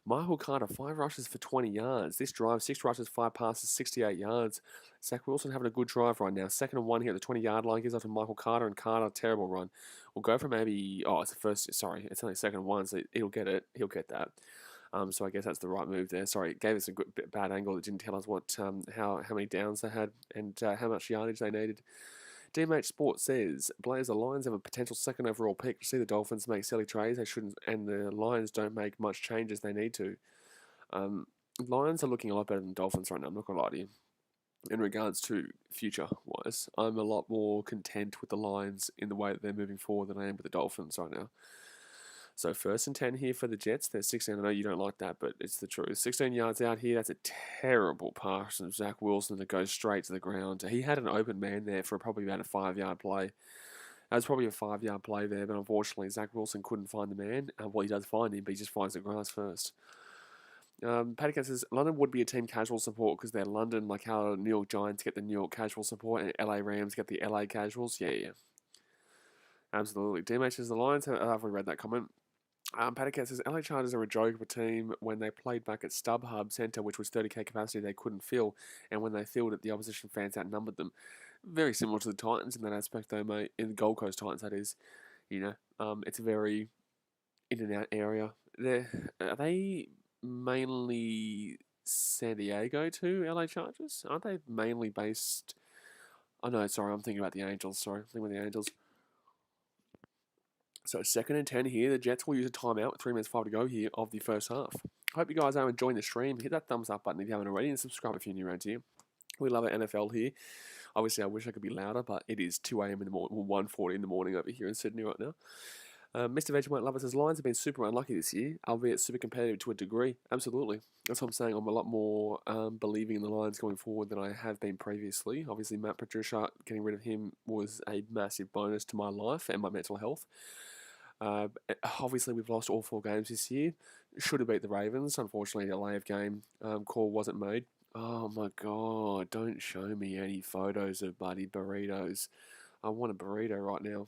Michael Carter, 5 rushes for 20 yards. This drive, 6 rushes, 5 passes, 68 yards. Zach Wilson having a good drive right now. 2nd and 1 here at the 20-yard line. Gives off to Michael Carter, and Carter, terrible run. We'll go for maybe, it's the first, sorry, it's only 2nd and 1, so he'll get it. He'll get that. So I guess that's the right move there. Sorry, it gave us a good bad angle. It didn't tell us what how many downs they had and how much yardage they needed. DMH Sports says, Blaze, the Lions have a potential 2nd overall pick. To see the Dolphins make silly trades, they shouldn't, and the Lions don't make much changes they need to. Lions are looking a lot better than Dolphins right now, I'm not going to lie to you. In regards to future-wise, I'm a lot more content with the Lions in the way that they're moving forward than I am with the Dolphins right now. So 1st and 10 here for the Jets. They're 16. I know you don't like that, but it's the truth. 16 yards out here. That's a terrible pass from Zach Wilson to go straight to the ground. He had an open man there for probably about a 5-yard play. That was probably a 5-yard play there, but unfortunately Zach Wilson couldn't find the man. Well, he does find him, but he just finds the grass first. Paddy Cat says, London would be a team casual support because they're London, like how New York Giants get the New York casual support and LA Rams get the LA casuals. Yeah. Absolutely. DMH says, the Lions have already read that comment. Paddy Cat says, LA Chargers are a joke of a team. When they played back at StubHub Centre, which was 30k capacity, they couldn't fill. And when they filled it, the opposition fans outnumbered them. Very similar to the Titans in that aspect, though, mate. In the Gold Coast Titans, that is. It's a very in-and-out area. Are they mainly San Diego to LA Chargers? Aren't they mainly based... Oh, no, sorry, I'm thinking about the Angels. Sorry, I'm thinking about the Angels. So 2nd and 10 here. The Jets will use a timeout with 3 minutes 5 to go here of the first half. Hope you guys are enjoying the stream. Hit that thumbs up button if you haven't already, and subscribe if you're new around here. We love our NFL here. Obviously, I wish I could be louder, but it is 2 a.m. in the morning, 1:40 in the morning over here in Sydney right now. Mr. Vegemite Lover says, Lions have been super unlucky this year, albeit super competitive to a degree. Absolutely. That's what I'm saying. I'm a lot more believing in the Lions going forward than I have been previously. Obviously, Matt Patricia, getting rid of him was a massive bonus to my life and my mental health. Obviously, we've lost all 4 games this year. Should have beat the Ravens. Unfortunately, the lay of game call wasn't made. Oh my God, don't show me any photos of bloody burritos. I want a burrito right now.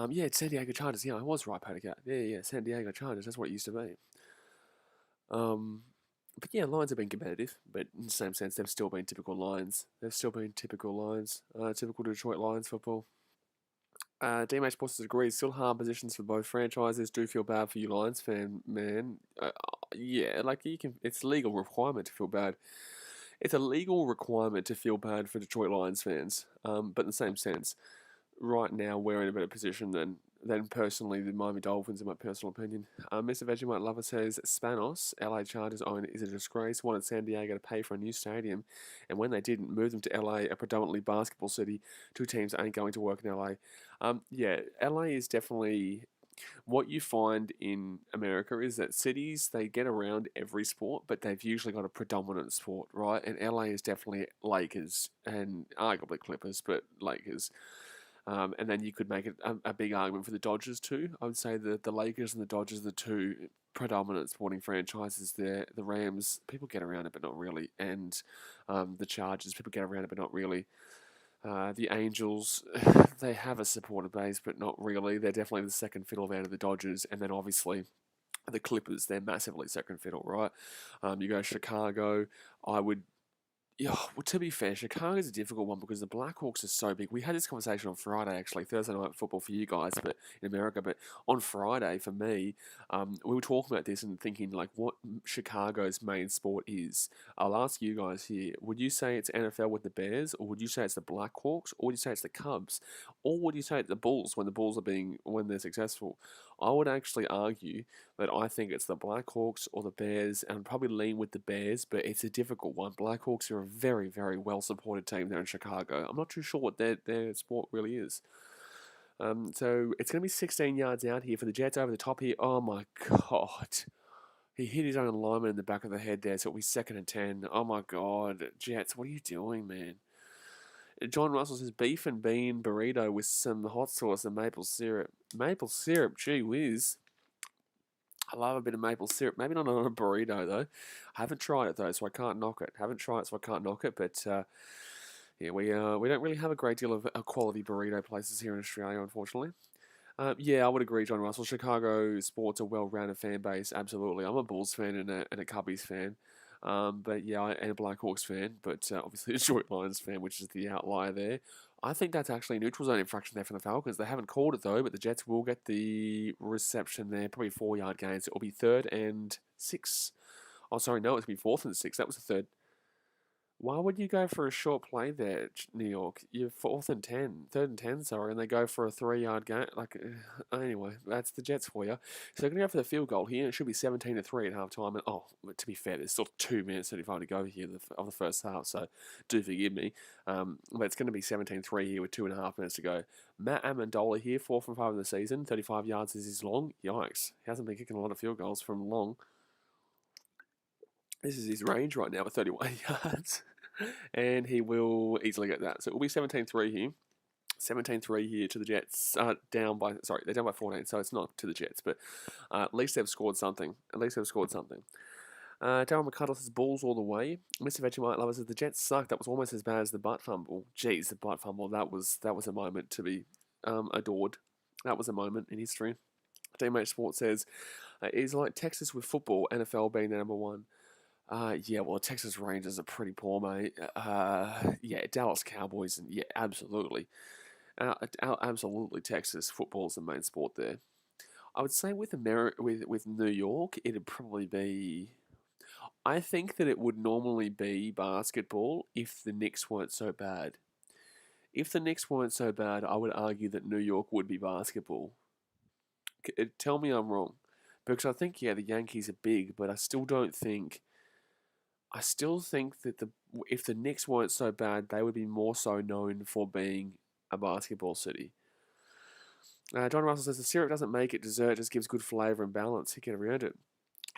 Yeah, it's San Diego Chargers. Yeah, I was right, Patacat. Yeah, San Diego Chargers. That's what it used to be. But yeah, Lions have been competitive, but in the same sense, they've still been typical Lions. Typical Detroit Lions football. DMH Sports agrees. Still hard positions for both franchises. Do feel bad for you Lions fan, man. Yeah, like it's a legal requirement to feel bad. It's a legal requirement to feel bad for Detroit Lions fans. But in the same sense, right now we're in a better position than personally the Miami Dolphins, in my personal opinion. Mr. Vegemite Lover says, Spanos, LA Chargers owner, is a disgrace. Wanted San Diego to pay for a new stadium, and when they didn't, move them to LA, a predominantly basketball city. 2 teams ain't going to work in LA. Yeah, LA is definitely... What you find in America is that cities, they get around every sport, but they've usually got a predominant sport, right? And LA is definitely Lakers and arguably Clippers, but Lakers. And then you could make it a big argument for the Dodgers too. I would say that the Lakers and the Dodgers are the 2 predominant sporting franchises there. The Rams, people get around it, but not really. And the Chargers, people get around it, but not really. The Angels, they have a supporter base, but not really. They're definitely the second fiddle out of the Dodgers. And then obviously the Clippers, they're massively second fiddle, right? You go Chicago, I would... Yeah, well, to be fair, Chicago's a difficult one because the Blackhawks are so big. We had this conversation on Friday, actually, Thursday night football for you guys, but in America. But on Friday, for me, we were talking about this and thinking, like, what Chicago's main sport is. I'll ask you guys here, would you say it's NFL with the Bears, or would you say it's the Blackhawks, or would you say it's the Cubs, or would you say it's the Bulls when they're successful? I would actually argue that I think it's the Blackhawks or the Bears, and I'd probably lean with the Bears, but it's a difficult one. Blackhawks are a very, very well-supported team there in Chicago. I'm not too sure what their sport really is. So it's going to be 16 yards out here for the Jets over the top here. Oh, my God. He hit his own lineman in the back of the head there, so it'll be 2nd and 10. Oh, my God. Jets, what are you doing, man? John Russell says, beef and bean burrito with some hot sauce and maple syrup. Maple syrup, gee whiz. I love a bit of maple syrup. Maybe not on a burrito though. I haven't tried it though, so I can't knock it. Haven't tried it, so I can't knock it. But yeah, we don't really have a great deal of quality burrito places here in Australia, unfortunately. Yeah, I would agree, John Russell. Chicago sports a well-rounded fan base. Absolutely, I'm a Bulls fan and a Cubbies fan. But yeah, and a Blackhawks fan, but obviously a Detroit Lions fan, which is the outlier there. I think that's actually a neutral zone infraction there from the Falcons. They haven't called it though, but the Jets will get the reception there. Probably 4 yard gains. It will be 3rd and 6. Oh, sorry, no, it's going to be 4th and 6. That was the third. Why would you go for a short play there, New York? You're 4th and 10, 3rd and 10, sorry, and they go for a 3 yard gain. Like, anyway, that's the Jets for you. So they're going to go for the field goal here. It should be 17-3 at halftime. And to be fair, there's still 2 minutes 35 to go here of the first half, so do forgive me. But it's going to be 17-3 here with 2.5 minutes to go. Matt Amendola here, 4 from 5 in the season, 35 yards is his long. Yikes, he hasn't been kicking a lot of field goals from long. This is his range right now with 31 yards. And he will easily get that. So it will be 17-3 here. 17-3 here to the Jets. They're down by 14, so it's not to the Jets, but at least they've scored something. Darryl McCuttle says Bulls all the way. Mr. Vegemite Lover says the Jets suck. That was almost as bad as the butt fumble. Jeez, the butt fumble. That was a moment to be adored. That was a moment in history. DMH Sports says it's like Texas with football, NFL being the number one. Yeah, well, Texas Rangers are pretty poor, mate. Yeah, Dallas Cowboys, and yeah, absolutely. Absolutely, Texas football is the main sport there. I would say with with New York, it'd probably be. I think that it would normally be basketball if the Knicks weren't so bad. If the Knicks weren't so bad, I would argue that New York would be basketball. Tell me I'm wrong, because I think yeah, the Yankees are big, but I still don't think. I still think that if the Knicks weren't so bad, they would be more so known for being a basketball city. John Russell says the syrup doesn't make it dessert, just gives good flavour and balance. He get around it.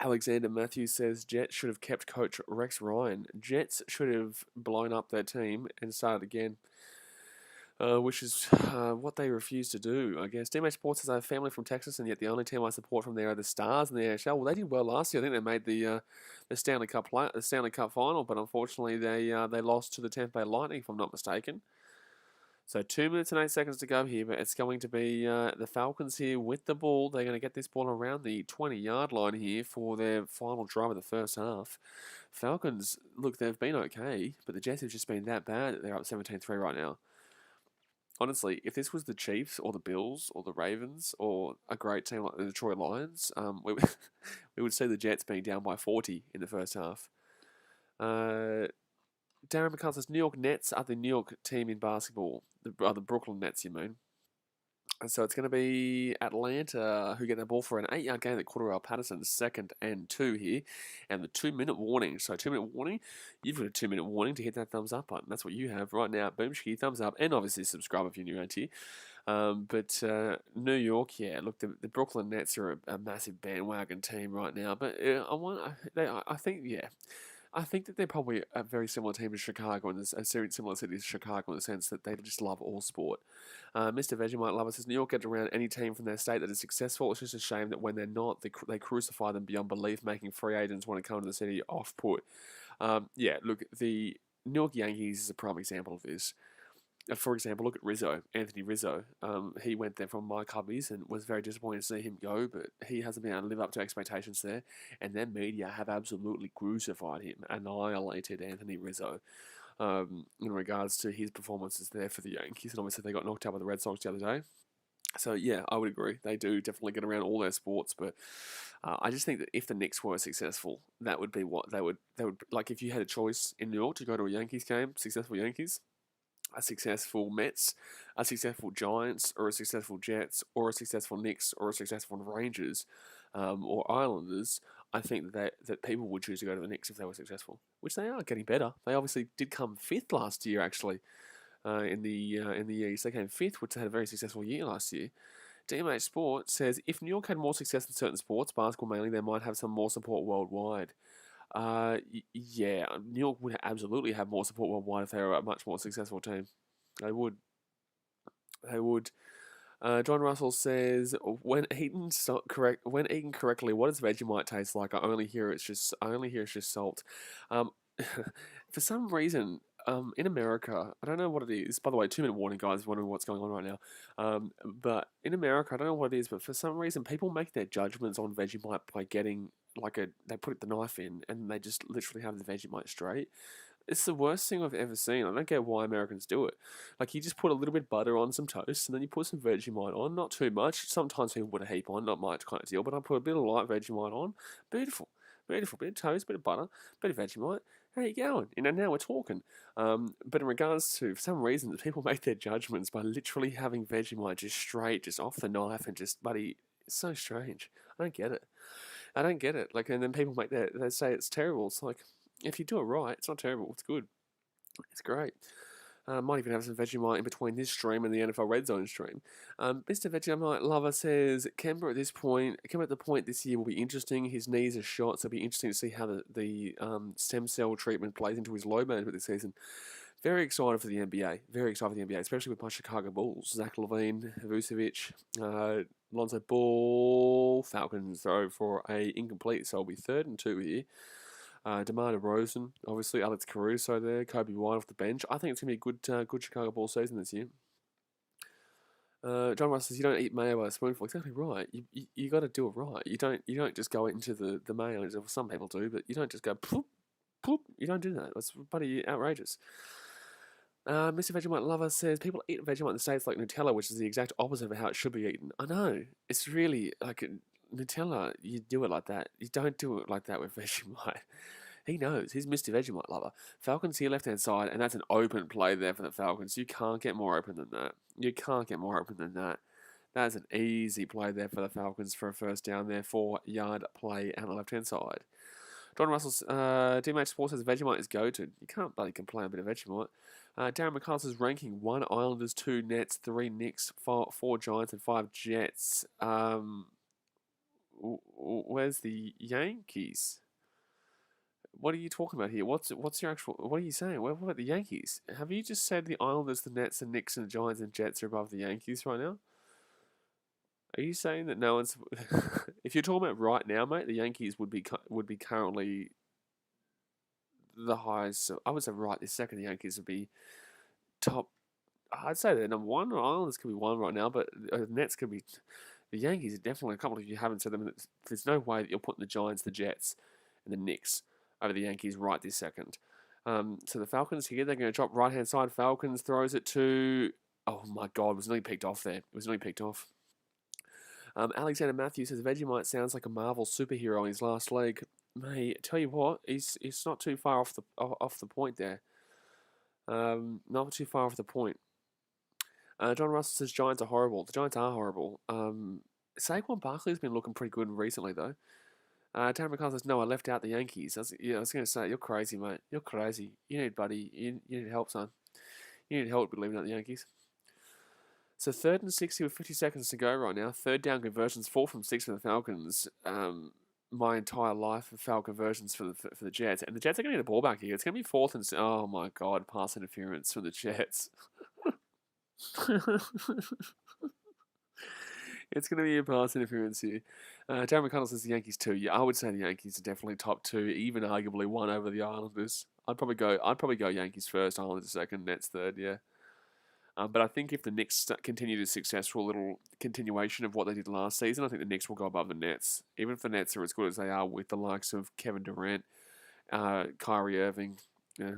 Alexander Matthews says Jets should have kept coach Rex Ryan. Jets should have blown up their team and started again. Which is what they refuse to do, I guess. DMH Sports says I have family from Texas, and yet the only team I support from there are the Stars in the AHL. Well, they did well last year. I think they made the Stanley Cup final, but unfortunately they lost to the Tampa Bay Lightning, if I'm not mistaken. So 2 minutes and 8 seconds to go here, but it's going to be the Falcons here with the ball. They're going to get this ball around the 20-yard line here for their final drive of the first half. Falcons, look, they've been okay, but the Jets have just been that bad that they're up 17-3 right now. Honestly, if this was the Chiefs or the Bills or the Ravens or a great team like the Detroit Lions, we would see the Jets being down by 40 in the first half. Darren McCullough says New York Nets are the New York team in basketball. The Brooklyn Nets, you mean? And so it's going to be Atlanta who get the ball for an 8-yard gain at Cordell Patterson, 2nd and 2 here. And the 2-minute warning. So 2-minute warning, you've got a 2-minute warning to hit that thumbs up button. That's what you have right now. Boom, shiki, thumbs up. And obviously subscribe if you're new around here. But New York, yeah, look, the Brooklyn Nets are a massive bandwagon team right now. But I think that they're probably a very similar team to Chicago, and a similar city to Chicago in the sense that they just love all sport. Mr. Vegemite Lover says New York get around any team from their state that is successful. It's just a shame that when they're not, they crucify them beyond belief, making free agents want to come to the city off-put. Yeah, look, the New York Yankees is a prime example of this. For example, look at Rizzo, Anthony Rizzo. He went there from my Cubbies and was very disappointed to see him go, but he hasn't been able to live up to expectations there. And then media have absolutely crucified him, annihilated Anthony Rizzo in regards to his performances there for the Yankees. And obviously they got knocked out by the Red Sox the other day. So yeah, I would agree. They do definitely get around all their sports, but I just think that if the Knicks were successful, that would be what they would like. If you had a choice in New York to go to a Yankees game, successful Yankees, a successful Mets, a successful Giants, or a successful Jets, or a successful Knicks, or a successful Rangers, or Islanders, I think that people would choose to go to the Knicks if they were successful, which they are getting better. They obviously did come 5th last year, actually, in the East. They came 5th, which they had a very successful year last year. DMH Sport says, if New York had more success in certain sports, basketball mainly, they might have some more support worldwide. Yeah, New York would absolutely have more support worldwide if they were a much more successful team. They would. John Russell says, when eaten correctly, what does Vegemite taste like? I only hear it's just salt. Um, for some reason, in America, I don't know what it is. By the way, 2 minute warning, guys. Wondering what's going on right now. But in America, I don't know what it is, but for some reason, people make their judgments on Vegemite by getting they put the knife in and they just literally have the Vegemite straight. It's the worst thing I've ever seen. I don't get why Americans do it. Like, you just put a little bit of butter on some toast, and then you put some Vegemite on. Not too much. Sometimes people put a heap on, not my kind of deal, but I put a bit of light Vegemite on. Beautiful. Beautiful. Bit of toast, bit of butter, bit of Vegemite. How you going? Now we're talking. But in regards to, for some reason, the people make their judgments by literally having Vegemite just straight, just off the knife, and just, buddy, it's so strange. I don't get it. I don't get it. Like, and then people they say it's terrible. It's like, if you do it right, it's not terrible. It's good. It's great. Might even have some Vegemite in between this stream and the NFL Red Zone stream. Mr. Vegemite Lover says, Kemba at the point this year will be interesting. His knees are shot, so it'll be interesting to see how the stem cell treatment plays into his load management this season. Very excited for the NBA. Very excited for the NBA, especially with my Chicago Bulls. Zach LaVine, Vucevic, Lonzo Ball, Falcons throw for a incomplete, so it'll be 3rd and 2 here. DeMar DeRozan, obviously, Alex Caruso there, Kobe White off the bench. I think it's going to be a good Chicago Bulls season this year. John Russ says, you don't eat mayo by a spoonful. Exactly right. You got to do it right. You don't just go into the mayo. Some people do, but you don't just go poop, poop. You don't do that. That's bloody outrageous. Mr. Vegemite Lover says, people eat Vegemite in the States like Nutella, which is the exact opposite of how it should be eaten. I know. It's really like Nutella, you do it like that. You don't do it like that with Vegemite. He knows. He's Mr. Vegemite Lover. Falcons here, left-hand side, and that's an open play there for the Falcons. You can't get more open than that. You can't get more open than that. That's an easy play there for the Falcons for a first down there. 4-yard play on the left-hand side. Don Russell's DMH Sports says Vegemite is go-to. You can't bloody complain a bit of Vegemite. Darren McCullough's ranking 1 Islanders, 2 Nets, 3 Knicks, 4 Giants, and 5 Jets. Where's the Yankees? What are you talking about here? What's your actual? What are you saying? What about the Yankees? Have you just said the Islanders, the Nets, the Knicks, and the Giants and Jets are above the Yankees right now? Are you saying that no one's? If you're talking about right now, mate, the Yankees would be currently the highest. I would say right this second, the Yankees would be top. I'd say they're number 1. Islanders could be 1 right now, but the Nets could be. The Yankees are definitely a couple. If you haven't said them, there's no way that you're putting the Giants, the Jets, and the Knicks over the Yankees right this second. So the Falcons here, they're going to drop right-hand side. Falcons throws it to... Oh, my God. It was nearly picked off there. It was nearly picked off. Alexander Matthews says, Vegemite sounds like a Marvel superhero on his last leg. Mate, tell you what, he's not too far off the point there. Not too far off the point. John Russell says, Giants are horrible. The Giants are horrible. Saquon Barkley's been looking pretty good recently, though. Darren McCullough says, no, I left out the Yankees. I was going to say, you're crazy, mate. You're crazy. You need help, son. You need help with leaving out the Yankees. So 3rd and 60 with 50 seconds to go right now. 3rd down conversions, 4 from 6 for the Falcons. My entire life of foul conversions for the Jets. And the Jets are going to get the ball back here. It's going to be 4th and... Oh, my God. Pass interference from the Jets. It's going to be a pass interference here. Darren McConnell says the Yankees 2. Yeah, I would say the Yankees are definitely top 2, even arguably 1 over the Islanders. I'd probably go Yankees first, Islanders second, Nets third. Yeah. But I think if the Knicks continue the successful little continuation of what they did last season, I think the Knicks will go above the Nets. Even if the Nets are as good as they are with the likes of Kevin Durant, Kyrie Irving,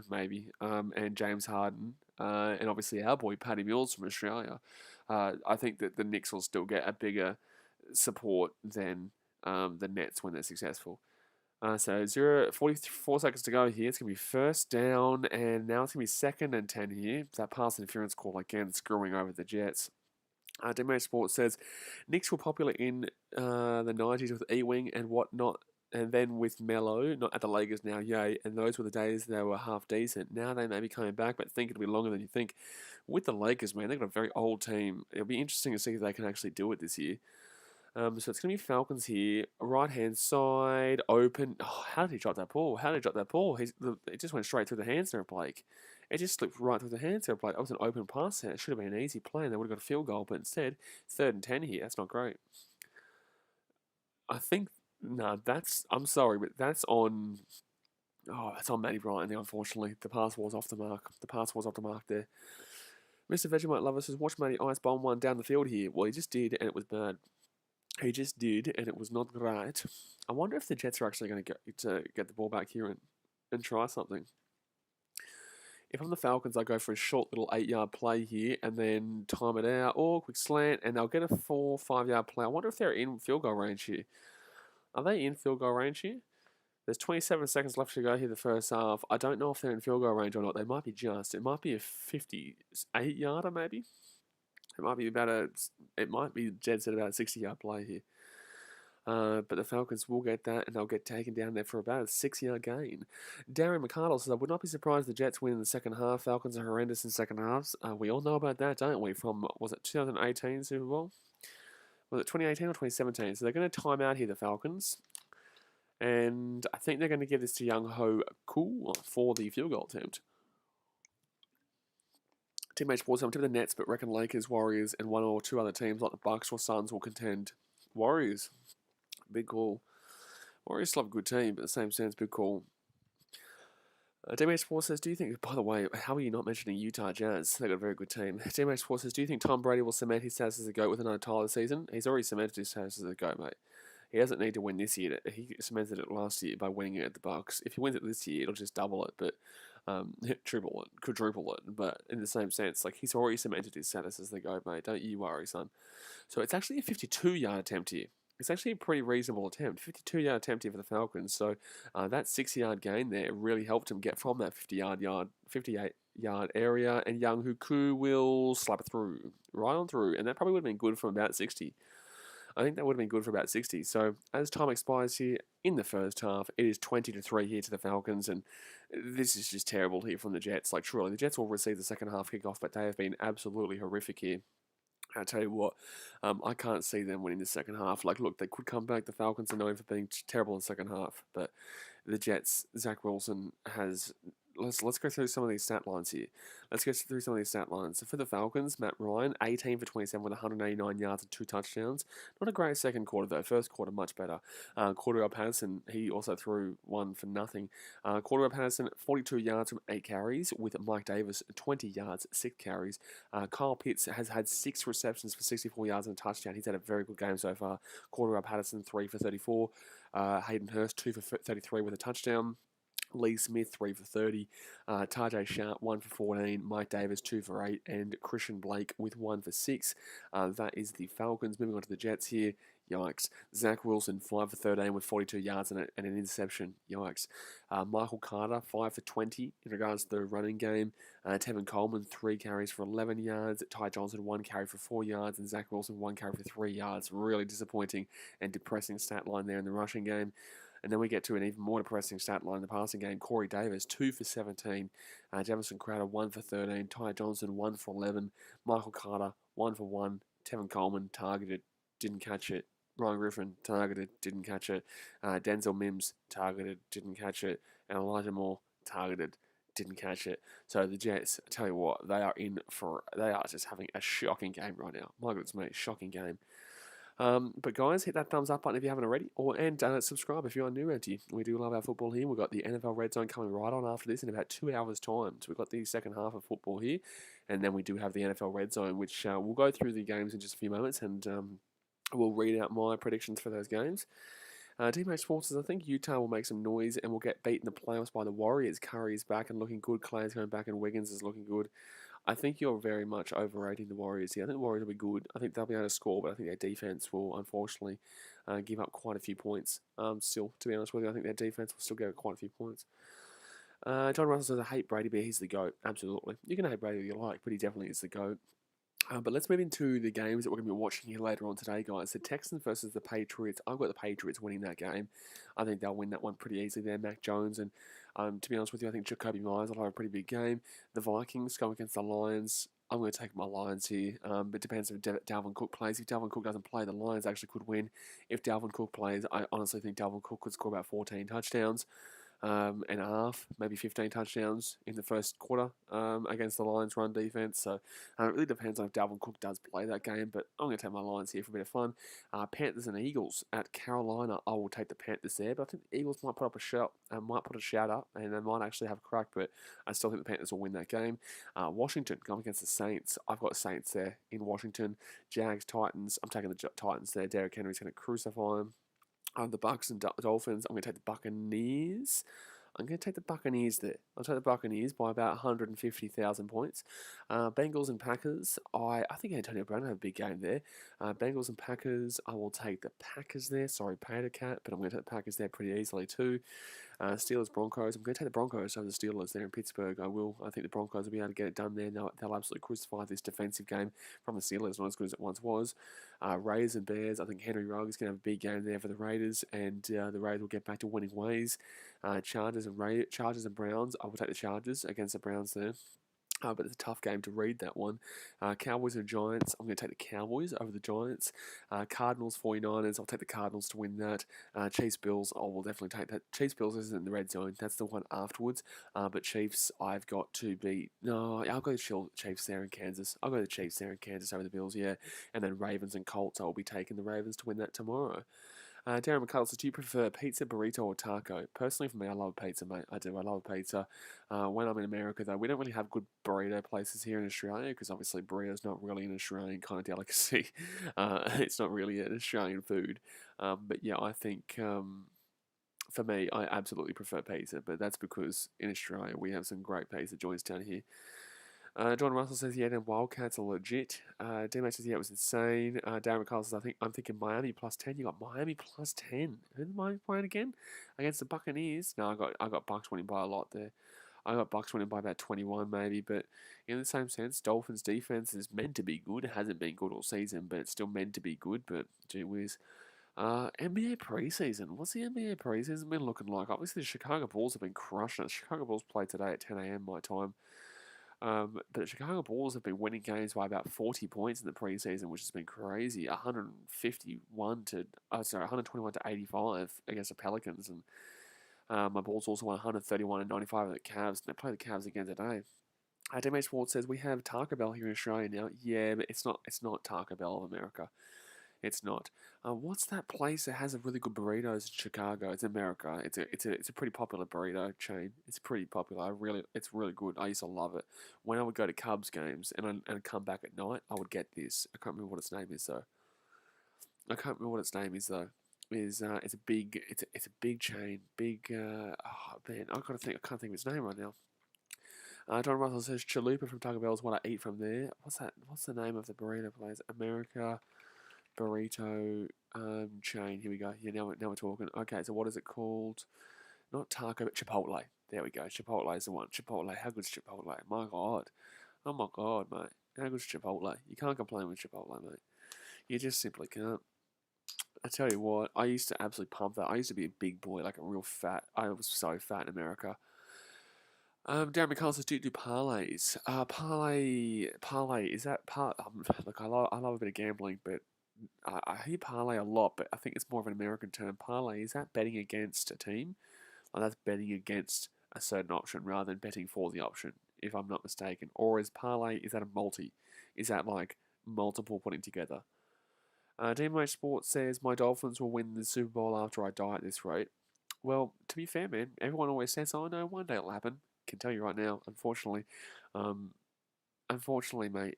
maybe, and James Harden, and obviously our boy Paddy Mills from Australia. I think that the Knicks will still get a bigger support than the Nets when they're successful. So 44 seconds to go here. It's going to be first down, and now it's going to be 2nd and 10 here. That pass interference call again, screwing over the Jets. Demo Sports says, Knicks were popular in the 90s with E-Wing and whatnot, and then with Melo, not at the Lakers now, yay, and those were the days they were half decent. Now they may be coming back, but think it'll be longer than you think. With the Lakers, man, they've got a very old team. It'll be interesting to see if they can actually do it this year. So it's going to be Falcons here, right-hand side, open. Oh, how did he drop that ball? It just went straight through the hands there, Blake. It just slipped right through the hands. It was an open pass there. It should have been an easy play and they would have got a field goal, but instead, 3rd and 10 here. That's not great. I think, I'm sorry, but that's on, that's on Matty Bryant, unfortunately. The pass was off the mark. The pass was off the mark there. Mr. Vegemite Lover says, watch Matty ice bomb one down the field here. Well, he just did, and it was bad. He just did, and it was not great. I wonder if the Jets are actually going to get the ball back here and try something. If I'm the Falcons, I go for a short little 8-yard play here and then time it out, or quick slant, and they'll get a 4 or 5-yard play. I wonder if they're in field goal range here. Are they in field goal range here? There's 27 seconds left to go here the first half. I don't know if they're in field goal range or not. They might be just. It might be a 58-yarder maybe. It might be Jed said about a 60-yard play here. But the Falcons will get that, and they'll get taken down there for about a 6-yard gain. Darren McCardle says, I would not be surprised if the Jets win in the second half. Falcons are horrendous in second halves. We all know about that, don't we? From, was it 2018 Super Bowl? Was it 2018 or 2017? So they're going to time out here, the Falcons. And I think they're going to give this to Young Ho Koo for the field goal attempt. Teammate Sports, I'm tipping the Nets, but reckon Lakers, Warriors, and 1 or 2 other teams like the Bucks or Suns will contend. Warriors. Big call. Warriors still have a good team, but in the same sense, big call. Teammate Sports says, do you think, by the way, how are you not mentioning Utah Jazz? They've got a very good team. Teammate Sports says, do you think Tom Brady will cement his status as a GOAT with another title this season? He's already cemented his status as a GOAT, mate. He doesn't need to win this year. He cemented it last year by winning it at the Bucks. If he wins it this year, it'll just double it, but triple it, quadruple it. But in the same sense, like he's already cemented his status as the GOAT, mate. Don't you worry, son. So it's actually a 52-yard attempt here. It's actually a pretty reasonable attempt. 52-yard attempt here for the Falcons. So that 6-yard gain there really helped him get from that 58-yard area. And Young Huku will slap it through, right on through. And that probably would have been good from about 60. I think that would have been good for about 60. So as time expires here in the first half, it is 20-3 here to the Falcons. And this is just terrible here from the Jets. Like, surely the Jets will receive the second half kickoff, but they have been absolutely horrific here. I'll tell you what, I can't see them winning the second half. Like, look, they could come back. The Falcons are known for being terrible in the second half. But the Jets, Zach Wilson has... Let's go through some of these stat lines here. Let's go through some of these stat lines. So for the Falcons, Matt Ryan, 18 for 27 with 189 yards and 2 touchdowns. Not a great second quarter, though. First quarter, much better. Cordell Patterson, he also threw one for nothing. Cordell Patterson, 42 yards from 8 carries, with Mike Davis, 20 yards, 6 carries. Kyle Pitts has had 6 receptions for 64 yards and a touchdown. He's had a very good game so far. Cordell Patterson, 3 for 34. Hayden Hurst, 2 for 33 with a touchdown. Lee Smith, 3 for 30. Tajay Sharp, 1 for 14. Mike Davis, 2 for 8. And Christian Blake with 1 for 6. That is the Falcons. Moving on to the Jets here. Yikes. Zach Wilson, 5 for 13 with 42 yards and an interception. Yikes. Michael Carter, 5 for 20 in regards to the running game. Tevin Coleman, 3 carries for 11 yards. Ty Johnson, 1 carry for 4 yards. And Zach Wilson, 1 carry for 3 yards. Really disappointing and depressing stat line there in the rushing game. And then we get to an even more depressing stat line in the passing game. Corey Davis, 2 for 17. Jamison Crowder, 1 for 13. Ty Johnson, 1 for 11. Michael Carter, 1 for 1. Tevin Coleman, targeted, didn't catch it. Ryan Griffin, targeted, didn't catch it. Denzel Mims, targeted, didn't catch it. And Elijah Moore, targeted, didn't catch it. So the Jets, I tell you what, they are just having a shocking game right now. My goodness me, shocking game. But guys, hit that thumbs up button if you haven't already, and subscribe if you are new around here. We do love our football here. We've got the NFL Red Zone coming right on after this in about 2 hours' time. So we've got the second half of football here, and then we do have the NFL Red Zone, which we'll go through the games in just a few moments, and we'll read out my predictions for those games. Teammate Sports says, I think Utah will make some noise and will get beat in the playoffs by the Warriors. Curry is back and looking good. Clay's going back and Wiggins is looking good. I think you're very much overrating the Warriors here. I think the Warriors will be good. I think they'll be able to score, but I think their defense will, unfortunately, give up quite a few points. Still, to be honest with you, I think their defense will still give up quite a few points. John Russell says, I hate Brady, but he's the GOAT. Absolutely. You can hate Brady if you like, but he definitely is the GOAT. But let's move into the games that we're going to be watching here later on today, guys. The Texans versus the Patriots. I've got the Patriots winning that game. I think they'll win that one pretty easily there. Mac Jones and, to be honest with you, I think Jacoby Myers will have a pretty big game. The Vikings go against the Lions. I'm going to take my Lions here, but it depends if Dalvin Cook plays. If Dalvin Cook doesn't play, the Lions actually could win. If Dalvin Cook plays, I honestly think Dalvin Cook could score about 14 touchdowns. and a half, maybe 15 touchdowns in the first quarter against the Lions' run defense. So it really depends on if Dalvin Cook does play that game, but I'm going to take my Lions here for a bit of fun. Panthers and Eagles at Carolina. I will take the Panthers there, but I think the Eagles might put up a shout, up, and they might actually have a crack, but I still think the Panthers will win that game. Washington going against the Saints. I've got Saints there in Washington. Jags, Titans. I'm taking the Titans there. Derrick Henry's going to crucify them. The Bucks and Dolphins. I'm going to take the Buccaneers. I'm going to take the Buccaneers there. I'll take the Buccaneers by about 150,000 points. Bengals and Packers. I think Antonio Brown will have a big game there. Bengals and Packers. I will take the Packers there. Sorry, Pater Cat, but I'm going to take the Packers there pretty easily too. Steelers, Broncos. I'm going to take the Broncos over the Steelers there in Pittsburgh. I will. I think the Broncos will be able to get it done there. They'll absolutely crucify this defensive game from the Steelers, not as good as it once was. Raiders and Bears. I think Henry Ruggs is going to have a big game there for the Raiders, and the Raiders will get back to winning ways. Chargers and Browns. I will take the Chargers against the Browns there. But it's a tough game to read, that one. Cowboys and Giants. I'm going to take the Cowboys over the Giants. Cardinals, 49ers. I'll take the Cardinals to win that. Chiefs, Bills. I will definitely take that. Chiefs, Bills isn't in the red zone. That's the one afterwards. But Chiefs, I've got to beat. No, I'll go the Chiefs there in Kansas. I'll go the Chiefs there in Kansas over the Bills, yeah. And then Ravens and Colts. I will be taking the Ravens to win that tomorrow. Darren McCullough says, do you prefer pizza, burrito, or taco? Personally, for me, I love pizza, mate. I do. I love pizza. When I'm in America, though, we don't really have good burrito places here in Australia because obviously burrito's not really an Australian kind of delicacy. It's not really an Australian food. But yeah, I think for me, I absolutely prefer pizza. But that's because in Australia, we have some great pizza joints down here. John Russell says, yeah, then Wildcats are legit. D-Mate says, yeah, it was insane. Darren McCall says, I'm thinking Miami plus 10. You got Miami plus 10. Who am I playing again? Against the Buccaneers? No, I got Bucks winning by a lot there. I got Bucks winning by about 21 maybe, but in the same sense, Dolphins defense is meant to be good. It hasn't been good all season, but it's still meant to be good, but gee whiz. NBA preseason. What's the NBA preseason been looking like? Obviously, the Chicago Bulls have been crushing it. Chicago Bulls play today at 10 a.m. my time. But the Chicago Bulls have been winning games by about 40 points in the preseason, which has been crazy. 121 to 85 against the Pelicans, and my Bulls also won 131 and 95 of the Cavs. And they play the Cavs again today. DMA Sports says we have Taco Bell here in Australia now. Yeah, but it's not Taco Bell of America. It's not. What's that place that has a really good burritos in Chicago? It's America. It's a pretty popular burrito chain. It's pretty popular. It's really good. I used to love it. When I would go to Cubs games and come back at night, I would get this. I can't remember what its name is though. It's a big chain. Man, I can't think of its name right now. John Russell says chalupa from Taco Bell is what I eat from there. What's that? What's the name of the burrito place? America burrito chain. Here we go. Yeah, now we're talking. Okay, so what is it called? Not taco, but Chipotle. There we go. Chipotle is the one. Chipotle. How good's Chipotle? My God. Oh my God, mate. How good's Chipotle? You can't complain with Chipotle, mate. You just simply can't. I tell you what, I used to absolutely pump that. I used to be a big boy, like a real fat. I was so fat in America. Darren McCall says, do parlays. Parlay, is that part? Look, I love a bit of gambling, but I hear parlay a lot, but I think it's more of an American term. Parlay, is that betting against a team? Or that's betting against a certain option rather than betting for the option, if I'm not mistaken. Or is parlay, is that a multi? Is that like multiple putting together? DMH Sports says, my Dolphins will win the Super Bowl after I die at this rate. Well, to be fair, man, everyone always says, oh no, one day it'll happen. I can tell you right now, unfortunately, mate,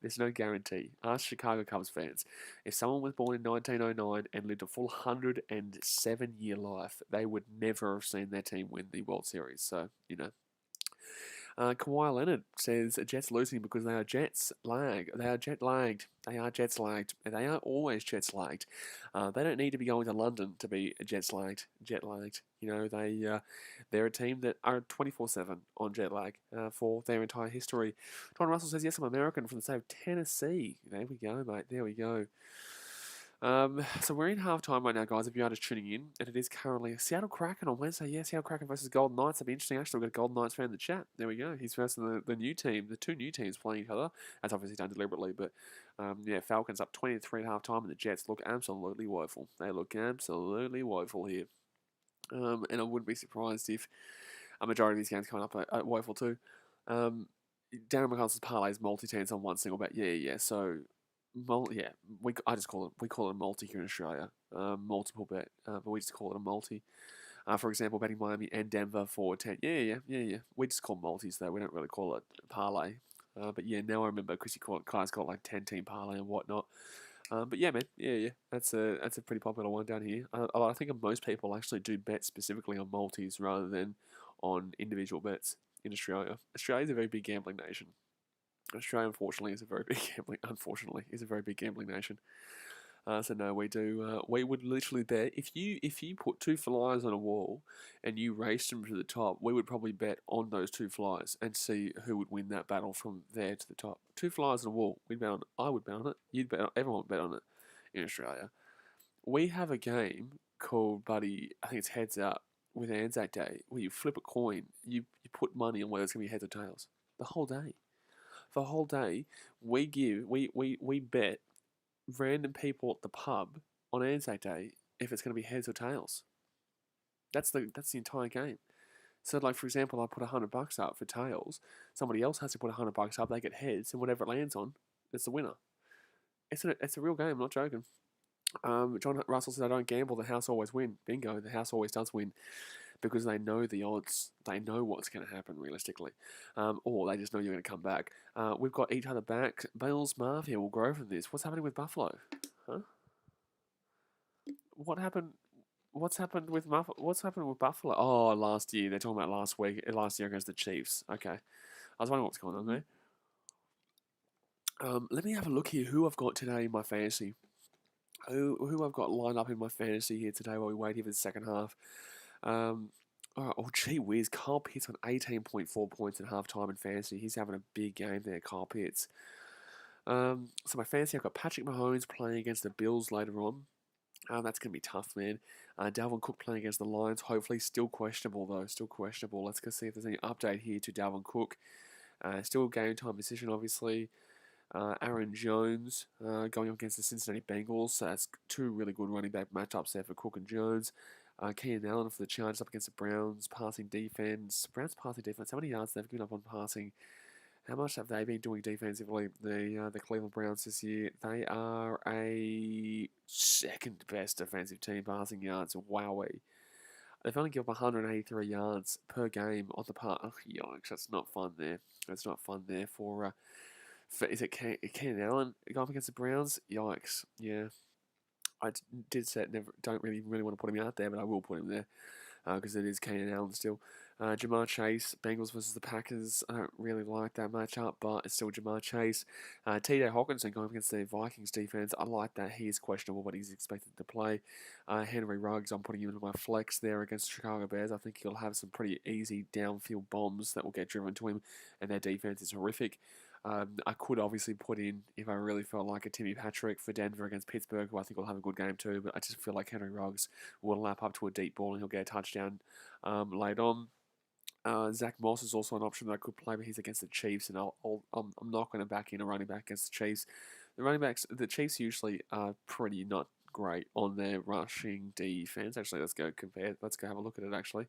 there's no guarantee. Ask Chicago Cubs fans. If someone was born in 1909 and lived a full 107-year life, they would never have seen their team win the World Series. So, you know. Kawhi Leonard says Jets losing because they are Jets lagged. They are jet lagged. They are Jets lagged. They are always Jets lagged. They don't need to be going to London to be Jets lagged. Jet lagged. You know, they're a team that are 24/7 on jet lag for their entire history. John Russell says, yes, I'm American from the state of Tennessee. There we go, mate. There we go. So we're in halftime right now, guys, if you are just tuning in, and it is currently Seattle Kraken on Wednesday. Yeah, Seattle Kraken versus Golden Knights. That'd be interesting. Actually, we've got a Golden Knights fan in the chat. There we go. He's versing the new team, the two new teams playing each other. That's obviously done deliberately, but yeah, Falcons up 23 at halftime, and the Jets look absolutely woeful. They look absolutely woeful here. And I wouldn't be surprised if a majority of these games coming up at Woeful too. Darren McCarthy's parlay is multi-teams on one single bet. Yeah. So, we call it a multi here in Australia. Multiple bet, but we just call it a multi. For example, betting Miami and Denver for 10. Yeah. We just call multis though. We don't really call it parlay. But yeah, now I remember because guys call it like 10-team parlay and whatnot. But yeah, man, yeah. That's a pretty popular one down here. I think most people actually do bet specifically on multis rather than on individual bets in Australia. Australia is a very big gambling nation. Australia, unfortunately, is a very big gambling nation. So no, we do. We would literally bet if you put two flyers on a wall and you raced them to the top, we would probably bet on those two flyers and see who would win that battle from there to the top. Two flyers on a wall, we'd bet on it. I would bet on it. You'd bet. Everyone would bet on it in Australia. We have a game called Buddy. I think it's Heads Up with Anzac Day, where you flip a coin. You put money on whether it's gonna be heads or tails. The whole day. For the whole day, we bet random people at the pub on Anzac Day if it's going to be heads or tails. That's the entire game. So, like for example, I put $100 up for tails. Somebody else has to put $100 up. They get heads, and whatever it lands on, it's the winner. It's a real game. I'm not joking. John Russell said, "I don't gamble. The house always win." Bingo. The house always does win because they know the odds. They know what's going to happen realistically, or they just know you're going to come back. We've got each other back. Bales Mafia will grow from this. What's happening with Buffalo? Huh? What happened? What's happened with Buffalo? Oh, last year. They're talking about last year against the Chiefs. Okay. I was wondering what's going on there. Let me have a look here. Who I've got today in my fantasy? Who I've got lined up in my fantasy here today while we wait here for the second half. Gee whiz. Kyle Pitts on 18.4 points at halftime in fantasy. He's having a big game there, Kyle Pitts. So my fantasy, I've got Patrick Mahomes playing against the Bills later on. That's going to be tough, man. Dalvin Cook playing against the Lions. Hopefully still questionable, though. Still questionable. Let's go see if there's any update here to Dalvin Cook. Still a game time decision, obviously. Aaron Jones going up against the Cincinnati Bengals. So that's two really good running back matchups there for Cook and Jones. Keenan Allen for the Chargers up against the Browns passing defense. Browns passing defense. How many yards they've given up on passing? How much have they been doing defensively? The Cleveland Browns this year. They are a second best defensive team passing yards. Wowee. They've only given up 183 yards per game on the part. Oh, yikes! That's not fun there. That's not fun there for is it Keenan Allen going up against the Browns? Yikes! Yeah, I did say don't really want to put him out there, but I will put him there because it is Keenan Allen still. Jamar Chase, Bengals versus the Packers. I don't really like that matchup, but it's still Jamar Chase. T.J. Hawkinson going against the Vikings defense. I like that. He is questionable, but he's expected to play. Henry Ruggs, I'm putting him into my flex there against the Chicago Bears. I think he'll have some pretty easy downfield bombs that will get driven to him, and their defense is horrific. I could obviously put in, if I really felt like, a Timmy Patrick for Denver against Pittsburgh, who I think will have a good game too, but I just feel like Henry Ruggs will lap up to a deep ball and he'll get a touchdown late on. Zach Moss is also an option that I could play, but he's against the Chiefs, and I'm not going to back in a running back against the Chiefs. The Chiefs usually are pretty not great on their rushing defense. Actually, let's go have a look at it, actually.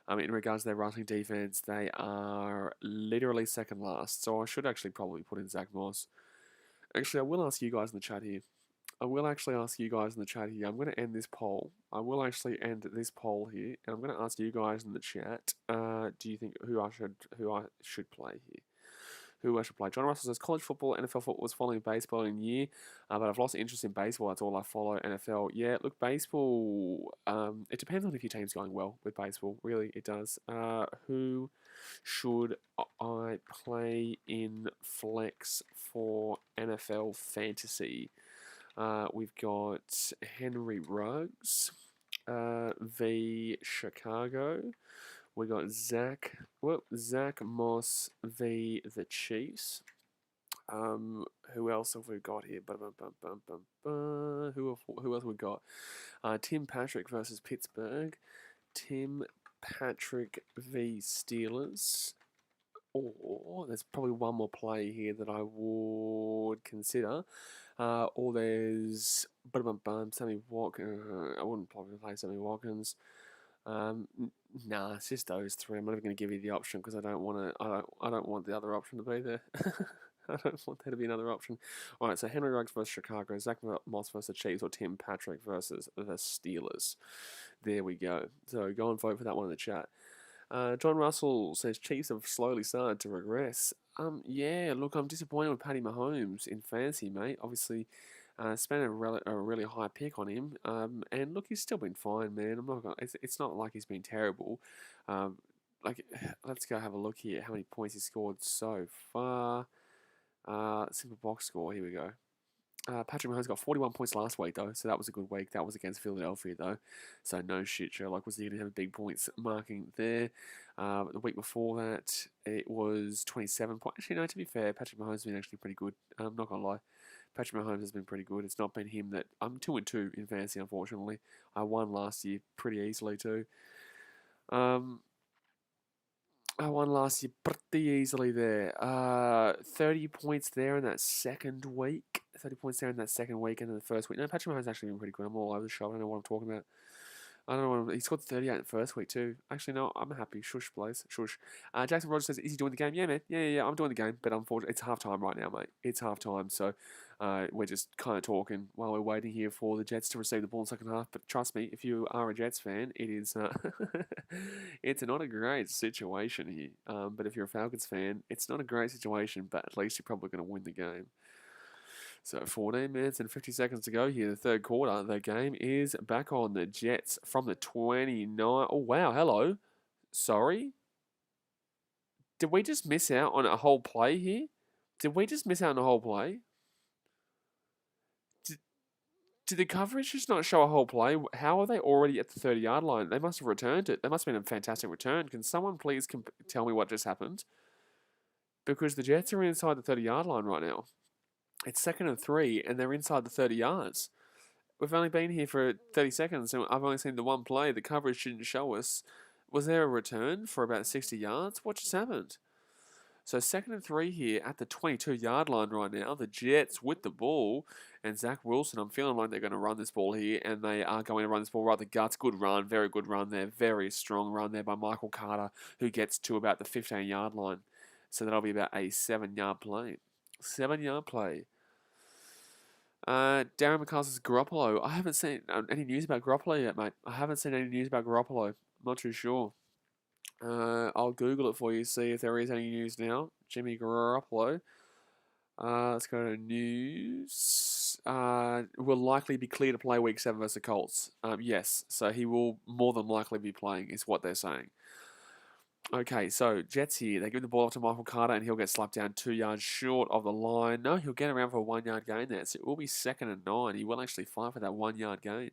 In regards to their rushing defense, they are literally second last, so I should actually probably put in Zach Moss. Actually, I will ask you guys in the chat here. I'm going to end this poll. I will actually end this poll here, and I'm going to ask you guys in the chat. Do you think who I should play here? Who I should play? John Russell says college football, NFL football was following baseball in a year, but I've lost interest in baseball. That's all I follow. NFL, yeah. Look, baseball. It depends on if your team's going well with baseball. Really, it does. Who should I play in flex for NFL fantasy? We've got Henry Ruggs v Chicago. We got Zach Moss v the Chiefs. Who else have we got here? Who else have we got? Tim Patrick versus Pittsburgh. Tim Patrick v Steelers. Or there's probably one more play here that I would consider. Or there's Sammy Watkins. I wouldn't probably play Sammy Watkins. Nah, it's just those three. I'm not even going to give you the option because I don't want to. I don't want the other option to be there. I don't want there to be another option. All right, so Henry Ruggs versus Chicago, Zach Moss versus the Chiefs, or Tim Patrick versus the Steelers. There we go. So go and vote for that one in the chat. John Russell says Chiefs have slowly started to regress. Yeah, look, I'm disappointed with Patty Mahomes in fantasy, mate. Obviously, spent a really high pick on him. And look, he's still been fine, man. I'm not gonna. It's not like he's been terrible. Um, like, let's go have a look here. How many points he scored so far? Simple box score. Here we go. Patrick Mahomes got 41 points last week, though, so that was a good week. That was against Philadelphia, though, so no shit, Sherlock was he going to have big points marking there. The week before that, it was 27 points. Actually, no, to be fair, Patrick Mahomes has been actually pretty good. I'm not going to lie. Patrick Mahomes has been pretty good. It's not been him that... I'm 2-2 in fantasy, unfortunately. I won last year pretty easily, too. I won last year pretty easily there. 30 points there in that second week. 30 points there in that second week, and then the first week. No, Patrick Mahomes actually been pretty good. I'm all over the shop. I don't know what I'm talking about. I don't know. He scored 38 in the first week too. Actually, no, I'm happy. Shush, Blaze. Shush. Jackson Rogers says, "Is he doing the game?" Yeah, man. Yeah. I'm doing the game, but unfortunately, it's half time right now, mate. It's half time, so we're just kind of talking while we're waiting here for the Jets to receive the ball in the second half. But trust me, if you are a Jets fan, it is it's not a great situation here. But if you're a Falcons fan, it's not a great situation. But at least you're probably going to win the game. So 14 minutes and 50 seconds to go here. The third quarter. The game is back on. The Jets from the 29. Oh, wow. Hello. Sorry. Did we just miss out on a whole play here? Did we just miss out on a whole play? Did the coverage just not show a whole play? How are they already at the 30-yard line? They must have returned it. That must have been a fantastic return. Can someone please tell me what just happened? Because the Jets are inside the 30-yard line right now. It's 2nd and 3, and they're inside the 30 yards. We've only been here for 30 seconds, and I've only seen the one play. The coverage didn't show us. Was there a return for about 60 yards? What just happened? So 2nd and 3 here at the 22-yard line right now. The Jets with the ball, and Zach Wilson. I'm feeling like they're going to run this ball here, and they are going to run this ball right the guts. Good run, very good run there. Very strong run there by Michael Carter, who gets to about the 15-yard line. So that'll be about a 7-yard play. 7-yard play. Darren McCall says Garoppolo. I haven't seen any news about Garoppolo yet, mate. I haven't seen any news about Garoppolo. I'm not too sure. I'll Google it for you, see if there is any news now. Jimmy Garoppolo. Let's go to news. Will likely be clear to play week 7 versus the Colts. Yes, so he will more than likely be playing, is what they're saying. Okay, so Jets here. They give the ball off to Michael Carter, and he'll get slapped down 2 yards short of the line. No, he'll get around for a 1-yard gain there. So it will be 2nd and 9. He will actually fight for that 1-yard gain.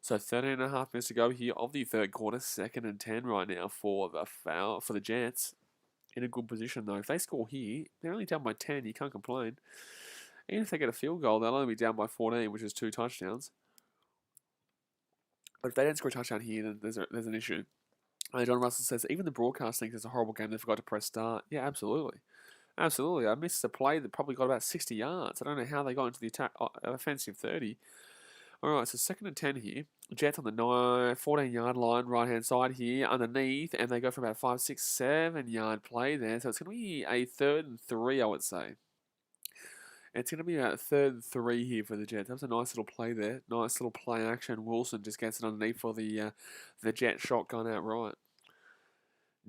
So 13 and a half minutes to go here of the third quarter. 2nd and 10 right now for the Jets. In a good position, though. If they score here, they're only down by 10. You can't complain. Even if they get a field goal, they'll only be down by 14, which is 2 touchdowns. But if they don't score a touchdown here, then there's an issue. John Russell says, even the broadcast thinks it's a horrible game. They forgot to press start. Yeah, absolutely. Absolutely. I missed a play that probably got about 60 yards. I don't know how they got into the offensive 30. All right, so 2nd and 10 here. Jets on the 14-yard line, right-hand side here, underneath, and they go for about 5, 6, 7-yard play there. So it's going to be a 3rd and 3, I would say. It's going to be about 3rd and 3 here for the Jets. That was a nice little play there. Nice little play action. Wilson just gets it underneath for the Jet shotgun out right.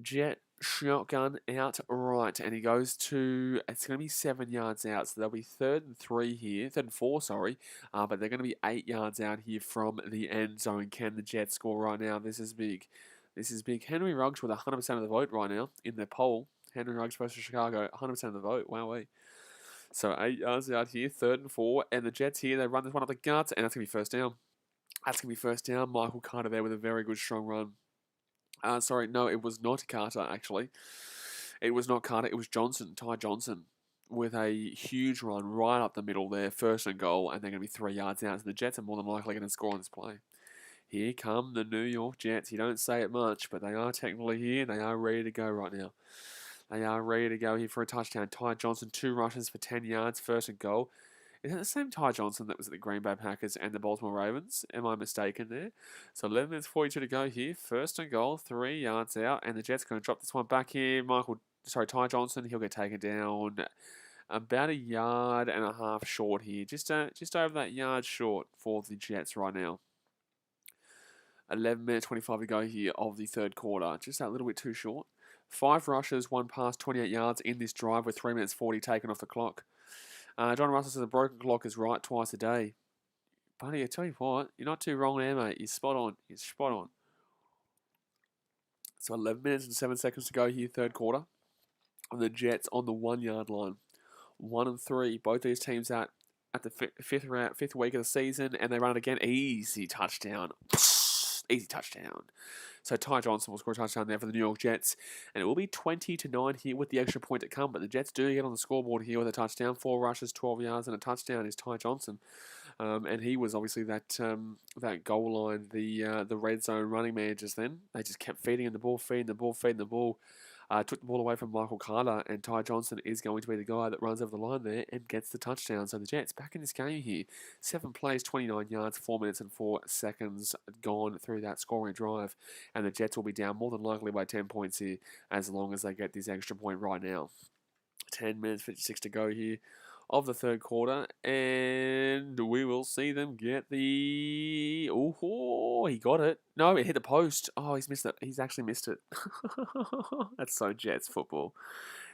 Jet shotgun out right, and he goes to, it's going to be 7 yards out, so there'll be 3rd and 3 here, 3rd and 4, sorry, but they're going to be 8 yards out here from the end zone. Can the Jets score right now? This is big. This is big. Henry Ruggs with 100% of the vote right now in the poll. Henry Ruggs versus Chicago, 100% of the vote. Wowee. So 8 yards out here, 3rd and 4, and the Jets here, they run this one up the guts, and that's going to be 1st down. That's going to be 1st down. Michael Carter there with a very good, strong run. Sorry, no, it was not Carter, actually. It was not Carter, it was Johnson, Ty Johnson, with a huge run right up the middle there, 1st and goal, and they're going to be 3 yards out. So the Jets are more than likely going to score on this play. Here come the New York Jets. You don't say it much, but they are technically here. They are ready to go right now. They are ready to go here for a touchdown. Ty Johnson, 2 rushes for 10 yards, 1st and goal. Is that the same Ty Johnson that was at the Green Bay Packers and the Baltimore Ravens? Am I mistaken there? So 11 minutes 42 to go here. First and goal, 3 yards out, and the Jets going to drop this one back here. Ty Johnson, he'll get taken down about 1.5 yards short here. Just over that yard short for the Jets right now. 11 minutes 25 to go here of the third quarter. Just that little bit too short. 5 rushes, 1 pass, 28 yards in this drive with 3 minutes 40 taken off the clock. John Russell says a broken clock is right twice a day. Buddy, I tell you what, you're not too wrong there, mate. You're spot on. You're spot on. So 11 minutes and 7 seconds to go here, third quarter. And the Jets on the 1 yard line. 1-3. Both these teams at the fifth week of the season, and they run it again. Easy touchdown. Easy touchdown. So Ty Johnson will score a touchdown there for the New York Jets, and it will be 20-9 here with the extra point to come. But the Jets do get on the scoreboard here with a touchdown. 4 rushes, 12 yards, and a touchdown is Ty Johnson, and he was obviously that goal line, the red zone running man. Just then, they just kept feeding the ball. Took the ball away from Michael Carter, and Ty Johnson is going to be the guy that runs over the line there and gets the touchdown. So the Jets back in this game here. 7 plays, 29 yards, 4 minutes and 4 seconds gone through that scoring drive. And the Jets will be down more than likely by 10 points here as long as they get this extra point right now. 10 minutes, 56 to go here of the third quarter, and we will see them get the... Oh, he got it. No, it hit the post. Oh, he's missed it. He's actually missed it. That's so Jets football.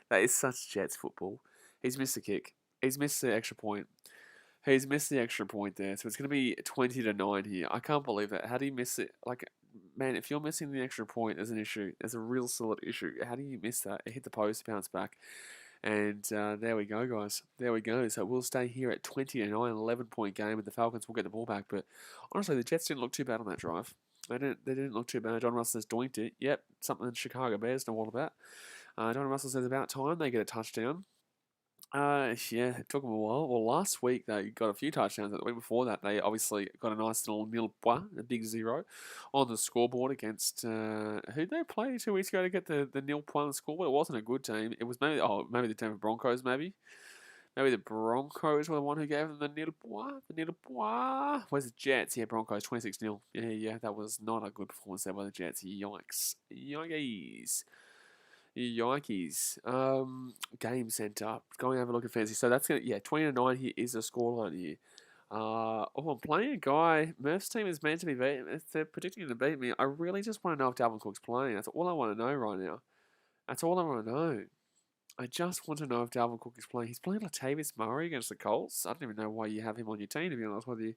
That is such Jets football. He's missed the kick. He's missed the extra point. He's missed the extra point there, so it's going to be 20-9 here. I can't believe that. How do you miss it? Like, man, if you're missing the extra point, there's an issue. There's a real solid issue. How do you miss that? It hit the post, bounced back. And there we go, guys. There we go. So we'll stay here at 20-9, 11-point game, and the Falcons will get the ball back. But honestly, the Jets didn't look too bad on that drive. They didn't look too bad. John Russell has doinked it. Yep, something the Chicago Bears know all about. John Russell says about time they get a touchdown. Yeah, it took them a while. Well, last week they got a few touchdowns. The week before that, they obviously got a nice little nil point, a big 0 on the scoreboard against who they played 2 weeks ago to get the nil point on the scoreboard. It wasn't a good team. It was maybe the Denver Broncos, maybe the Broncos were the one who gave them the nil point. Where's the Jets? Yeah, Broncos 26-0. Yeah, that was not a good performance there by the Jets. Yikes. Yikes. Game center. Going to have a look at fantasy. So that's going to, 20-9 here is the scoreline here. I'm playing a guy. Murph's team is meant to be beaten. If they're predicting to beat me, I really just want to know if Dalvin Cook's playing. That's all I want to know right now. That's all I want to know. I just want to know if Dalvin Cook is playing. He's playing Latavius Murray against the Colts. I don't even know why you have him on your team, to be honest with you.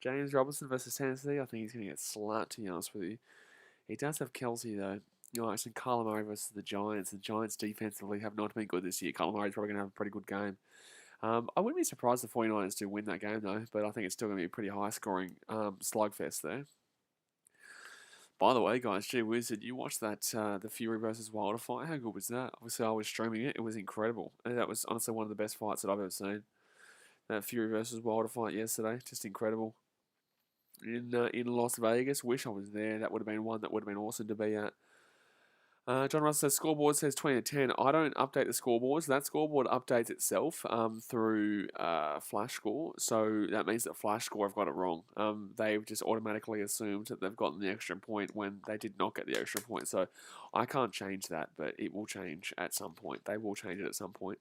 James Robinson versus Tennessee. I think he's going to get slapped, to be honest with you. He does have Kelsey, though. Nice, and Kyler Murray versus the Giants. The Giants defensively have not been good this year. Kyler Murray's probably going to have a pretty good game. I wouldn't be surprised if the 49ers do win that game, though, but I think it's still going to be a pretty high-scoring slugfest there. By the way, guys, gee whiz, did you watch that the Fury versus Wilder fight? How good was that? Obviously, I was streaming it. It was incredible. And that was honestly one of the best fights that I've ever seen. That Fury versus Wilder fight yesterday, just incredible. In Las Vegas, wish I was there. That would have been one that would have been awesome to be at. John Russell says scoreboard says 20-10. I don't update the scoreboards. That scoreboard updates itself through Flash Score. So that means that Flash Score have got it wrong. They've just automatically assumed that they've gotten the extra point when they did not get the extra point. So I can't change that, but it will change at some point. They will change it at some point.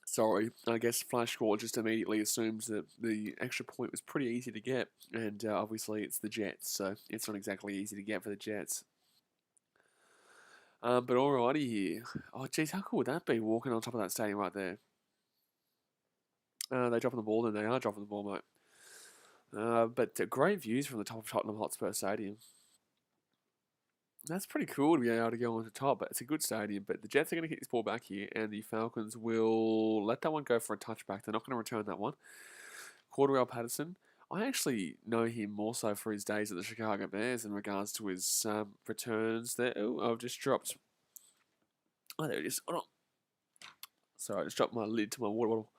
Sorry, I guess Flash Score just immediately assumes that the extra point was pretty easy to get, and obviously it's the Jets, so it's not exactly easy to get for the Jets. But alrighty here. Oh, geez, how cool would that be, walking on top of that stadium right there? They're dropping the ball, and they are dropping the ball, mate. But great views from the top of Tottenham Hotspur Stadium. That's pretty cool to be able to go on the top, but it's a good stadium. But the Jets are going to kick this ball back here, and the Falcons will let that one go for a touchback. They're not going to return that one. Cordarrelle Patterson, I actually know him more so for his days at the Chicago Bears in regards to his returns there. Oh, I've just dropped. Oh, there it is. Oh, no. Sorry, I just dropped my lid to my water bottle.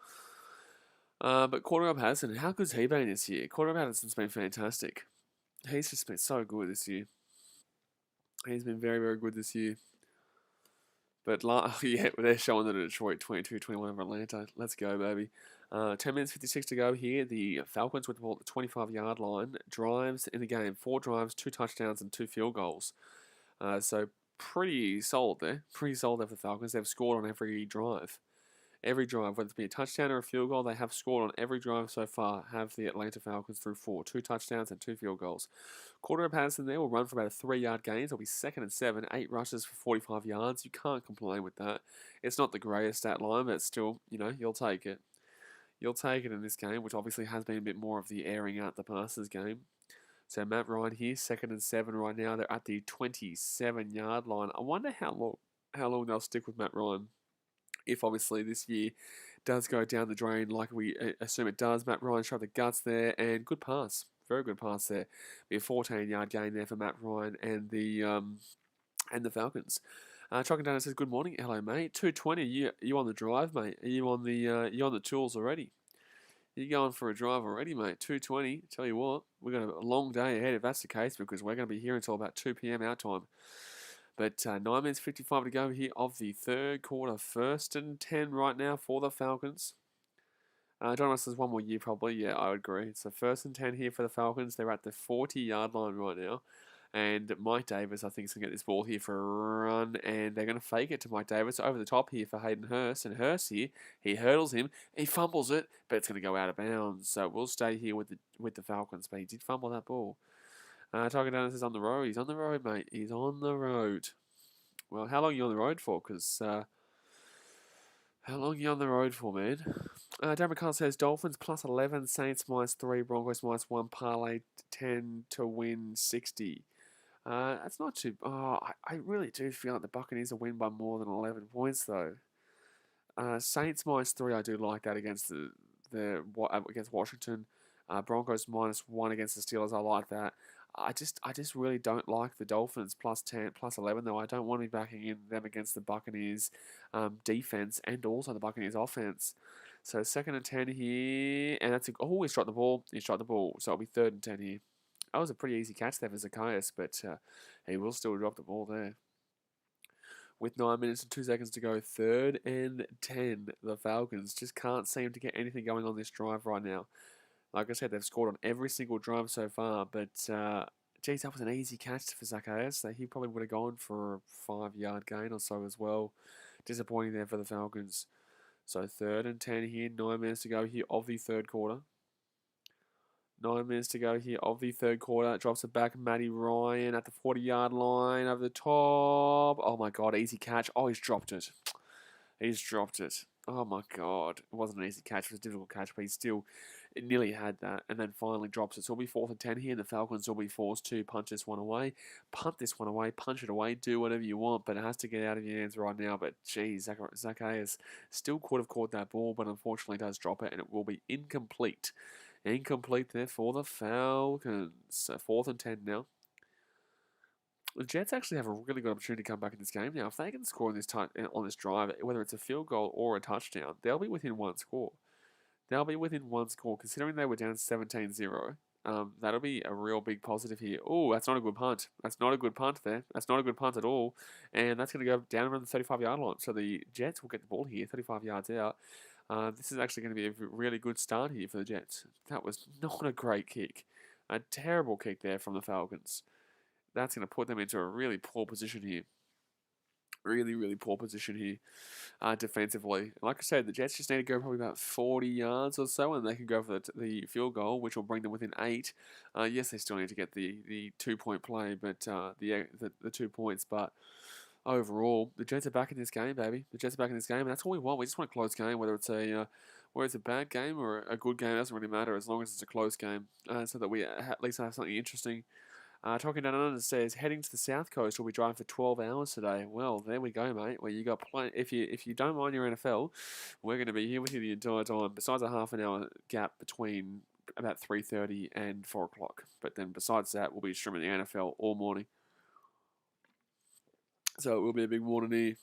But Cordarrelle Patterson, how good's he been this year? Cordarrelle Patterson's been fantastic. He's just been so good this year. He's been very, very good this year. But yeah, they're showing that at Detroit 22-21 over Atlanta. Let's go, baby. 10 minutes 56 to go here. The Falcons with the ball at the 25-yard line. Drives in the game. 4 drives, 2 touchdowns, and 2 field goals. So pretty solid there. Pretty solid there for the Falcons. They've scored on every drive. Every drive, whether it be a touchdown or a field goal, they have scored on every drive so far, have the Atlanta Falcons through 4. 2 touchdowns and 2 field goals. Cordero Patterson there will run for about a 3-yard gain. It'll be 2nd and 7, 8 rushes for 45 yards. You can't complain with that. It's not the greatest stat line, but still, you'll take it. You'll take it in this game, which obviously has been a bit more of the airing out the passes game. So Matt Ryan here, 2nd and 7 right now. They're at the 27-yard line. I wonder how long they'll stick with Matt Ryan. If obviously this year does go down the drain like we assume it does. Matt Ryan showed the guts there, and good pass. Very good pass there. Be a 14-yard gain there for Matt Ryan and the Falcons. Trucking down says, "Good morning, hello mate. 2:20. You on the drive, mate? Are you on the tools already? You're going for a drive already, mate. 2:20. Tell you what, we've got a long day ahead if that's the case, because we're going to be here until about 2 p.m. our time." But 9 minutes 55 to go here of the third quarter. 1st and 10 right now for the Falcons. John Ross says 1 more year probably. Yeah, I would agree. So 1st and 10 here for the Falcons. They're at the 40-yard line right now. And Mike Davis, I think, is going to get this ball here for a run. And they're going to fake it to Mike Davis over the top here for Hayden Hurst. And Hurst here, he hurdles him. He fumbles it, but it's going to go out of bounds. So we'll stay here with the Falcons. But he did fumble that ball. Talking down is on the road. He's on the road, mate. He's on the road. Well, how long are you on the road for? Because how long are you on the road for, man? Dan McCall says Dolphins plus 11, Saints minus 3, Broncos minus 1, parlay 10 to win 60. That's not too. I really do feel like the Buccaneers will win by more than 11 points, though. Saints minus 3, I do like that against against Washington. Broncos minus 1 against the Steelers, I like that. I just really don't like the Dolphins plus 10, plus 11, though. I don't want to be backing in them against the Buccaneers defense and also the Buccaneers offense. So 2nd and 10 here, and he's dropped the ball. He's dropped the ball, so it'll be 3rd and 10 here. That was a pretty easy catch there for Zacchaeus, but he will still drop the ball there. With 9 minutes and 2 seconds to go, 3rd and 10, the Falcons just can't seem to get anything going on this drive right now. Like I said, they've scored on every single drive so far, but geez, that was an easy catch for Zacchaeus. So he probably would have gone for a 5-yard gain or so as well. Disappointing there for the Falcons. So 3rd and 10 here, 9 minutes to go here of the third quarter. 9 minutes to go here of the third quarter. Drops it back, Matty Ryan at the 40-yard line over the top. Oh my God, easy catch. Oh, he's dropped it. He's dropped it. Oh my God. It wasn't an easy catch. It was a difficult catch, but it nearly had that, and then finally drops it. So it'll be 4th and 10 here, and the Falcons will be forced to punch this one away. Punt this one away, punch it away, do whatever you want, but it has to get out of your hands right now. But geez, Zacchaeus still could have caught that ball, but unfortunately does drop it, and it will be incomplete. Incomplete there for the Falcons. So 4th and 10 now. The Jets actually have a really good opportunity to come back in this game now. If they can score on this drive, whether it's a field goal or a touchdown, they'll be within 1 score. They'll be within 1 score, considering they were down 17-0. That'll be a real big positive here. Oh, that's not a good punt. That's not a good punt there. That's not a good punt at all. And that's going to go down around the 35-yard line. So the Jets will get the ball here, 35 yards out. This is actually going to be a really good start here for the Jets. That was not a great kick. A terrible kick there from the Falcons. That's going to put them into a really poor position here. Really, really poor position here defensively. Like I said, the Jets just need to go probably about 40 yards or so, and they can go for the field goal, which will bring them within 8. Yes, they still need to get the 2-point play, but the 2 points. But overall, the Jets are back in this game, baby. The Jets are back in this game, and that's all we want. We just want a close game, whether it's a bad game or a good game. It doesn't really matter as long as it's a close game, so that we at least have something interesting. Talking down under says, heading to the south coast, we'll be driving for 12 hours today. Well, there we go, mate. Well, you got plenty. If you don't mind your NFL, we're going to be here with you the entire time. Besides a half an hour gap between about 3:30 and 4 o'clock. But then besides that, we'll be streaming the NFL all morning. So it will be a big morning here.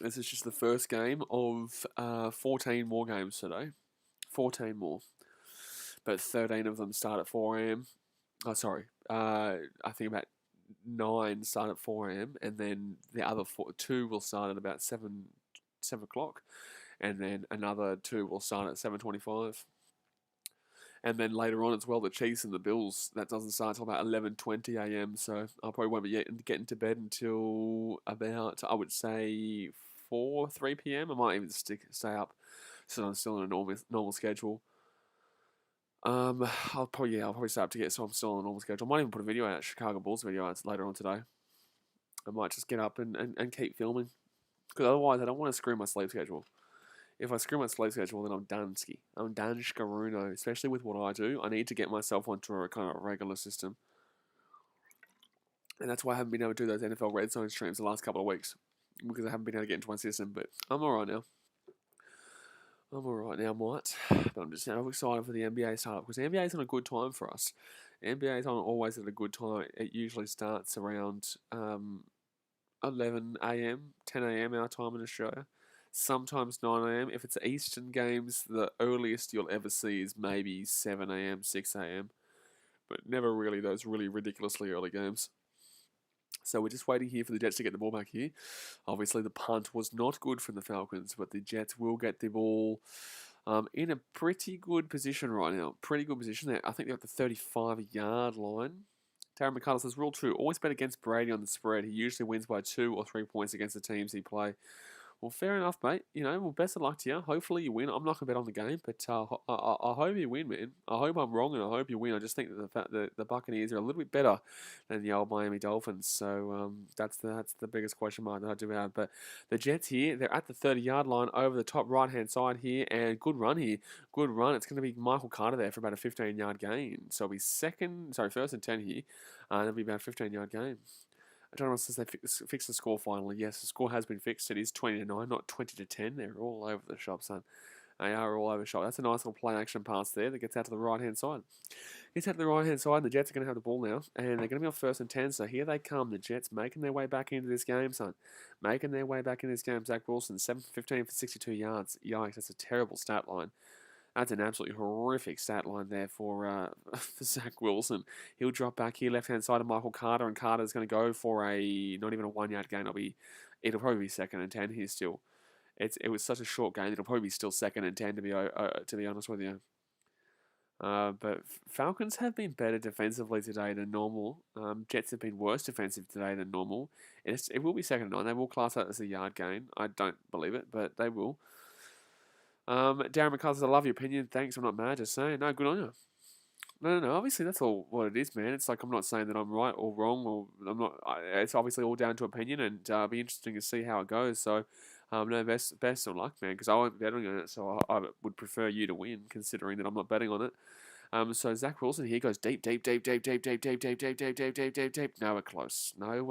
This is just the first game of 14 more games today. 14 more. But 13 of them start at 4 a.m. Oh, sorry. I think about 9 start at 4 a.m. and then the other two will start at about 7 o'clock, and then another two will start at 7:25. And then later on as well, the Chiefs and the Bills, that doesn't start until about 11:20 a.m. So I probably won't be getting to bed until about, I would say, 3 p.m. I might even stay up, so I'm still on a normal schedule. I'll probably stay up to get so I'm still on a normal schedule. I might even put a video out, Chicago Bulls video out later on today. I might just get up and keep filming, because otherwise I don't want to screw my sleep schedule. If I screw my sleep schedule, then I'm done-ski. I'm done-skaruno, especially with what I do. I need to get myself onto a kind of regular system. And that's why I haven't been able to do those NFL Red Zone streams the last couple of weeks, because I haven't been able to get into my system, but I'm alright now. Mate. But I'm just now excited for the NBA startup, because the NBA is on a good time for us. The NBA is on always at a good time. It usually starts around 11 a.m., 10 a.m. our time in Australia. Sometimes 9 a.m. If it's Eastern games, the earliest you'll ever see is maybe 7 a.m., 6 a.m. But never really those really ridiculously early games. So we're just waiting here for the Jets to get the ball back here. Obviously, the punt was not good from the Falcons, but the Jets will get the ball in a pretty good position right now. Pretty good position there. I think they're at the 35-yard line. Darren McCullers says, rule 2, always bet against Brady on the spread. He usually wins by 2 or 3 points against the teams he play. Well, fair enough, mate. Well, best of luck to you. Hopefully you win. I'm not going to bet on the game, but I hope you win, man. I hope I'm wrong, and I hope you win. I just think that the Buccaneers are a little bit better than the old Miami Dolphins. So that's the biggest question mark that I do have. But the Jets here, they're at the 30-yard line over the top right-hand side here, and good run here. Good run. It's going to be Michael Carter there for about a 15-yard gain. So it'll be first and 10 here. That'll be about a 15-yard gain. John Ross says they fixed the score finally. Yes, the score has been fixed. It is 20-9, not 20-10. They're all over the shop, son. They are all over the shop. That's a nice little play action pass there that gets out to the right-hand side. Gets out to the right-hand side, and the Jets are going to have the ball now. And they're going to be on first and 10, so here they come. The Jets making their way back into this game, son. Making their way back into this game. Zach Wilson, 7 for 15 for 62 yards. Yikes, that's a terrible stat line. That's an absolutely horrific stat line there for Zach Wilson. He'll drop back here, left-hand side of Michael Carter, and Carter's going to go for not even a 1-yard gain. It'll probably be second and 10 here still. It was such a short game. It'll probably be still second and 10 to be honest with you. But Falcons have been better defensively today than normal. Jets have been worse defensive today than normal. It will be second and 9. They will class that as a yard gain. I don't believe it, but they will. Darren McCullers, I love your opinion. Thanks, I'm not mad, just saying. No, good on you. No. Obviously, that's all what it is, man. It's like I'm not saying that I'm right or wrong, or I'm not. It's obviously all down to opinion, and it'll be interesting to see how it goes. So, best of luck, man, because I won't be betting on it, so I would prefer you to win, considering that I'm not betting on it. So Zach Wilson here goes deep. Nowhere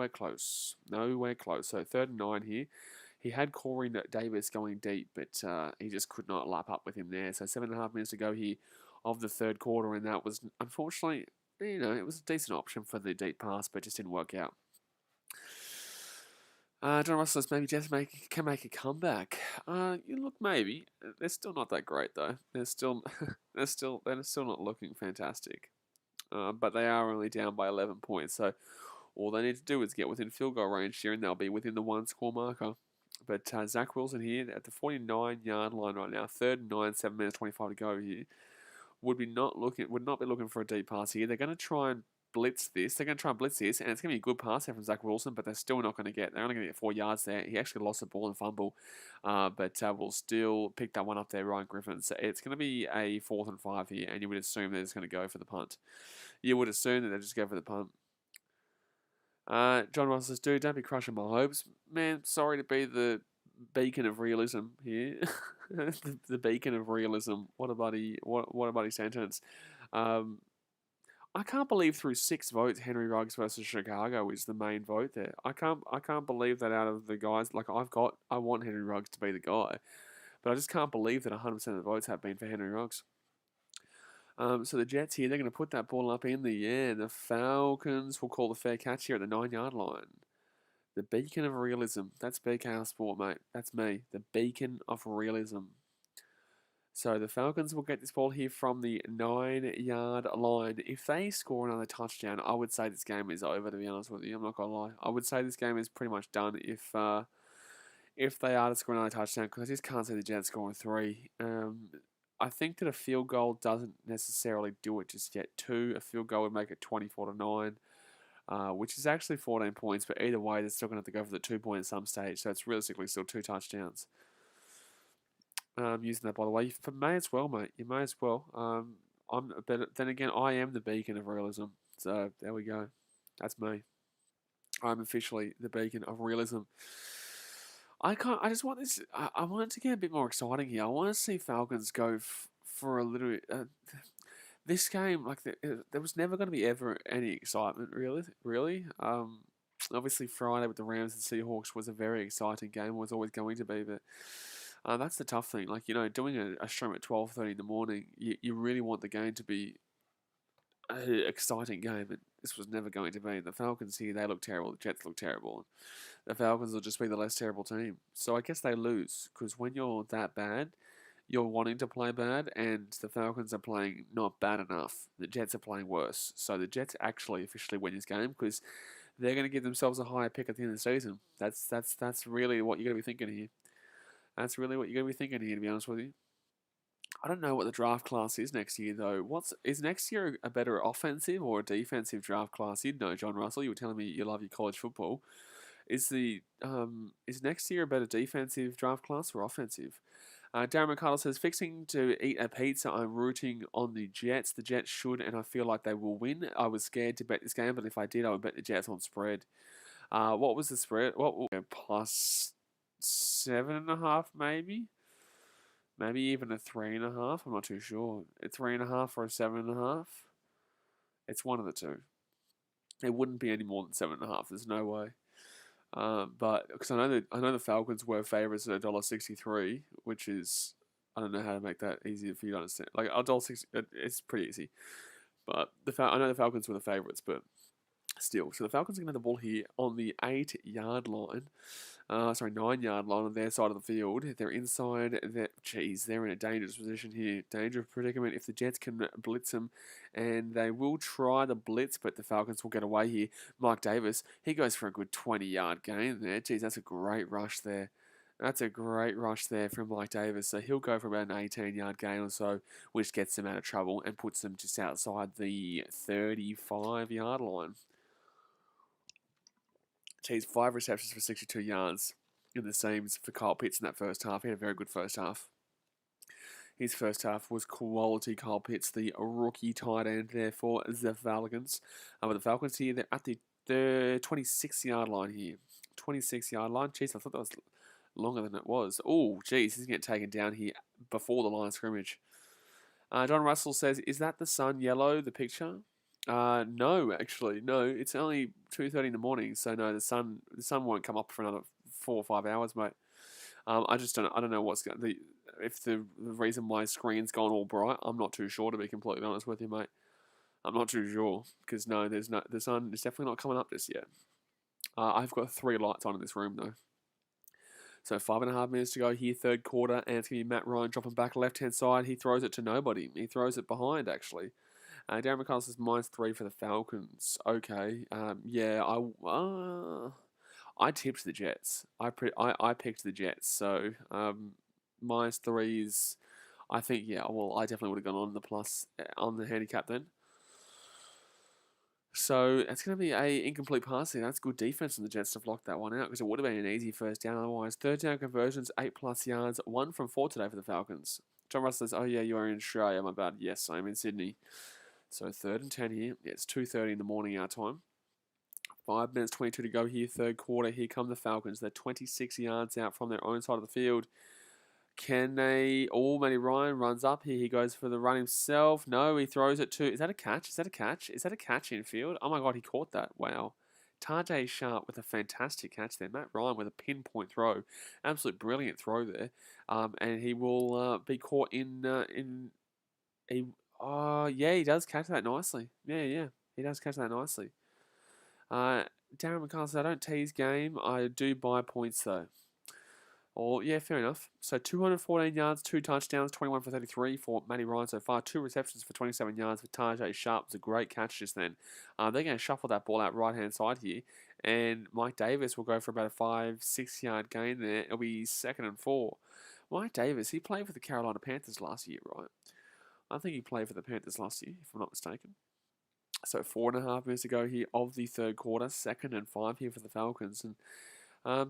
close. So 3rd and 9 here. He had Corey Davis going deep, but he just could not lap up with him there. So 7.5 minutes to go here of the third quarter, and that was, unfortunately, it was a decent option for the deep pass, but just didn't work out. John Russell says maybe Jets can make a comeback. Look, maybe. They're still not that great, though. They're still not looking fantastic. But they are only down by 11 points, so all they need to do is get within field goal range here, and they'll be within the 1-score marker. But Zach Wilson here at the 49-yard line right now, 3rd and 9, 7 minutes 25 to go here. Would not be looking for a deep pass here. They're going to try and blitz this. And it's going to be a good pass here from Zach Wilson, but they're still not going to get. They're only going to get 4 yards there. He actually lost the ball and fumble, but will still pick that one up there, Ryan Griffin. So it's going to be a 4th and 5 here, and you would assume they're just going to go for the punt. You would assume that they just go for the punt. John Ross says, dude, don't be crushing my hopes. Man, sorry to be the beacon of realism here. the beacon of realism. What a bloody sentence. I can't believe through 6 votes, Henry Ruggs versus Chicago is the main vote there. I can't believe that out of the guys, like I want Henry Ruggs to be the guy. But I just can't believe that 100% of the votes have been for Henry Ruggs. So the Jets here, they're going to put that ball up in the air. The Falcons will call the fair catch here at the 9-yard line. The beacon of realism. That's BKR Sport, mate. That's me. The beacon of realism. So the Falcons will get this ball here from the 9-yard line. If they score another touchdown, I would say this game is over, to be honest with you. I'm not going to lie. I would say this game is pretty much done if they are to score another touchdown, because I just can't see the Jets scoring 3. I think that a field goal doesn't necessarily do it just yet. A field goal would make it 24-9. Which is actually 14 points, but either way, they're still going to have to go for the 2 point at some stage, so it's realistically still 2 touchdowns. Using that, by the way, you may as well, mate. You may as well. Then again, I am the beacon of realism, so there we go. That's me. I'm officially the beacon of realism. I just want this. I want it to get a bit more exciting here. I want to see Falcons go for a little. This game, like there was never going to be ever any excitement, really. Obviously Friday with the Rams and Seahawks was a very exciting game. Was always going to be, but that's the tough thing. Like, doing a stream at 12:30 in the morning, you really want the game to be an exciting game, and this was never going to be. The Falcons here, they look terrible. The Jets look terrible. The Falcons will just be the less terrible team. So I guess they lose, because when you're that bad, you're wanting to play bad, and the Falcons are playing not bad enough. The Jets are playing worse. So the Jets actually officially win this game, because they're going to give themselves a higher pick at the end of the season. That's really what you're going to be thinking here. That's really what you're going to be thinking here, to be honest with you. I don't know what the draft class is next year, though. Is next year a better offensive or a defensive draft class? You'd know, John Russell. You were telling me you love your college football. Is next year a better defensive draft class or offensive? Darren McCardle says, fixing to eat a pizza, I'm rooting on the Jets. The Jets should, and I feel like they will win. I was scared to bet this game, but if I did, I would bet the Jets on spread. What was the spread? Plus 7.5, maybe? Maybe even a 3.5. I'm not too sure. A 3.5 or a 7.5. It's one of the two. It wouldn't be any more than 7.5. There's no way. But because I know the Falcons were favourites at $1.63, which is, I don't know how to make that easier for you to understand. Like $1.60, it's pretty easy. But I know the Falcons were the favourites, but still. So the Falcons are going to have the ball here on the 8-yard line. 9-yard line on their side of the field. They're inside. They're in a dangerous position here. Dangerous predicament if the Jets can blitz them, and they will try the blitz, but the Falcons will get away here. Mike Davis, he goes for a good 20-yard gain there. Geez, that's a great rush there. That's a great rush there from Mike Davis. So he'll go for about an 18-yard gain or so, which gets them out of trouble and puts them just outside the 35-yard line. Geez, 5 receptions for 62 yards in the seams for Kyle Pitts in that first half. He had a very good first half. His first half was quality. Kyle Pitts, the rookie tight end there for the Falcons. But the Falcons here, they're at the 26-yard line here. 26-yard line. Jeez, I thought that was longer than it was. Oh, geez, he's getting taken down here before the line of scrimmage. John Russell says, is that the sun yellow, the picture? No, actually, no. It's only 2:30 in the morning, so no, the sun won't come up for another 4 or 5 hours, mate. I don't know what's going if the reason my screen's gone all bright. I'm not too sure, to be completely honest with you, mate. I'm not too sure because no, the sun is definitely not coming up just yet. I've got 3 lights on in this room though. So 5.5 minutes to go here, third quarter, and it's going to be Matt Ryan dropping back left-hand side. He throws it to nobody. He throws it behind, actually. Darren McCall says -3 for the Falcons. Okay, yeah, I tipped the Jets. I picked the Jets. So -3s. I think I definitely would have gone on the plus on the handicap then. So it's going to be a incomplete pass here. That's good defense from the Jets to block that one out because it would have been an easy first down otherwise. Third down conversions, 8+ yards, 1 from 4 today for the Falcons. John Russell says, "Oh yeah, you are in Australia." My bad. Yes, I'm in Sydney. So 3rd and 10 here. Yeah, it's 2:30 in the morning our time. 5 minutes 22 to go here, third quarter. Here come the Falcons. They're 26 yards out from their own side of the field. Can they? Oh, Matty Ryan runs up here. He goes for the run himself. No, he throws it to. Is that a catch? Is that a catch? Is that a catch infield? Oh my God, he caught that. Wow. Tajay Sharp with a fantastic catch there. Matt Ryan with a pinpoint throw. Absolute brilliant throw there. And he will be caught in. Yeah, he does catch that nicely. Yeah, he does catch that nicely. Darren McCarthy says, I don't tease game. I do buy points, though. Oh, yeah, fair enough. So 214 yards, 2 touchdowns, 21 for 33 for Matty Ryan so far. 2 receptions for 27 yards for Tajay Sharp. It was a great catch just then. They're going to shuffle that ball out right-hand side here. And Mike Davis will go for about a 5-6 yard gain there. It'll be 2nd and 4. Mike Davis, he played for the Carolina Panthers last year, right? I think he played for the Panthers last year, if I'm not mistaken. So 4.5 minutes to go here of the third quarter. 2nd and 5 here for the Falcons. And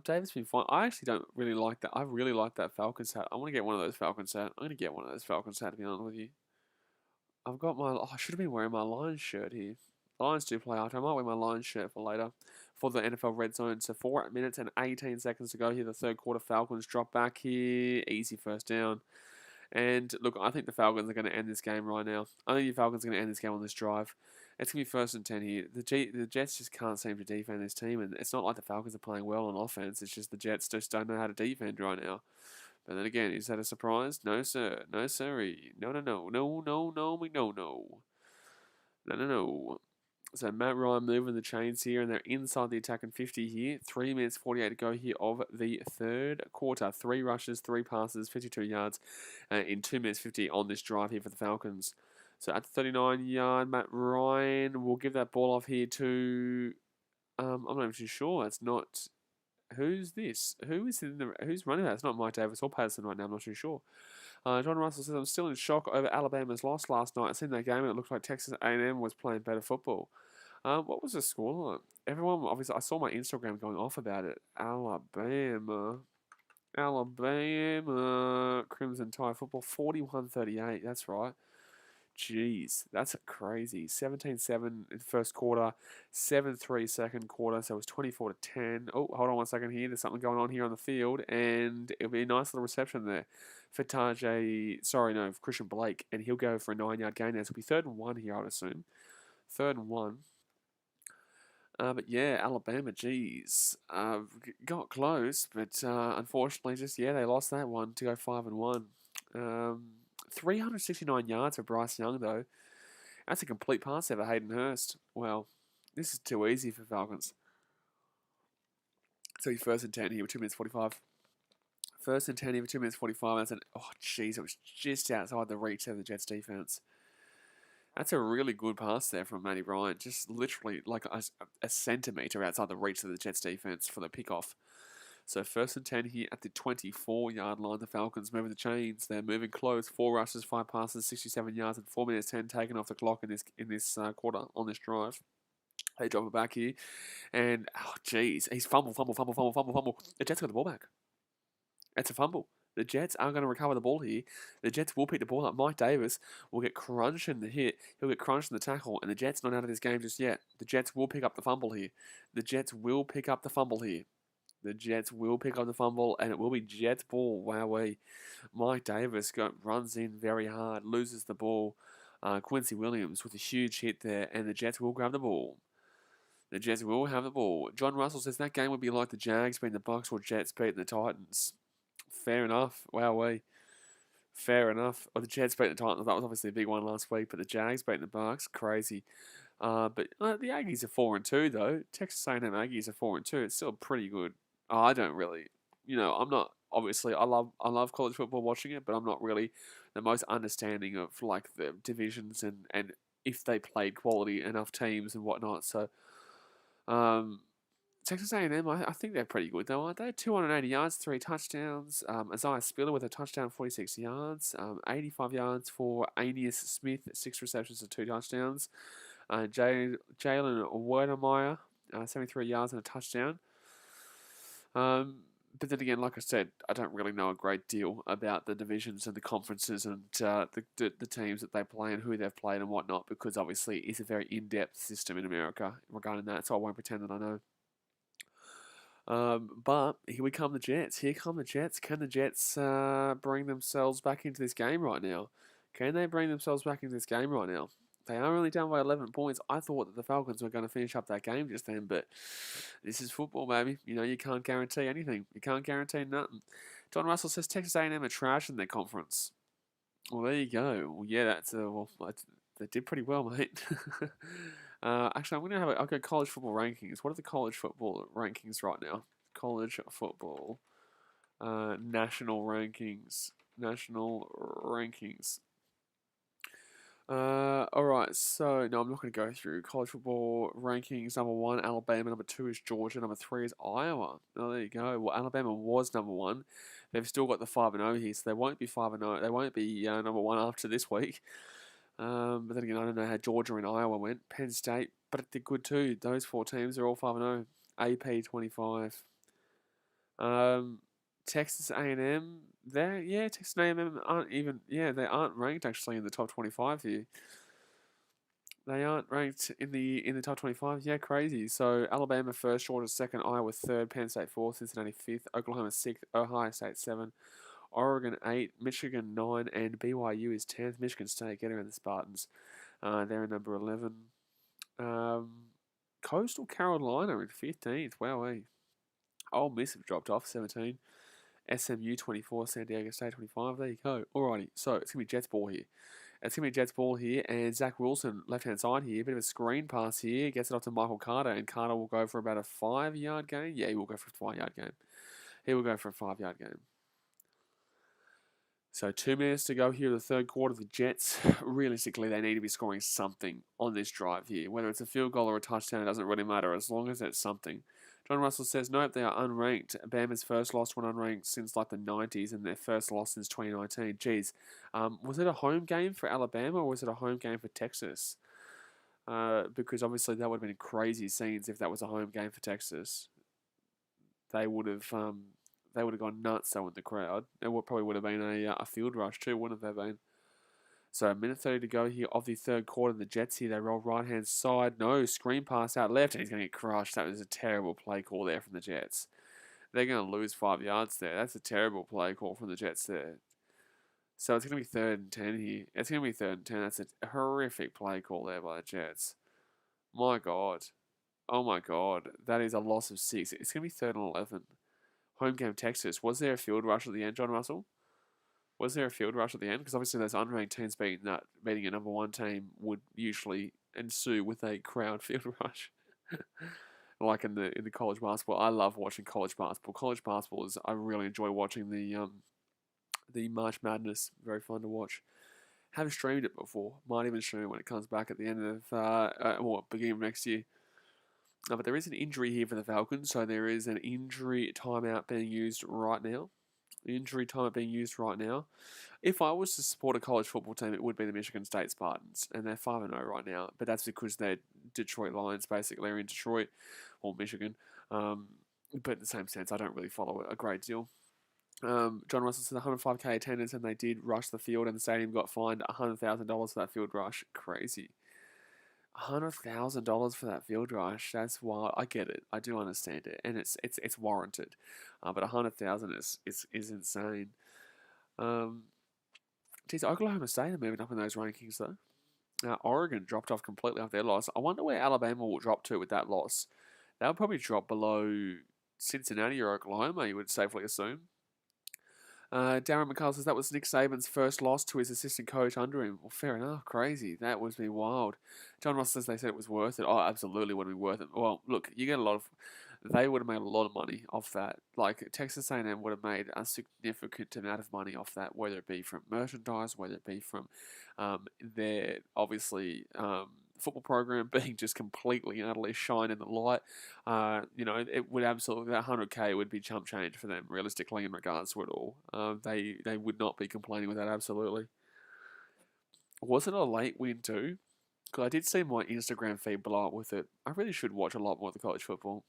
Davis been fine. I actually don't really like that. I really like that Falcons hat. I want to get one of those Falcons hat. I'm going to get one of those Falcons hat, to be honest with you. I've got my... Oh, I should have been wearing my Lions shirt here. Lions do play after. I might wear my Lions shirt for later. For the NFL Red Zone. So 4 minutes and 18 seconds to go here. The third quarter. Falcons drop back here. Easy first down. And look, I think the Falcons are going to end this game right now. I think the Falcons are going to end this game on this drive. It's going to be 1st and 10 here. The Jets just can't seem to defend this team. And it's not like the Falcons are playing well on offense. It's just the Jets just don't know how to defend right now. But then again, is that a surprise? No, sir. No, sorry. No, no, no. No, no, no, no, no. No, no, no. So Matt Ryan moving the chains here, and they're inside the attacking 50 here. 3 minutes 48 to go here of the third quarter. 3 rushes, 3 passes, 52 yards in 2 minutes 50 on this drive here for the Falcons. So at the 39-yard, Matt Ryan will give that ball off here to... I'm not even too sure. It's not... Who's this? Who's running that? It's not Mike Davis or Patterson right now. I'm not too sure. John Russell says, I'm still in shock over Alabama's loss last night. I seen that game and it looked like Texas A&M was playing better football. What was the scoreline? Everyone, obviously, I saw my Instagram going off about it. Alabama, Crimson Tide football, 41-38. That's right. Jeez, that's crazy. 17-7 in the first quarter, 7-3 second quarter, so it was 24-10. Oh, hold on 1 second here. There's something going on here on the field, and it'll be a nice little reception there for Christian Blake, and he'll go for a 9-yard gain there. So it'll be 3rd and 1 here, I'd assume. 3rd and 1. But yeah, Alabama, geez, got close, but unfortunately, they lost that one to go 5 and 1. 369 yards for Bryce Young, though. That's a complete pass there for Hayden Hurst. Well, this is too easy for Falcons. So he's 1st and 10 here with 2 minutes 45. 1st and 10 here with 2 minutes 45. It was just outside the reach of the Jets defense. That's a really good pass there from Matty Ryan. Just literally like a centimetre outside the reach of the Jets defense for the pickoff. So 1st and 10 here at the 24-yard line. The Falcons moving the chains. They're moving close. 4 rushes, 5 passes, 67 yards, and 4 minutes 10 taken off the clock in this quarter on this drive. They drop it back here, and he's fumble. The Jets got the ball back. It's a fumble. The Jets are going to recover the ball here. The Jets will pick the ball up. Mike Davis will get crunched in the hit. He'll get crunched in the tackle, and the Jets not out of this game just yet. The Jets will pick up the fumble here. The Jets will pick up the fumble, and it will be Jets ball. Wowee. Mike Davis runs in very hard, loses the ball. Quincy Williams with a huge hit there, and the Jets will grab the ball. The Jets will have the ball. John Russell says that game would be like the Jags beating the Bucks or Jets beating the Titans. Fair enough. Wowee. Fair enough. Or the Jets beating the Titans. That was obviously a big one last week, but the Jags beating the Bucks, crazy. But the Aggies are 4-2 though. Texas A&M Aggies are 4-2. It's still pretty good. I don't really, I'm not, obviously, I love college football watching it, but I'm not really the most understanding of, like, the divisions and if they played quality enough teams and whatnot. So, Texas A&M, I think they're pretty good, though, aren't they? 280 yards, 3 touchdowns. Isaiah Spiller with a touchdown, 46 yards. 85 yards for Aeneas Smith, 6 receptions and 2 touchdowns. Jalen Werdemeyer, 73 yards and a touchdown. But then again, like I said, I don't really know a great deal about the divisions and the conferences and the teams that they play and who they've played and whatnot, because obviously it's a very in-depth system in America regarding that, so I won't pretend that I know. But here come the Jets. Here come the Jets. Can the Jets bring themselves back into this game right now? Can they bring themselves back into this game right now? They are only down by 11 points. I thought that the Falcons were going to finish up that game just then, but this is football, baby. You can't guarantee anything. You can't guarantee nothing. John Russell says Texas A&M are trash in their conference. Well, there you go. Well, yeah, they did pretty well, mate. Actually, I'll go college football rankings. What are the college football rankings right now? College football National rankings. National rankings. All right. So no, I'm not going to go through college football rankings. Number 1, Alabama. Number 2 is Georgia. Number 3 is Iowa. Oh, there you go. Well, Alabama was number 1. They've still got the 5-0 here, so they won't be 5-0. They won't be number 1 after this week. But then again, I don't know how Georgia and Iowa went. Penn State, but it did good too. Those 4 teams are all 5-0. AP 25. Texas A&M, Texas A&M aren't even, they aren't ranked actually in the top 25 here. They aren't ranked in the top 25. Yeah, crazy. So Alabama first, Georgia second, Iowa third, Penn State fourth, Cincinnati fifth, Oklahoma sixth, Ohio State 7, Oregon 8, Michigan 9, and BYU is 10th. Michigan State get around the Spartans. They're in number 11. Coastal Carolina in 15th. Wowee. Ole Miss have dropped off 17. SMU 24, San Diego State 25. There you go. Alrighty, so it's going to be Jets ball here. And Zach Wilson, left-hand side here, bit of a screen pass here, gets it off to Michael Carter, and Carter will go for about a 5-yard gain. Yeah, he will go for a 5-yard gain. So 2 minutes to go here in the third quarter. The Jets, realistically, they need to be scoring something on this drive here. Whether it's a field goal or a touchdown, it doesn't really matter as long as it's something. John Russell says, nope, they are unranked. Bama's first lost one unranked since like the 90s and their first loss since 2019. Geez, was it a home game for Alabama or was it a home game for Texas? Because obviously that would have been crazy scenes if that was a home game for Texas. They would have gone nuts though in the crowd. It probably would have been a field rush too, wouldn't have been? So 1:30 to go here of the third quarter. The Jets here, they roll right-hand side. No, screen pass out left, and he's going to get crushed. That was a terrible play call there from the Jets. They're going to lose 5 yards there. That's a terrible play call from the Jets there. So it's going to be 3rd and 10 here. It's going to be 3rd and 10. That's a horrific play call there by the Jets. My God. Oh, my God. That is a loss of 6. It's going to be 3rd and 11. Home game Texas. Was there a field rush at the end, John Russell? Was there a field rush at the end? Because obviously those unranked teams beating a number 1 team would usually ensue with a crowd field rush. Like in the college basketball. I love watching college basketball. I really enjoy watching the March Madness. Very fun to watch. Haven't streamed it before. Might even stream it when it comes back at the end of beginning of next year. But there is an injury here for the Falcons, so there is an injury timeout being used right now. If I was to support a college football team, it would be the Michigan State Spartans, and they're 5-0 right now. But that's because they're Detroit Lions, basically, are in Detroit or Michigan. But in the same sense, I don't really follow it a great deal. John Russell said 105k attendance, and they did rush the field, and the stadium got fined $100,000 for that field rush. Crazy. $100,000 for that field rush. That's wild. I get it. I do understand it, and it's warranted. But $100,000 is insane. Oklahoma State are moving up in those rankings though. Oregon dropped off completely after their loss. I wonder where Alabama will drop to with that loss. They'll probably drop below Cincinnati or Oklahoma, you would safely assume. Darren McCall says that was Nick Saban's first loss to his assistant coach under him. Well, fair enough. Crazy. That would be wild. John Ross says they said it was worth it. Oh, absolutely would be worth it. Well, look, you get they would have made a lot of money off that. Like, Texas A&M would have made a significant amount of money off that, whether it be from merchandise, whether it be from their, obviously, football program being just completely and utterly shine in the light. It would absolutely, that 100k would be chump change for them, realistically, in regards to it all. They would not be complaining with that, absolutely. Was it a late win too? Because I did see my Instagram feed blow up with it. I really should watch a lot more of the college football.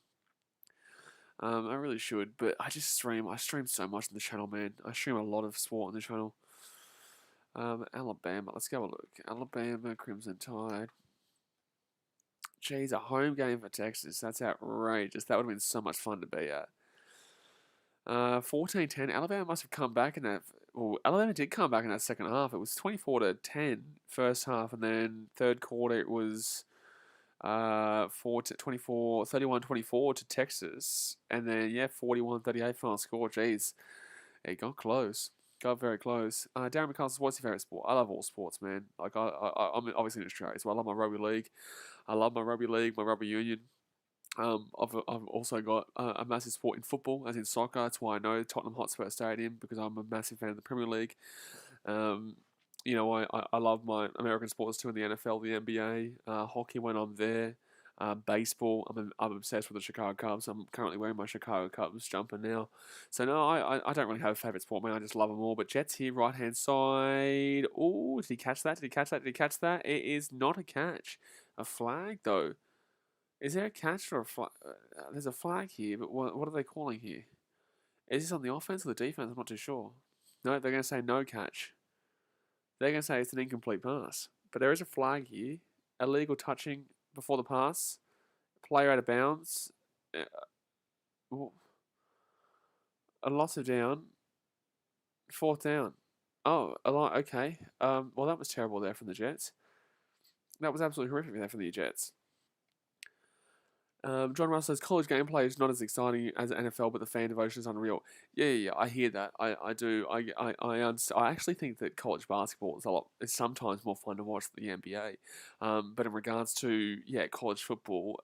I really should, but I stream so much on the channel, man. I stream a lot of sport on the channel. Alabama, let's go have a look. Alabama, Crimson Tide. Geez, a home game for Texas. That's outrageous. That would have been so much fun to be at. 14-10. Alabama must have come back in that. Well, Alabama did come back in that second half. It was 24-10 first half, and then third quarter it was 31-24 to Texas, and then 41-38 final score. Jeez, it got close. Got very close. Darren McCall says, what's your favourite sport? I love all sports, man. Like, I'm obviously in Australia, so I love my rugby league. I love my rugby league, my rugby union. I've also got a massive sport in football, as in soccer. That's why I know Tottenham Hotspur Stadium, because I'm a massive fan of the Premier League. Um, I love my American sports too, in the NFL, the NBA, hockey when I'm there, baseball. I'm obsessed with the Chicago Cubs. I'm currently wearing my Chicago Cubs jumper now. So no, I don't really have a favorite sport, man. I just love them all. But Jets here, right hand side. Oh, did he catch that? Did he catch that? Did he catch that? It is not a catch. A flag though. Is there a catch or a flag? There's a flag here, but what are they calling here? Is this on the offense or the defense? I'm not too sure. No, they're going to say no catch. They're going to say it's an incomplete pass. But there is a flag here. Illegal touching before the pass. Player out of bounds. A loss of down. Fourth down. Oh, okay. Well, that was terrible there from the Jets. That was absolutely horrific there from the Jets. John Russ says college gameplay is not as exciting as NFL, but the fan devotion is unreal. Yeah, I hear that. I do. I actually think that college basketball is sometimes more fun to watch than the NBA. But in regards to college football,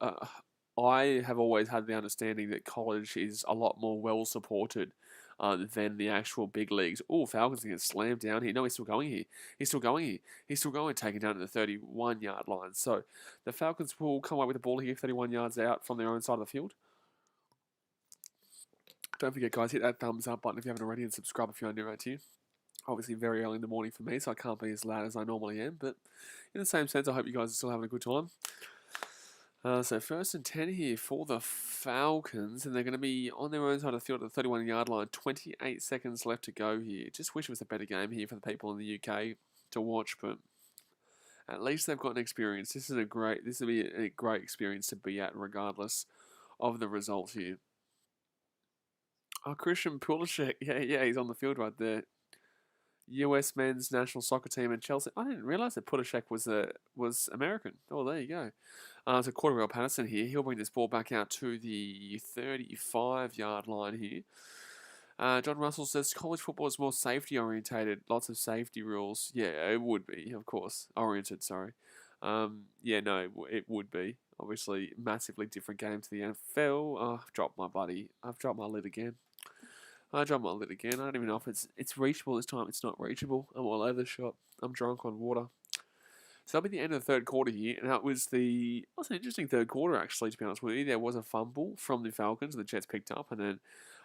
I have always had the understanding that college is a lot more well supported than the actual big leagues. Oh, Falcons are going to slam down here. No, he's still going here. He's still going here. He's still going, taking down to the 31-yard line. So the Falcons will come away with the ball here, 31 yards out from their own side of the field. Don't forget, guys, hit that thumbs up button if you haven't already, and subscribe if you're new around here. Obviously, very early in the morning for me, so I can't be as loud as I normally am. But in the same sense, I hope you guys are still having a good time. So 1st and 10 here for the Falcons, and they're going to be on their own side of the field at the 31-yard line. 28 seconds left to go here. Just wish it was a better game here for the people in the UK to watch, but at least they've got an experience. This will be a great experience to be at, regardless of the result here. Oh, Christian Pulisic, yeah, he's on the field right there. US men's national soccer team in Chelsea. I didn't realise that Pulisic was American. Oh, there you go. So Cordell Patterson here. He'll bring this ball back out to the 35-yard line here. John Russell says college football is more safety orientated. Lots of safety rules. Yeah, it would be, of course. Oriented, sorry. It would be. Obviously, massively different game to the NFL. Oh, I've dropped my lid again. I dropped my lid again. I don't even know if it's reachable this time. It's not reachable. I'm all over the shop. I'm drunk on water. So that'll be the end of the third quarter here, and it was an interesting third quarter, actually, to be honest with you. There was a fumble from the Falcons, the Jets picked up, and then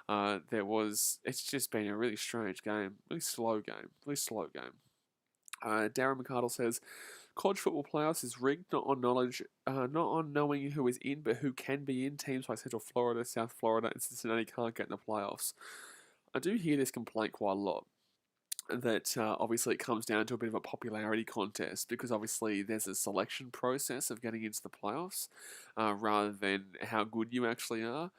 it's just been a really strange game, really slow game. Darren McCardle says, college football playoffs is rigged, not on knowledge, not on knowing who is in, but who can be in. Teams like Central Florida, South Florida, and Cincinnati can't get in the playoffs. I do hear this complaint quite a lot, that obviously it comes down to a bit of a popularity contest, because obviously there's a selection process of getting into the playoffs rather than how good you actually are.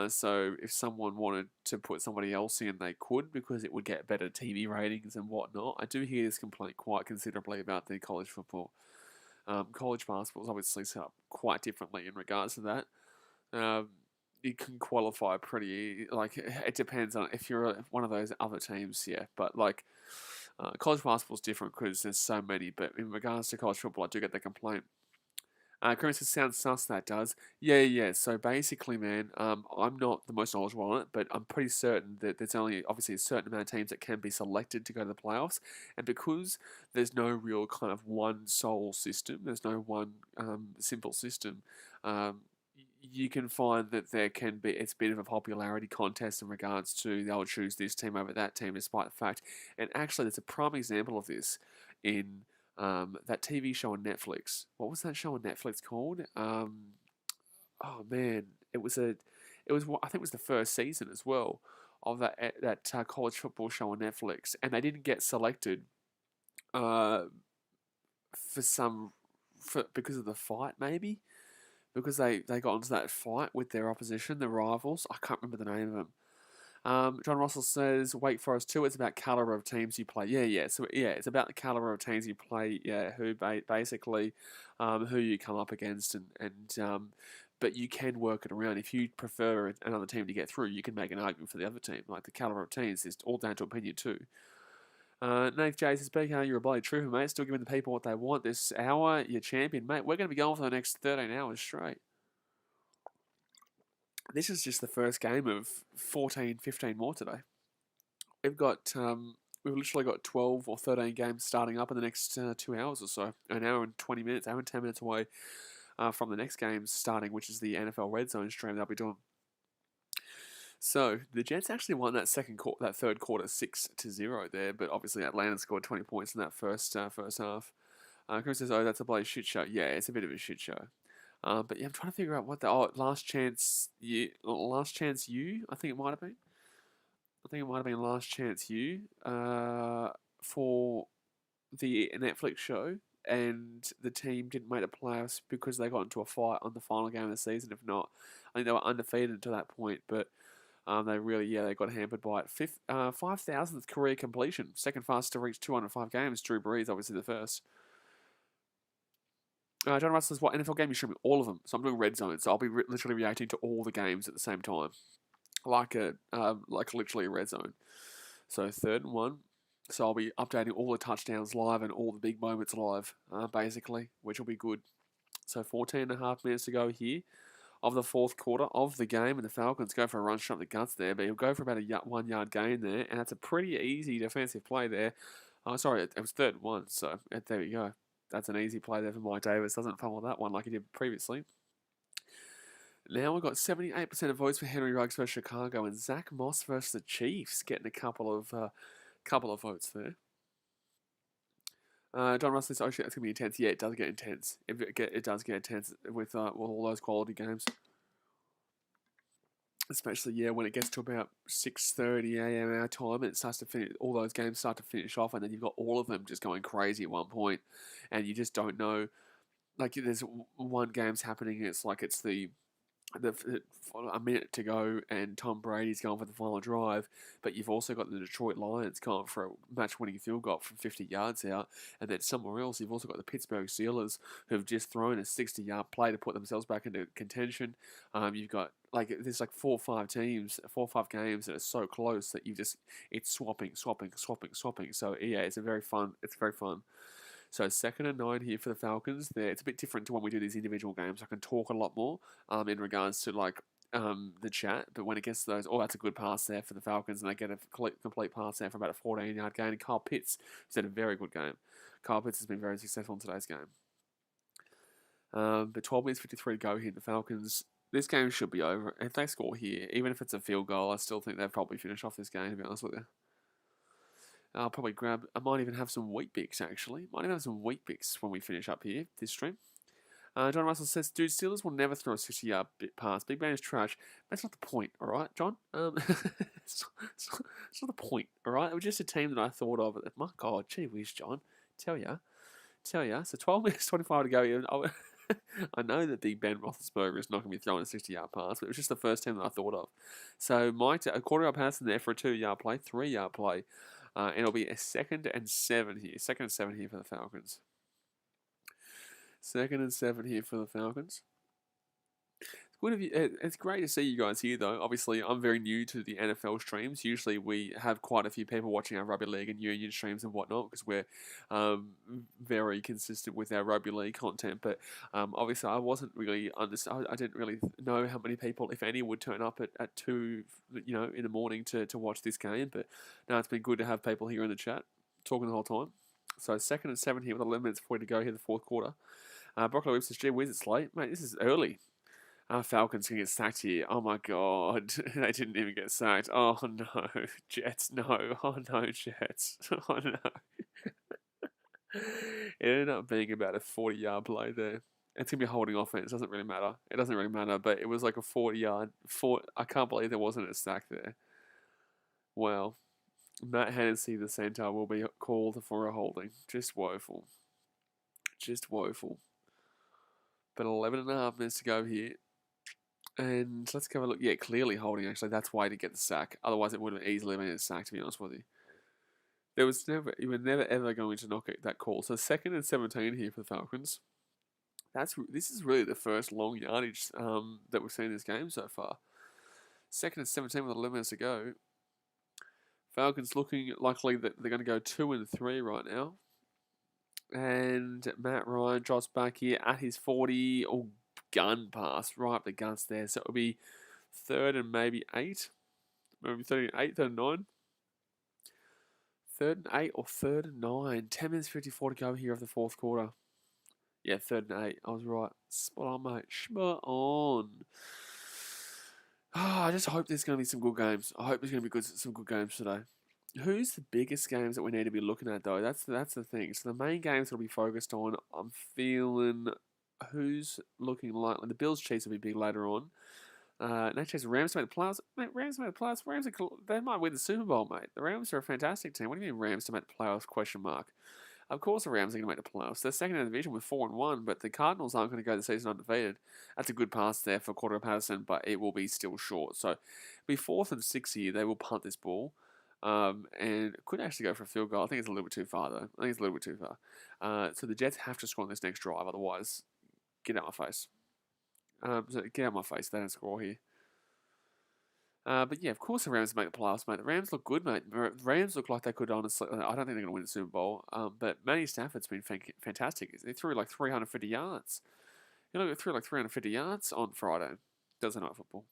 So if someone wanted to put somebody else in, they could, because it would get better TV ratings and whatnot. I do hear this complaint quite considerably about the college football. College basketball is obviously set up quite differently in regards to that. You can qualify it depends on if you're one of those other teams, yeah. But college basketball is different because there's so many. But in regards to college football, I do get the complaint. Chris, it sounds sus, that does. Yeah. So basically, man, I'm not the most knowledgeable on it, but I'm pretty certain that there's only obviously a certain amount of teams that can be selected to go to the playoffs, and because there's no real kind of one sole system, there's no one simple system. You can find that it's a bit of a popularity contest in regards to they'll choose this team over that team, despite the fact. And actually, there's a prime example of this in that TV show on Netflix. What was that show on Netflix called? Oh man, I think it was the first season as well of that college football show on Netflix, and they didn't get selected uh, because of the fight, maybe. Because they got into that fight with their opposition, their rivals. I can't remember the name of them. John Russell says, Wake Forest 2, it's about caliber of teams you play. Yeah. So, it's about the caliber of teams you play, who basically who you come up against. But you can work it around. If you prefer another team to get through, you can make an argument for the other team. Like, the caliber of teams is all down to opinion too. Nath J says, BK, you're a bloody trooper, mate. Still giving the people what they want this hour. You're champion, mate. We're going to be going for the next 13 hours straight. this is just the first game of 14, 15 more today. We've literally got 12 or 13 games starting up in the next 2 hours or so. An hour and 20 minutes, hour and 10 minutes away from the next game starting, which is the NFL Red Zone stream that I'll be doing. So the Jets actually won that third quarter 6-0 there, but obviously Atlanta scored 20 points in that first half. Chris says, "Oh, that's a bloody shit show." Yeah, it's a bit of a shit show. But yeah, I'm trying to figure out what the last chance you. I think it might have been. I think it might have been Last Chance You for the Netflix show, and the team didn't make the playoffs because they got into a fight on the final game of the season. If not, I think they were undefeated to that point, but they got hampered by it. 5,000th career completion, second fastest to reach 205 games. Drew Brees, obviously the first. John Russell says, "What NFL game you streaming?" All of them. So I'm doing Red Zone, so I'll be literally reacting to all the games at the same time, like literally a Red Zone. So 3rd and 1. So I'll be updating all the touchdowns live and all the big moments live, basically, which will be good. So 14 and a half minutes to go here of the fourth quarter of the game, and the Falcons go for a run shot in the guts there, but he'll go for about a 1 yard gain there, and that's a pretty easy defensive play there. Oh, sorry, it was 3rd and 1, so there we go. That's an easy play there for Mike Davis. Doesn't fumble that one like he did previously. Now we've got 78% of votes for Henry Ruggs versus Chicago, and Zach Moss versus the Chiefs getting a couple of votes there. John Russell says, "Oh shit, that's gonna be intense." Yeah, it does get intense. It does get intense with all those quality games, especially when it gets to about 6:30 a.m. our time, and it starts to finish. All those games start to finish off, and then you've got all of them just going crazy at one point, and you just don't know. Like there's one game's happening, it's like it's a minute to go and Tom Brady's going for the final drive, but you've also got the Detroit Lions going for a match-winning field goal from 50 yards out, and then somewhere else you've also got the Pittsburgh Steelers who've just thrown a 60-yard play to put themselves back into contention. You've got there's 4 or 5 games that are so close that it's swapping. So yeah, it's very fun. So 2nd and 9 here for the Falcons. It's a bit different to when we do these individual games. I can talk a lot more in regards to the chat, but when it gets to those, that's a good pass there for the Falcons, and they get a complete pass there for about a 14-yard gain. And Kyle Pitts has had a very good game. Kyle Pitts has been very successful in today's game. But 12 minutes 53 to go here. The Falcons. This game should be over. If they score here, even if it's a field goal, I still think they'll probably finish off this game, to be honest with you. I'll probably I might even have some Wheat Bix, actually. Might even have some Wheat Bix when we finish up here, this stream. John Russell says, "Dude, Steelers will never throw a 60-yard pass. Big Ben is trash." That's not the point, all right, John? It's not the point, all right? It was just a team that I thought of. My God, gee whiz, John. Tell ya. So 12 minutes 25 to go. I know that Big Ben Roethlisberger is not going to be throwing a 60-yard pass, but it was just the first team that I thought of. So a quarter-yard pass in there for a 2-yard play, 3-yard play. And it'll be a 2nd and 7 here. 2nd and 7 here for the Falcons. 2nd and 7 here for the Falcons. It's great to see you guys here, though. Obviously, I'm very new to the NFL streams. Usually, we have quite a few people watching our rugby league and union streams and whatnot because we're very consistent with our rugby league content. But obviously, I wasn't really I didn't really know how many people, if any, would turn up at 2, in the morning to watch this game. But now it's been good to have people here in the chat talking the whole time. So 2nd and 7 here with 11 minutes 40 to go here, the fourth quarter. Broccoli Whip says, "Gee whiz, it's late, mate. This is early." Falcons can get sacked here. Oh my God, they didn't even get sacked. Oh no, Jets, no. Oh no, Jets. Oh no. It ended up being about a 40-yard play there. It's going to be holding offense. Doesn't really matter. It doesn't really matter, but it was like a 40-yard. I can't believe there wasn't a sack there. Well, Matt Hennessy, the center, will be called for a holding. Just woeful. But 11 and a half minutes to go here. And let's have a look. Yeah, clearly holding, actually. That's why to get the sack. Otherwise, it would have easily been a sack, to be honest with you. You were never ever going to knock it, that call. So 2nd and 17 here for the Falcons. This is really the first long yardage that we've seen in this game so far. 2nd and 17 with 11 minutes to go. Falcons looking likely that they're going to go 2 and 3 right now. And Matt Ryan drops back here at his 40. Gun pass right up the guts there. So it'll be Third and maybe 8. Maybe third and 8, third and 9. Third and 8 or third and 9. 10 minutes 54 to go here of the fourth quarter. Yeah, third and 8. I was right. Spot on, mate. Spot on. I just hope there's going to be some good games. I hope there's going to be some good games today. Who's the biggest games that we need to be looking at, though? That's the thing. So the main games that we'll be focused on, I'm feeling who's looking likely. The Bills Chiefs will be big later on. Next is Rams to make the playoffs. Mate, Rams to make the playoffs. They might win the Super Bowl, mate. The Rams are a fantastic team. What do you mean Rams to make the playoffs? Question mark. Of course, the Rams are going to make the playoffs. They're second in the division with 4-1, but the Cardinals aren't going to go the season undefeated. That's a good pass there for Cordero Patterson, but it will be still short. So, be 4th and 6 here. They will punt this ball, and could actually go for a field goal. I think it's a little bit too far, though. I think it's a little bit too far. So the Jets have to score on this next drive, otherwise, get out my face. So get out my face. They don't score here. But yeah, of course the Rams make the playoffs, mate. The Rams look good, mate. The Rams look like they could honestly. I don't think they're going to win the Super Bowl. But Matty Stafford's been fantastic. They threw like 350 yards. They threw like 350 yards on Friday. Thursday Night Football.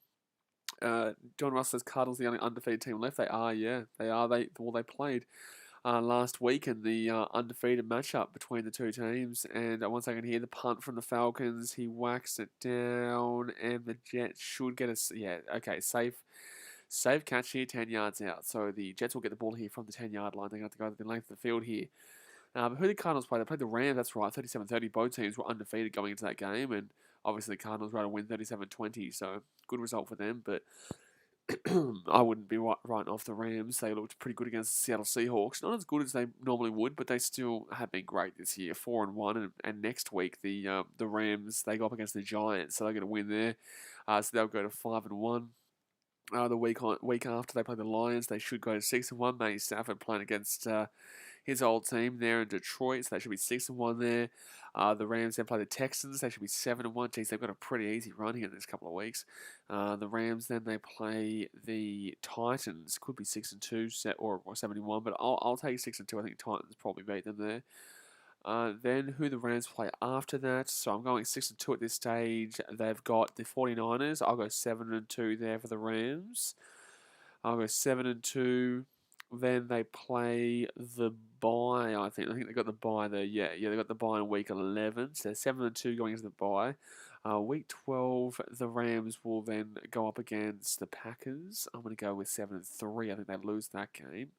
John Russ says Cardinals the only undefeated team left. They are, yeah. They are. They played last week in the undefeated matchup between the two teams. And once I can hear the punt from the Falcons, he whacks it down, and the Jets should get a safe catch here, 10 yards out. So the Jets will get the ball here from the 10-yard line. They're going to have to go the length of the field here. But who did the Cardinals play? They played the Rams, that's right, 37-30. Both teams were undefeated going into that game, and obviously the Cardinals were able to win 37-20, so good result for them. But I wouldn't be writing off the Rams. They looked pretty good against the Seattle Seahawks. Not as good as they normally would, but they still have been great this year. 4-1, and next week the Rams, they go up against the Giants, so they're going to win there. So they'll go to 5-1. The week after they play the Lions, they should go to 6-1. Matty Stafford playing against his old team there in Detroit, so they should be 6-1 there. The Rams then play the Texans, they should be 7-1. Geez, they've got a pretty easy run here in this couple of weeks. The Rams then they play the Titans, could be 6-2 or 71, but I'll take 6-2. I think Titans probably beat them there. Then who the Rams play after that. So I'm going 6-2 at this stage. They've got the 49ers. I'll go 7-2 there for the Rams. I'll go 7-2. Then they play the bye, I think. I think they got the bye there. Yeah, they got the bye in week 11. So 7-2 going into the bye. Week 12, the Rams will then go up against the Packers. I'm going to go with 7-3. I think they lose that game.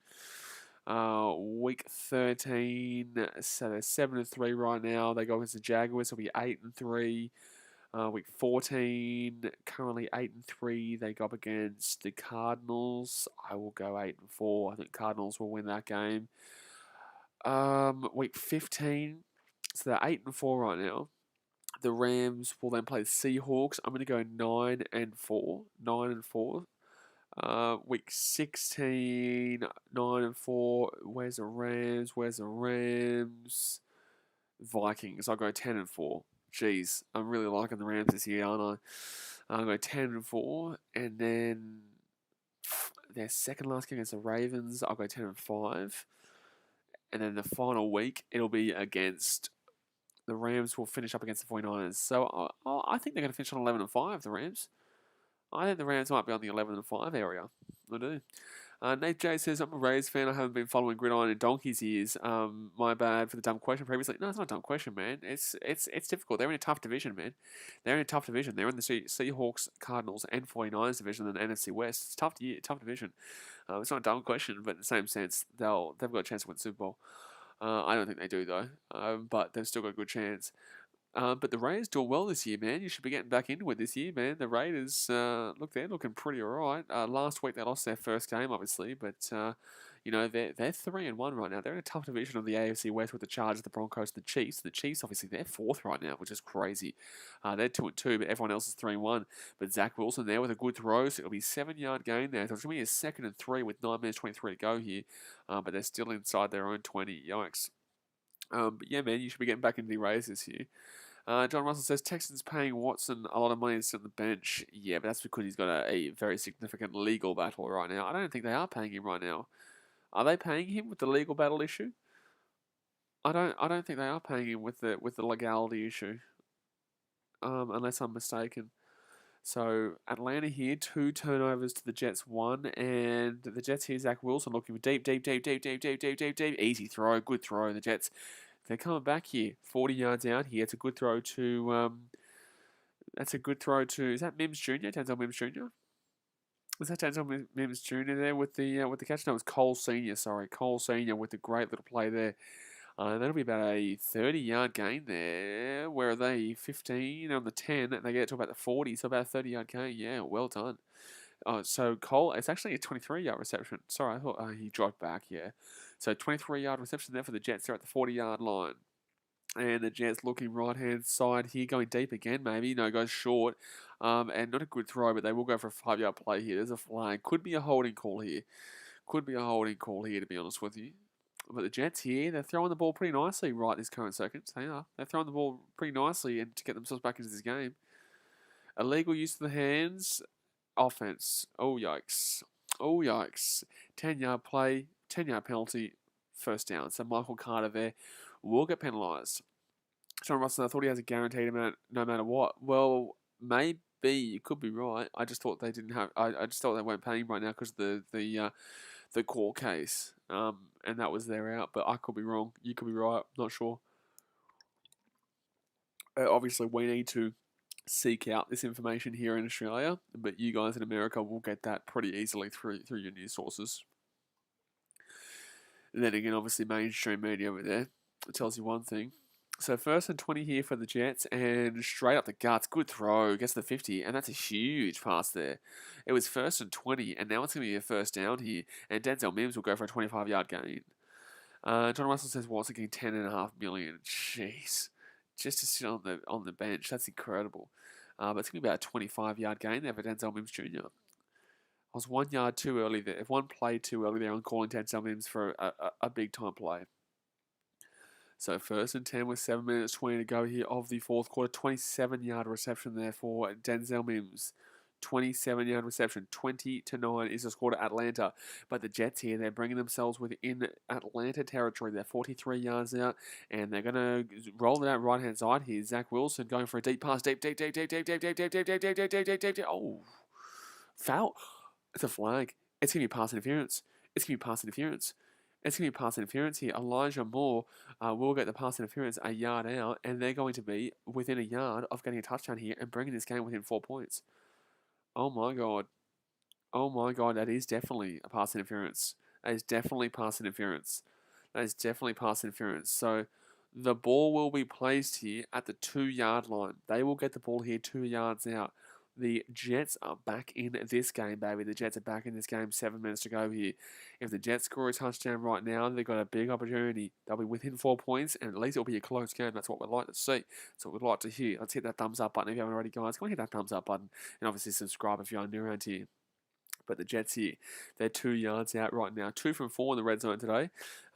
Week 13, so they're 7-3 right now. They go against the Jaguars, so it'll be 8-3. Week 14, currently 8-3. They go up against the Cardinals. I will go 8-4. I think Cardinals will win that game. Week 15, so they're 8-4 right now. The Rams will then play the Seahawks. I'm going to go 9-4. 9-4. Week 16, 9-4. Where's the Rams? Vikings. I'll go 10-4. Jeez, I'm really liking the Rams this year, aren't I? I'll go 10-4, and then their second last game against the Ravens, I'll go 10-5, and then the final week it'll be against the Rams. Will finish up against the 49ers. So I think they're going to finish on 11-5. The Rams. I think the Rams might be on the 11-5 area. I do. Nate J says, I'm a Rays fan. I haven't been following Gridiron in donkey's years. My bad for the dumb question previously. No, it's not a dumb question, man. It's difficult. They're in a tough division, man. They're in a tough division. They're in the Seahawks, Cardinals, and 49ers division in the NFC West. It's a tough division. It's not a dumb question, but in the same sense, they've got a chance to win the Super Bowl. I don't think they do, though. But they've still got a good chance. But the Raiders doing well this year, man. You should be getting back into it this year, man. The Raiders, they're looking pretty alright. Last week they lost their first game, obviously, but they're 3-1 right now. They're in a tough division of the AFC West with the Chargers, the Broncos, the Chiefs. The Chiefs, obviously, they're 4th right now, which is crazy. They're 2-2, but everyone else is 3-1. But Zach Wilson there with a good throw, so it'll be a 7-yard gain there. So it's going to be a 2nd and 3 with 9 minutes 23 to go here, but they're still inside their own 20. Yikes. But yeah, man, you should be getting back into the Raiders this year. John Russell says, Texans paying Watson a lot of money to sit on the bench. Yeah, but that's because he's got a very significant legal battle right now. I don't think they are paying him right now. Are they paying him with the legal battle issue? I don't think they are paying him with the legality issue. Unless I'm mistaken. So Atlanta here, 2 turnovers to the Jets, 1, and the Jets here, Zach Wilson looking for deep. Easy throw, good throw. The Jets, they're coming back here, 40 yards out here. It's a good throw to, is that Mims Jr., Denzel Mims Jr.? Was that Denzel Mims Jr. there with the catch? No, it was Cole Sr., sorry. Cole Sr. with the great little play there. That'll be about a 30-yard gain there. Where are they? 15 on the 10. They get to about the 40, so about a 30-yard gain. Yeah, well done. So Cole, it's actually a 23-yard reception. Sorry, I thought he dropped back, yeah. So 23-yard reception there for the Jets. They're at the 40-yard line. And the Jets looking right-hand side here, going deep again, maybe. No, goes short. And not a good throw, but they will go for a 5-yard play here. There's a flag. Could be a holding call here. To be honest with you. But the Jets here, they're throwing the ball pretty nicely right this current second. They are. They're throwing the ball pretty nicely and to get themselves back into this game. Illegal use of the hands. Offense. Oh, yikes. 10-yard play. 10-yard penalty. First down. So Michael Carter there will get penalised. John Russell, I thought he has a guaranteed amount no matter what. Well, maybe you could be right. I just thought they didn't have. I just thought they weren't paying right now because of the court case. And that was their out, but I could be wrong. You could be right. Not sure. Obviously, we need to seek out this information here in Australia, but you guys in America will get that pretty easily through your news sources. And then again, obviously, mainstream media over there, it tells you one thing. So 1st and 20 here for the Jets, and straight up the guts, good throw, gets the 50, and that's a huge pass there. It was 1st and 20, and now it's going to be a first down here, and Denzel Mims will go for a 25-yard gain. John Russell says Watson getting $10.5 million. Jeez, just to sit on the bench, that's incredible. But it's going to be about a 25-yard gain there for Denzel Mims Jr. I was 1 yard too early there. If one play too early there, I'm calling Denzel Mims for a big-time play. So 1st and 10 with 7 minutes 20 to go here of the fourth quarter. 27-yard reception there for Denzel Mims. 27-yard reception. 20-9 is the score to Atlanta. But the Jets here, they're bringing themselves within Atlanta territory. They're 43 yards out, and they're going to roll it out right-hand side here. Zach Wilson going for a deep pass. Deep. Oh, foul. It's a flag. It's going to be pass interference. It's going to be pass interference here. Elijah Moore will get the pass interference a yard out, and they're going to be within a yard of getting a touchdown here and bringing this game within 4 points. Oh my God, that is definitely a pass interference. That is definitely pass interference. So the ball will be placed here at the 2-yard line. They will get the ball here 2 yards out. The Jets are back in this game, baby. The Jets are back in this game. 7 minutes to go here. If the Jets score a touchdown right now, they've got a big opportunity. They'll be within 4 points, and at least it'll be a close game. That's what we'd like to see. That's what we'd like to hear. Let's hit that thumbs up button if you haven't already, guys. Go and hit that thumbs up button, and obviously subscribe if you're new around here. But the Jets here, they're 2 yards out right now. 2 from 4 in the red zone today.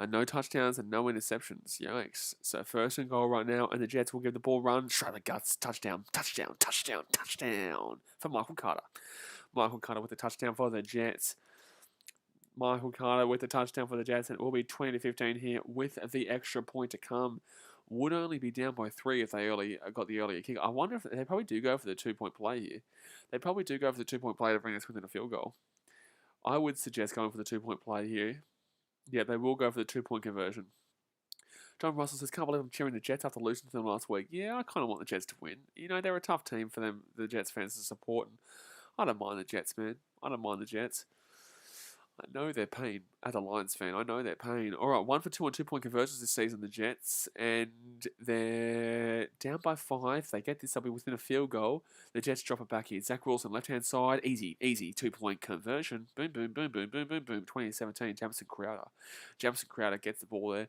No touchdowns and no interceptions. Yikes. So 1st and goal right now, and the Jets will give the ball run. Straight the guts. Touchdown for Michael Carter. Michael Carter with the touchdown for the Jets. And it will be 20-15 here with the extra point to come. Would only be down by 3 if they got the earlier kick. I wonder if they probably do go for the 2-point play here. They probably do go for the 2-point play to bring us within a field goal. I would suggest going for the 2-point play here. Yeah, they will go for the 2-point conversion. John Russell says, can't believe I'm cheering the Jets after losing to them last week. Yeah, I kind of want the Jets to win. You know, they're a tough team for them, the Jets fans, to support. And I don't mind the Jets, man. I don't mind the Jets. I know their pain as a Lions fan. I know their pain. All right, 1 for 2 on 2-point conversions this season, the Jets, and they're down by 5. They get this, they'll be within a field goal. The Jets drop it back here. Zach Wilson, left-hand side, easy 2-point conversion. Boom. 2017, Jamison Crowder gets the ball there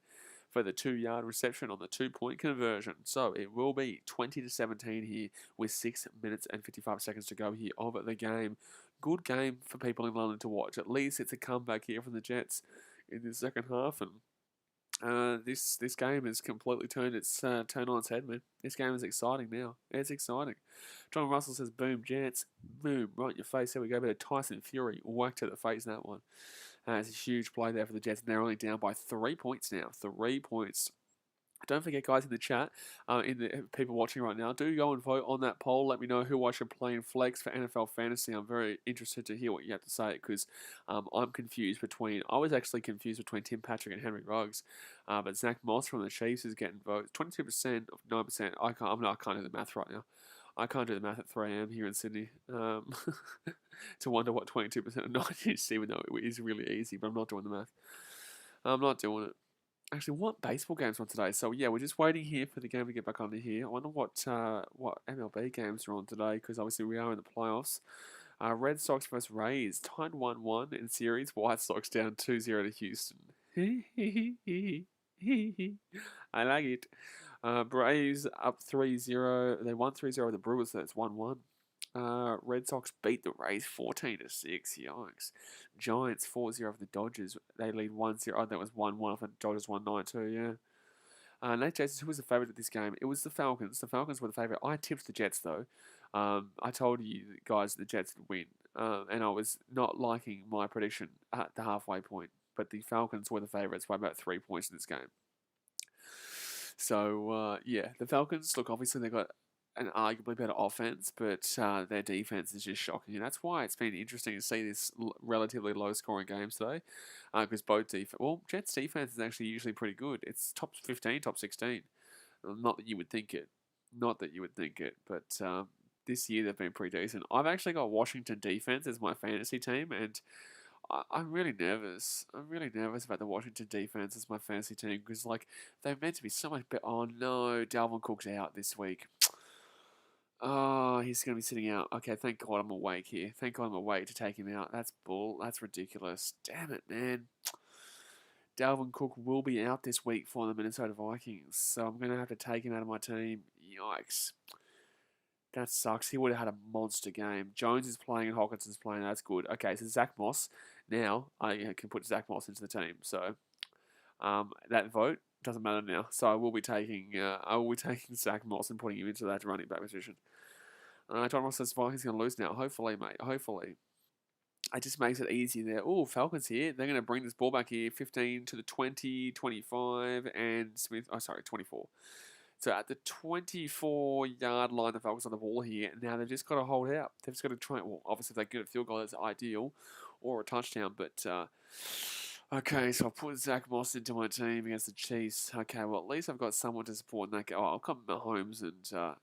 for the 2-yard reception on the 2-point conversion. So it will be 20-17 here with 6 minutes and 55 seconds to go here of the game. Good game for people in London to watch. At least it's a comeback here from the Jets in the second half, and this game has completely turned on its head, man. This game is exciting now. It's exciting. John Russell says, "Boom, Jets, boom, right in your face." There we go. Bit of Tyson Fury whack to the face in that one. It's a huge play there for the Jets, and they're only down by 3 points now. 3 points. Don't forget, guys, in the chat, in the people watching right now, do go and vote on that poll. Let me know who I should play in flex for NFL fantasy. I'm very interested to hear what you have to say because I'm confused between. I was actually confused between Tim Patrick and Henry Ruggs, but Zach Moss from the Chiefs is getting votes. 22% of 9%. I can't do the math right now. I can't do the math at 3 a.m. here in Sydney. To wonder what 22% of 9 is, even though it is really easy, but I'm not doing the math. I'm not doing it. Actually, what baseball games are on today? So yeah, we're just waiting here for the game to get back under here. I wonder what MLB games are on today because obviously we are in the playoffs. Red Sox versus Rays tied 1-1 in series. White Sox down 2-0 to Houston. I like it. Braves up 3-0. They won 3-0 with the Brewers, so it's 1-1. Red Sox beat the Rays 14-6. Yikes. Giants 4-0 of the Dodgers. They lead 1-0. Oh, that was 1-1 for the Dodgers 1-9 too, yeah. Nate Jason, who was the favourite of this game? It was the Falcons. The Falcons were the favourite. I tipped the Jets though. I told you guys the Jets would win. And I was not liking my prediction at the halfway point. But the Falcons were the favourites by about 3 points in this game. So, yeah, the Falcons, look, obviously they got an arguably better offense, but their defense is just shocking. And that's why it's been interesting to see this relatively low-scoring game today, because Jets' defense is actually usually pretty good. It's top 15, top 16. Not that you would think it. Not that you would think it, but this year they've been pretty decent. I've actually got Washington defense as my fantasy team, and I'm really nervous. I'm really nervous about the Washington defense as my fantasy team because, like, they're meant to be so much better. Oh no, Dalvin Cook's out this week. Oh, he's going to be sitting out. Okay, thank God I'm awake here. Thank God I'm awake to take him out. That's bull. That's ridiculous. Damn it, man. Dalvin Cook will be out this week for the Minnesota Vikings, so I'm going to have to take him out of my team. Yikes. That sucks. He would have had a monster game. Jones is playing and Hawkinson's playing. That's good. Okay, so Zach Moss. Now I can put Zach Moss into the team. So that vote doesn't matter now. So I will be taking Zach Moss and putting him into that running back position. John Ross says Vikings going to lose now. Hopefully, mate. Hopefully. It just makes it easy there. Oh, Falcons here. They're going to bring this ball back here. 15 to the 20, 25, and Smith. Oh, sorry, 24. So at the 24-yard line, the Falcons on the ball here. Now they've just got to hold out. They've just got to try. Well, obviously, if they get a field goal, that's ideal, or a touchdown. But okay, so I'll put Zach Moss into my team against the Chiefs. Okay, well at least I've got someone to support in that game. Oh, I'll come Mahomes and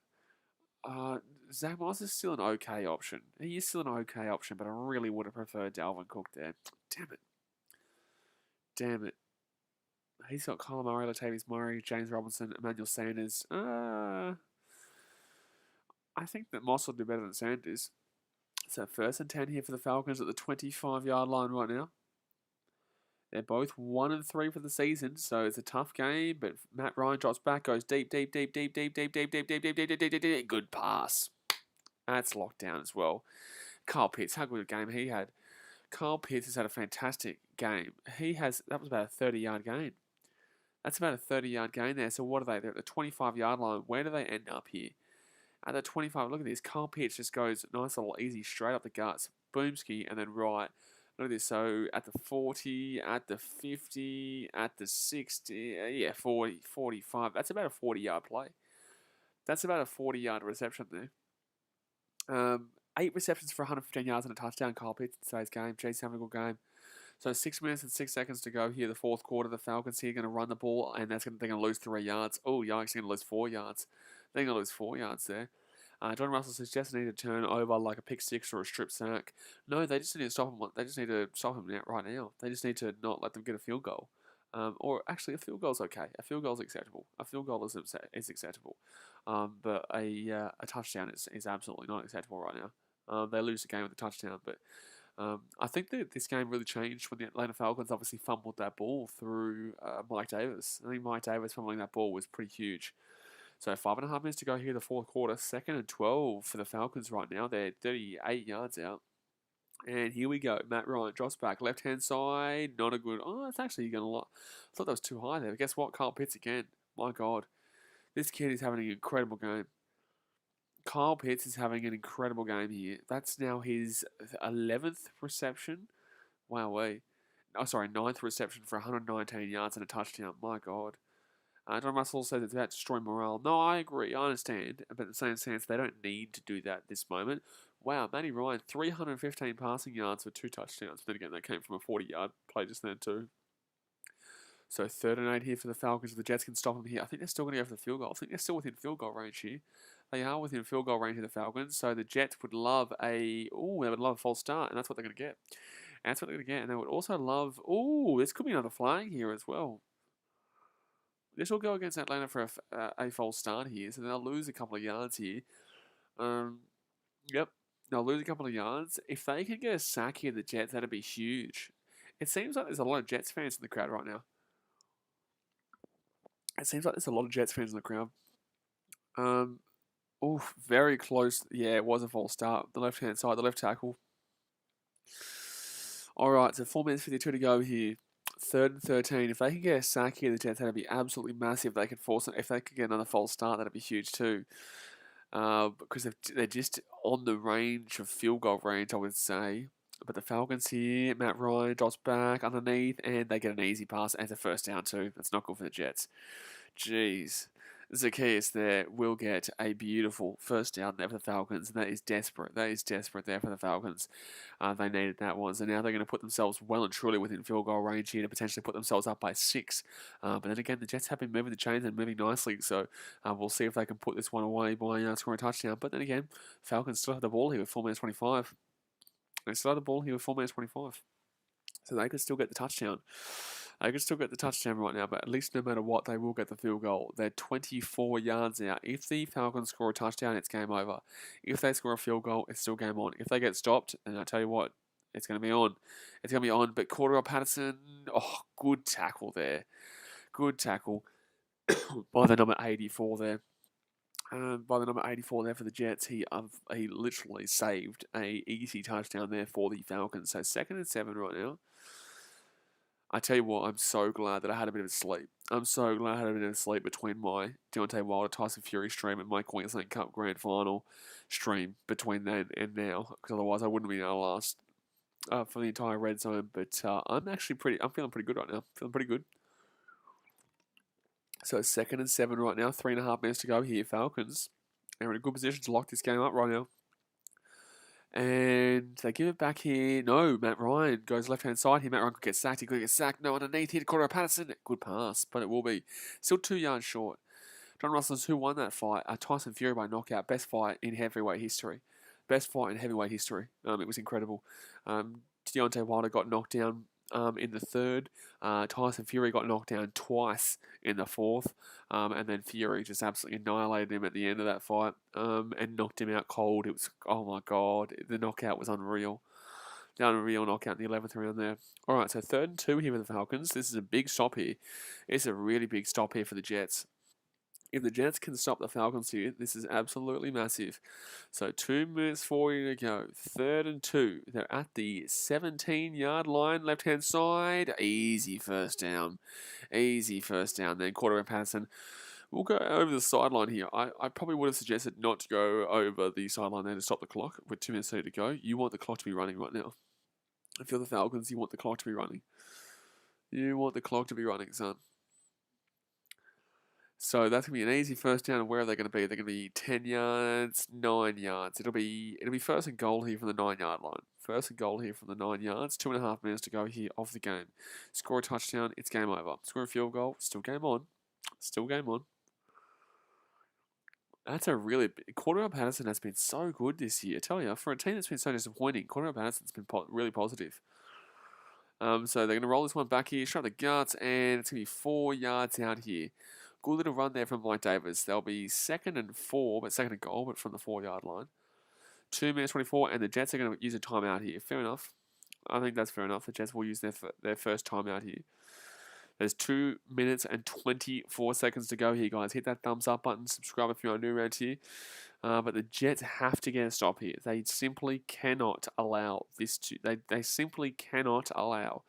Zach Moss is still an okay option. He is still an okay option, but I really would have preferred Dalvin Cook there. Damn it. He's got Kyler Murray, Latavius Murray, James Robinson, Emmanuel Sanders. I think that Moss will do better than Sanders. So 1st and 10 here for the Falcons at the 25-yard line right now. They're both 1-3 for the season, so it's a tough game. But Matt Ryan drops back, goes deep. Good pass. That's locked down as well. Kyle Pitts, how good a game he had. Kyle Pitts has had a fantastic game. That was about a 30-yard gain. That's about a 30-yard gain there. So what are they? They're at the 25-yard line. Where do they end up here? At the 25, look at this. Kyle Pitts just goes nice little easy straight up the guts. Boomski, and then right. Look at this. So at the 40, at the 50, at the 60, 40, 45. That's about a 40-yard play. That's about a 40-yard reception there. 8 receptions for 115 yards and a touchdown. Kyle Pitts in today's game. Jeez, having a good game. So 6 minutes and 6 seconds to go here. The fourth quarter. The Falcons here going to run the ball, and they're going to lose 3 yards. Oh, yikes! They're going to lose 4 yards. They're going to lose 4 yards there. John Russell says just need to turn over like a pick six or a strip sack. No, they just need to stop him. They just need to stop him right now. They just need to not let them get a field goal. Or actually, a field goal is okay. A field goal is acceptable. A field goal is acceptable. But a touchdown is absolutely not acceptable right now. They lose the game with a touchdown, but I think that this game really changed when the Atlanta Falcons obviously fumbled that ball through Mike Davis. I think Mike Davis fumbling that ball was pretty huge. So 5.5 minutes to go here, the fourth quarter. 2nd and 12 for the Falcons right now. They're 38 yards out. And here we go. Matt Ryan drops back. Left-hand side. Not a good... Oh, it's actually going to... I thought that was too high there. But guess what? Kyle Pitts again. My God. This kid is having an incredible game. Kyle Pitts is having an incredible game here. That's now his 11th reception. Wow, 9th reception for 119 yards and a touchdown. My God. John Russell says it's about destroying morale. No, I agree. I understand. But in the same sense, they don't need to do that at this moment. Wow, Matty Ryan, 315 passing yards for 2 touchdowns. Then again, that came from a 40-yard play just then too. So 3rd and 8 here for the Falcons. If the Jets can stop them here, I think they're still going to go for the field goal. I think they're still within field goal range here. They are within field goal range of the Falcons. So the Jets would love they would love a false start, and that's what they're going to get. And that's what they're going to get. And they would also love, this could be another flag here as well. This will go against Atlanta for a false start here. So they'll lose a couple of yards here. Yep. They'll lose a couple of yards. If they can get a sack here, the Jets, that'd be huge. It seems like there's a lot of Jets fans in the crowd right now. It seems like there's a lot of Jets fans in the crowd. Very close. Yeah, it was a false start. The left-hand side, the left tackle. All right, so 4 minutes 52 to go here. 3rd and 13. If they can get a sack here, the Jets, that'd be absolutely massive. They could force it. If they could get another false start, that'd be huge too. Because they're just on the range of field goal range, I would say. But the Falcons here, Matt Ryan drops back underneath, and they get an easy pass and a first down too. That's not good for the Jets. Jeez. Zacchaeus there will get a beautiful first down there for the Falcons, and that is desperate. That is desperate there for the Falcons. They needed that one, so now they're going to put themselves well and truly within field goal range here to potentially put themselves up by 6. But then again, the Jets have been moving the chains and moving nicely, so we'll see if they can put this one away by scoring a touchdown. But then again, Falcons still have the ball here with 4 minutes 25. They still have the ball here with 4 minutes 25. So they could still get the touchdown. They could still get the touchdown right now, but at least no matter what, they will get the field goal. They're 24 yards out. If the Falcons score a touchdown, it's game over. If they score a field goal, it's still game on. If they get stopped, then I tell you what, it's going to be on. It's going to be on, but Cordell Patterson, good tackle there. Good tackle by the number 84 there. By the number 84 there for the Jets, he literally saved a easy touchdown there for the Falcons. So 2nd and 7 right now. I tell you what, I'm so glad that I had a bit of sleep. I'm so glad I had a bit of sleep between my Deontay Wilder Tyson Fury stream and my Queensland Cup Grand Final stream between then and now, because otherwise I wouldn't be able to last for the entire red zone. But I'm feeling pretty good right now. Feeling pretty good. So 2nd and 7 right now, 3.5 minutes to go here, Falcons. They're in a good position to lock this game up right now. And they give it back here. No, Matt Ryan goes left-hand side here. Matt Ryan could get sacked. He could get sacked. No, underneath here to Cordell Patterson. Good pass, but it will be still 2 yards short. John Russell's who won that fight. Tyson Fury by knockout. Best fight in heavyweight history. Best fight in heavyweight history. It was incredible. Deontay Wilder got knocked down in the 3rd. Tyson Fury got knocked down twice in the 4th. And then Fury just absolutely annihilated him at the end of that fight and knocked him out cold. It was, oh my God, the knockout was unreal. The unreal knockout in the 11th round there. All right, so 3rd and 2 here for the Falcons. This is a big stop here. It's a really big stop here for the Jets. If the Jets can stop the Falcons here, this is absolutely massive. So 2 minutes 40 to go. 3rd and 2. They're at the 17-yard line, left-hand side. Easy first down. Easy first down. Then Cordell Patterson will go over the sideline here. I probably would have suggested not to go over the sideline there to stop the clock with 2 minutes 30 to go. You want the clock to be running right now. If you're the Falcons, you want the clock to be running. You want the clock to be running, son. So that's going to be an easy first down. And where are they going to be? They're going to be 10 yards, 9 yards. It'll be 1st and goal here from the 9-yard line. 1st and goal here from the 9 yards. 2.5 minutes to go here of the game. Score a touchdown, it's game over. Score a field goal, still game on. Still game on. That's a really big... Cordell Patterson has been so good this year. I tell you, for a team that's been so disappointing, Cordell Patterson's been really positive. So they're going to roll this one back here, shut the guts, and it's going to be 4 yards out here. Good little run there from Mike Davis. They'll be 2nd and 4, but 2nd and goal, but from the 4-yard line. 2 minutes 24, and the Jets are going to use a timeout here. Fair enough. I think that's fair enough. The Jets will use their first timeout here. There's 2 minutes and 24 seconds to go here, guys. Hit that thumbs up button. Subscribe if you're new around here. But the Jets have to get a stop here. They simply cannot allow this to... They simply cannot allow...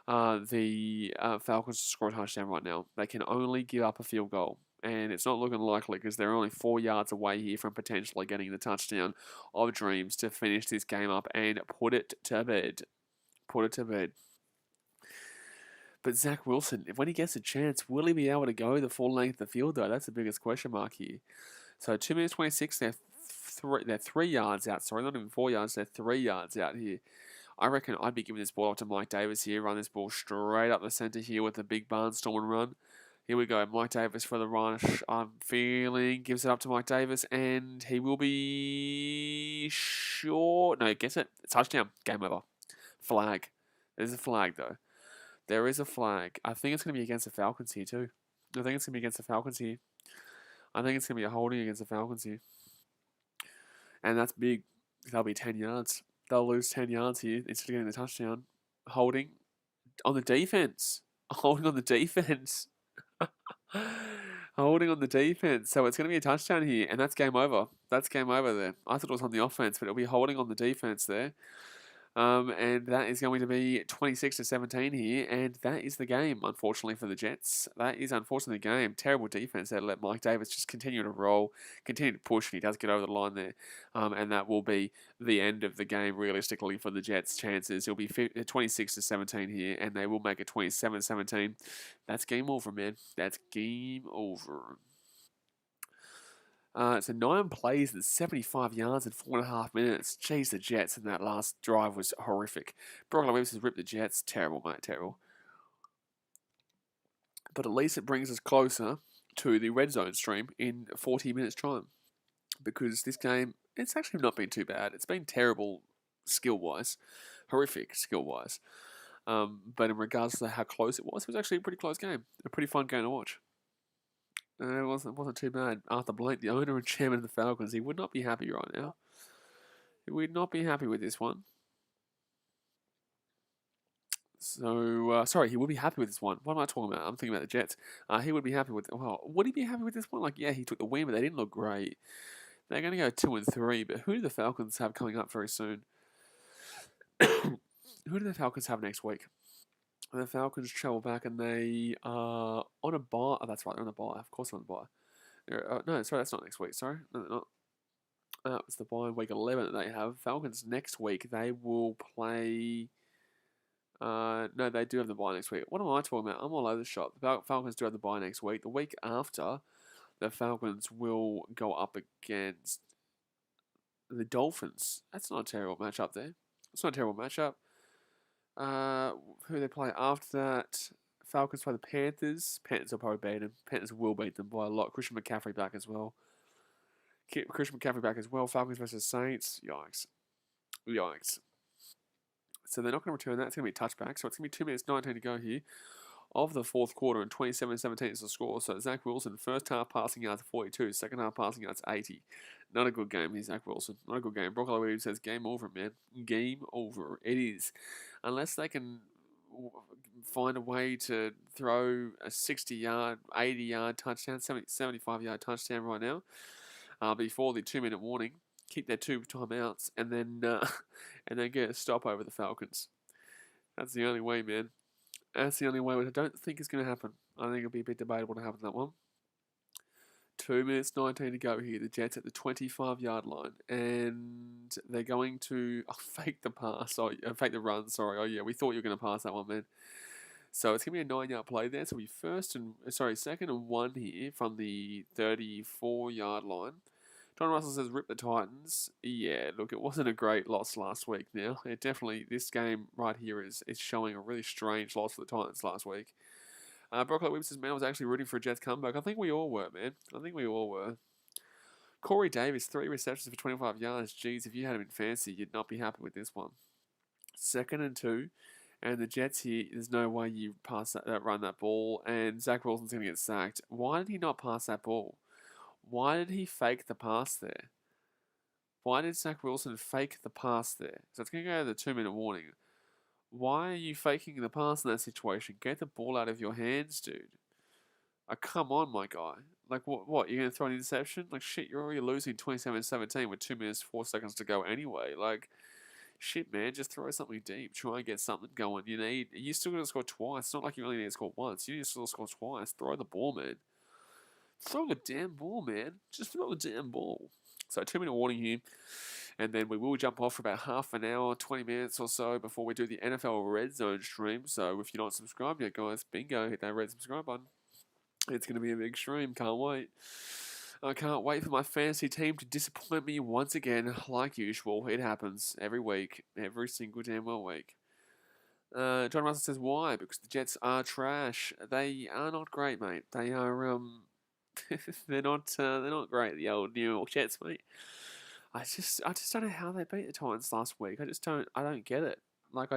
the Falcons to score a touchdown right now. They can only give up a field goal. And it's not looking likely because they're only 4 yards away here from potentially getting the touchdown of dreams to finish this game up and put it to bed. Put it to bed. But Zach Wilson, when he gets a chance, will he be able to go the full length of the field, though? That's the biggest question mark here. So 2 minutes 26, they're 3 yards out. Sorry, not even 4 yards, they're 3 yards out here. I reckon I'd be giving this ball up to Mike Davis here, run this ball straight up the centre here with a big barnstorm and run. Here we go, Mike Davis for the rush. I'm feeling, gives it up to Mike Davis, and he will be short. No, gets it. Touchdown. Game over. Flag. There's a flag, though. There is a flag. I think it's going to be against the Falcons here, too. I think it's going to be against the Falcons here. I think it's going to be a holding against the Falcons here. And that's big. That'll be 10 yards. They'll lose 10 yards here instead of getting the touchdown. Holding on the defense. Holding on the defense. Holding on the defense. So it's going to be a touchdown here, and that's game over. That's game over there. I thought it was on the offense, but it'll be holding on the defense there. And that is going to be 26-17 here, and that is the game, unfortunately, for the Jets. That is, unfortunately, the game. Terrible defense there to let Mike Davis just continue to roll, continue to push, and he does get over the line there. And that will be the end of the game, realistically, for the Jets' chances. It'll be 26-17 here, and they will make it 27-17. That's game over, man. That's game over. So 9 plays and 75 yards in 4.5 minutes. Jeez, the Jets in that last drive was horrific. Brock Williams has ripped the Jets. Terrible, mate, terrible. But at least it brings us closer to the red zone stream in 40 minutes' time. Because this game, it's actually not been too bad. It's been terrible skill-wise. Horrific skill-wise. But in regards to how close it was actually a pretty close game. A pretty fun game to watch. It wasn't too bad. Arthur Blank, the owner and chairman of the Falcons, he would not be happy right now. He would not be happy with this one. So, sorry, he would be happy with this one. What am I talking about? I'm thinking about the Jets. He would be happy with... Well, would he be happy with this one? Like, yeah, he took the win, but they didn't look great. They're going to go 2-3, but who do the Falcons have coming up very soon? Who do the Falcons have next week? The Falcons travel back and they are on a bye. Oh, that's right, they're on a bye. Of course they're on the bye. No, sorry, that's not next week. Sorry. No, they're not. It's the bye week 11 that they have. Falcons next week, they will play... no, they do have the bye next week. What am I talking about? I'm all over the shop. The Falcons do have the bye next week. The week after, the Falcons will go up against the Dolphins. That's not a terrible matchup there. It's not a terrible matchup. Who they play after that? Falcons play the Panthers. Panthers will probably beat them. Panthers will beat them by a lot. Christian McCaffrey back as well. Christian McCaffrey back as well. Falcons versus Saints. Yikes. Yikes. So they're not going to return that. It's going to be a touchback. So it's going to be 2 minutes 19 to go here of the fourth quarter, and 27-17 is the score. So Zach Wilson, first half passing yards 42, second half passing yards 80. Not a good game here, Zach Wilson. Not a good game. Brock Williams says game over, man. Game over. It is. Unless they can find a way to throw a 60-yard, 80-yard touchdown, 75-yard touchdown right now before the 2-minute warning. Keep their 2 timeouts and then get a stop over the Falcons. That's the only way, man. That's the only way, which I don't think is going to happen. I think it'll be a bit debatable to happen that one. 2 minutes 19 to go here. The Jets at the 25-yard line, and they're going to fake the pass. Fake the run. Sorry. Oh yeah, we thought you were going to pass that one, man. So it's going to be a 9-yard play there. So we second and 1 here from the 34-yard line. John Russell says, rip the Titans. Yeah, look, it wasn't a great loss last week now. It definitely, this game right here is showing a really strange loss for the Titans last week. Brock Williams says, man, I was actually rooting for a Jets comeback. I think we all were, man. I think we all were. Corey Davis, 3 receptions for 25 yards. Jeez, if you had him in fantasy, you'd not be happy with this one. 2nd and 2. And the Jets here, there's no way you run that ball. And Zach Wilson's going to get sacked. Why did he not pass that ball? Why did he fake the pass there? Why did Zach Wilson fake the pass there? So it's going to go to the 2-minute warning. Why are you faking the pass in that situation? Get the ball out of your hands, dude. Come on, my guy. Like, what? You're going to throw an interception? Like, shit, you're already losing 27-17 with 2 minutes, 4 seconds to go anyway. Like, shit, man, just throw something deep. Try and get something going. You still got to score twice. It's not like you only need to score once. You need to still score twice. Throw the ball, man. Throw the damn ball, man. Just throw the damn ball. So 2-minute warning here. And then we will jump off for about half an hour, 20 minutes or so before we do the NFL Red Zone stream. So if you're not subscribed yet, guys, bingo, hit that red subscribe button. It's going to be a big stream. Can't wait. I can't wait for my fantasy team to disappoint me once again, like usual. It happens every week, every single damn week. John Russell says, why? Because the Jets are trash. They are not great, mate. They are, they're not great, the old New York Jets, mate. I just don't know how they beat the Titans last week. I don't get it. Like,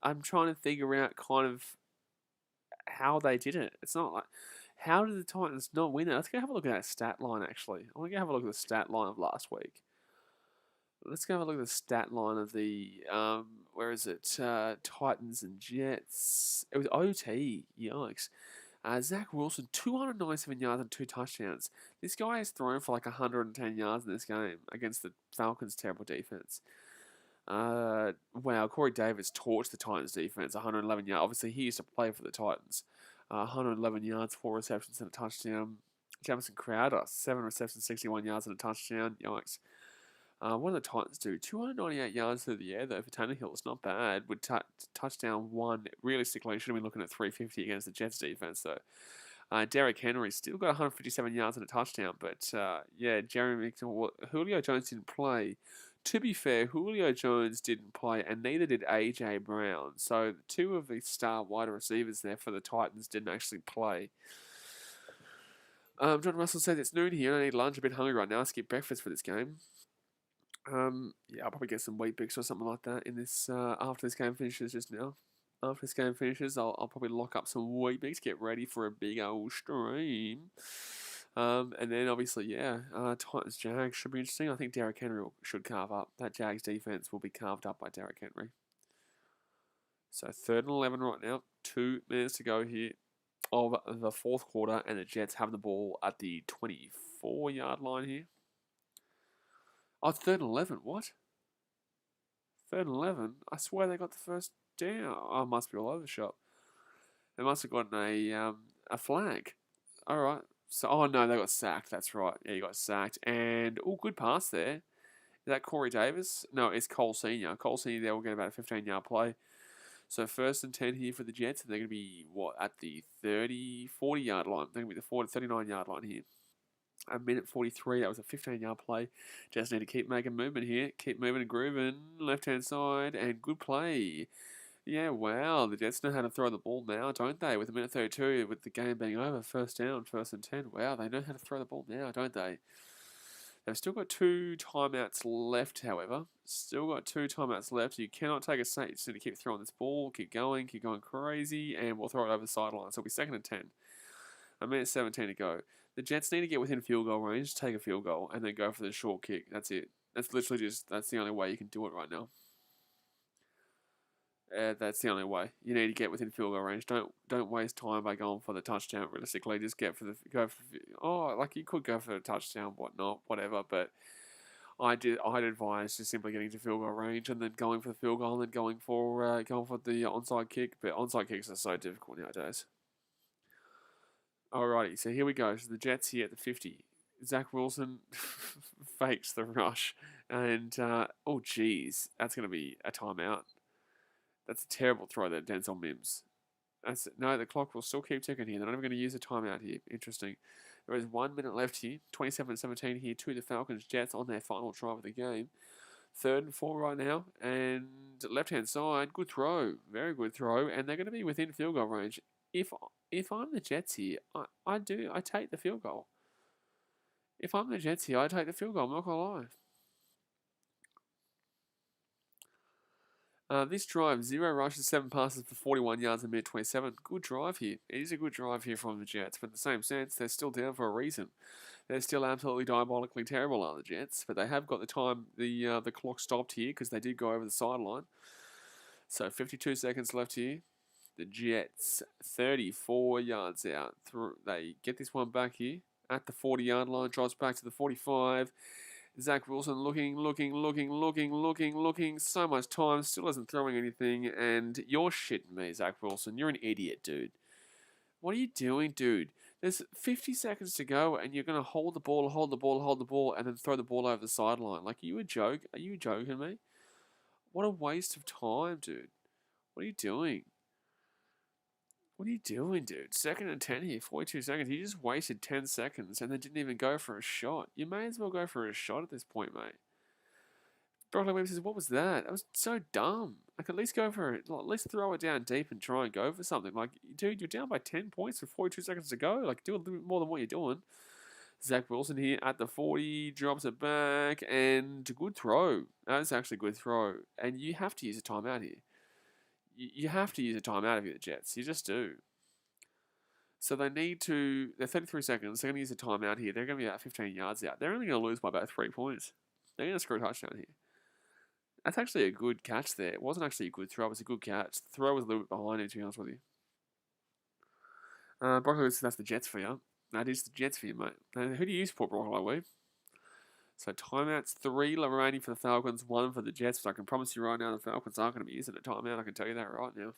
I'm trying to figure out kind of how they did it. It's not like, how did the Titans not win it? Let's go have a look at that stat line, actually. I want to go have a look at the stat line of last week. Let's go have a look at the stat line of the, where is it? Titans and Jets. It was OT. Yikes. Zach Wilson, 297 yards and 2 touchdowns. This guy has thrown for like 110 yards in this game against the Falcons' terrible defense. Wow, Corey Davis torched the Titans' defense, 111 yards. Obviously, he used to play for the Titans. 111 yards, 4 receptions and a touchdown. Jamison Crowder, 7 receptions, 61 yards and a touchdown. Yikes. What did the Titans do? 298 yards through the air, though, for Tannehill. It's not bad. With touchdown 1, realistically, he should have been looking at 350 against the Jets defense, though. Derrick Henry still got 157 yards and a touchdown, but, yeah, Julio Jones didn't play. To be fair, Julio Jones didn't play, and neither did A.J. Brown. So, 2 of the star wide receivers there for the Titans didn't actually play. John Russell says, it's noon here. I need lunch. I'm a bit hungry right now. I skip breakfast for this game. Yeah, I'll probably get some Wheat Bix or something like that in this after this game finishes just now. After this game finishes, I'll probably lock up some Wheat Bix, get ready for a big old stream. And then obviously, yeah, Titans Jags should be interesting. I think Derrick Henry should carve up. That Jags defense will be carved up by Derrick Henry. So 3rd and 11 right now. 2 minutes to go here of the 4th quarter, and the Jets have the ball at the 24-yard line here. Oh, 3rd and 11. What? 3rd and 11? I swear they got the first down. Oh, it must be all over the shop. They must have gotten a flag. All right. So, oh, no, they got sacked. That's right. Yeah, you got sacked. And, oh, good pass there. Is that Corey Davis? No, it's Cole Sr. Cole Sr. there will get about a 15-yard play. So, 1st and 10 here for the Jets. And they're going to be, at the 40-yard line. They're going to be the 39-yard line here. A minute 43, that was a 15-yard play. Just need to keep making movement here. Keep moving and grooving. Left-hand side, and good play. Yeah, wow, the Jets know how to throw the ball now, don't they? With a minute 32, with the game being over, 1st down, 1st and 10. Wow, they know how to throw the ball now, don't they? They've still got 2 timeouts left, however. Still got 2 timeouts left. You cannot take a sack. You just need to keep throwing this ball, keep going crazy, and we'll throw it over the sideline. So it'll be 2nd and 10. A minute 17 to go. The Jets need to get within field goal range, take a field goal, and then go for the short kick. That's it. That's literally that's the only way you can do it right now. That's the only way. You need to get within field goal range. Don't waste time by going for the touchdown. Realistically, just go for you could go for the touchdown, whatever. But I'd advise just simply getting to field goal range and then going for the field goal and then going for the onside kick. But onside kicks are so difficult nowadays. Alrighty, so here we go. So the Jets here at the 50. Zach Wilson fakes the rush. And, oh, geez, that's going to be a timeout. That's a terrible throw there, Denzel Mims. No, the clock will still keep ticking here. They're not even going to use a timeout here. Interesting. There is 1 minute left here. 27-17 here to the Falcons. Jets on their final drive of the game. 3rd and 4 right now. And left-hand side, good throw. Very good throw. And they're going to be within field goal range. If I'm the Jets here, I take the field goal. If I'm the Jets here, I take the field goal. I'm not going to lie. This drive, 0 rushes, 7 passes for 41 yards in minute 27. Good drive here. It is a good drive here from the Jets, but in the same sense, they're still down for a reason. They're still absolutely diabolically terrible, are the Jets, but they have got the time, the clock stopped here because they did go over the sideline. So 52 seconds left here. The Jets, 34 yards out. They get this one back here at the 40-yard line, drops back to the 45. Zach Wilson looking. So much time, still isn't throwing anything. And you're shitting me, Zach Wilson. You're an idiot, dude. What are you doing, dude? There's 50 seconds to go, and you're going to hold the ball, and then throw the ball over the sideline. Like, are you a joke? Are you joking me? What a waste of time, dude. What are you doing? What are you doing, dude? 2nd and 10 here, 42 seconds. You just wasted 10 seconds and then didn't even go for a shot. You may as well go for a shot at this point, mate. Broccoli Webb says, what was that? That was so dumb. Like, at least go for it. Like, let's throw it down deep and try and go for something. Like, dude, you're down by 10 points with 42 seconds to go. Like, do a little bit more than what you're doing. Zach Wilson here at the 40, drops it back, and good throw. That's actually a good throw. And you have to use a timeout here. You have to use a timeout if you're the Jets. You just do. So they need to, they're 33 seconds. They're going to use a timeout here. They're going to be about 15 yards out. They're only going to lose by about 3 points. They're going to score a touchdown here. That's actually a good catch there. It wasn't actually a good throw. It was a good catch. The throw was a little bit behind it, to be honest with you. Broccoli Webb says that's the Jets for you. That is the Jets for you, mate. Who do you support, Broccoli Webb? So timeouts, 3 remaining for the Falcons, 1 for the Jets. But I can promise you right now the Falcons aren't going to be using a timeout. I can tell you that right now.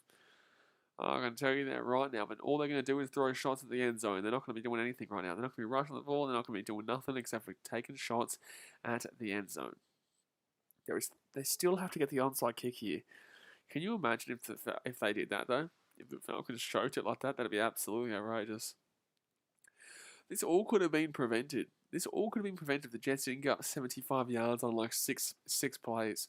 I can tell you that right now. But all they're going to do is throw shots at the end zone. They're not going to be doing anything right now. They're not going to be rushing the ball. They're not going to be doing nothing except for taking shots at the end zone. They still have to get the onside kick here. Can you imagine if they did that, though? If the Falcons choked it like that, that'd be absolutely outrageous. This all could have been prevented. This all could have been prevented if the Jets didn't go up 75 yards on like six plays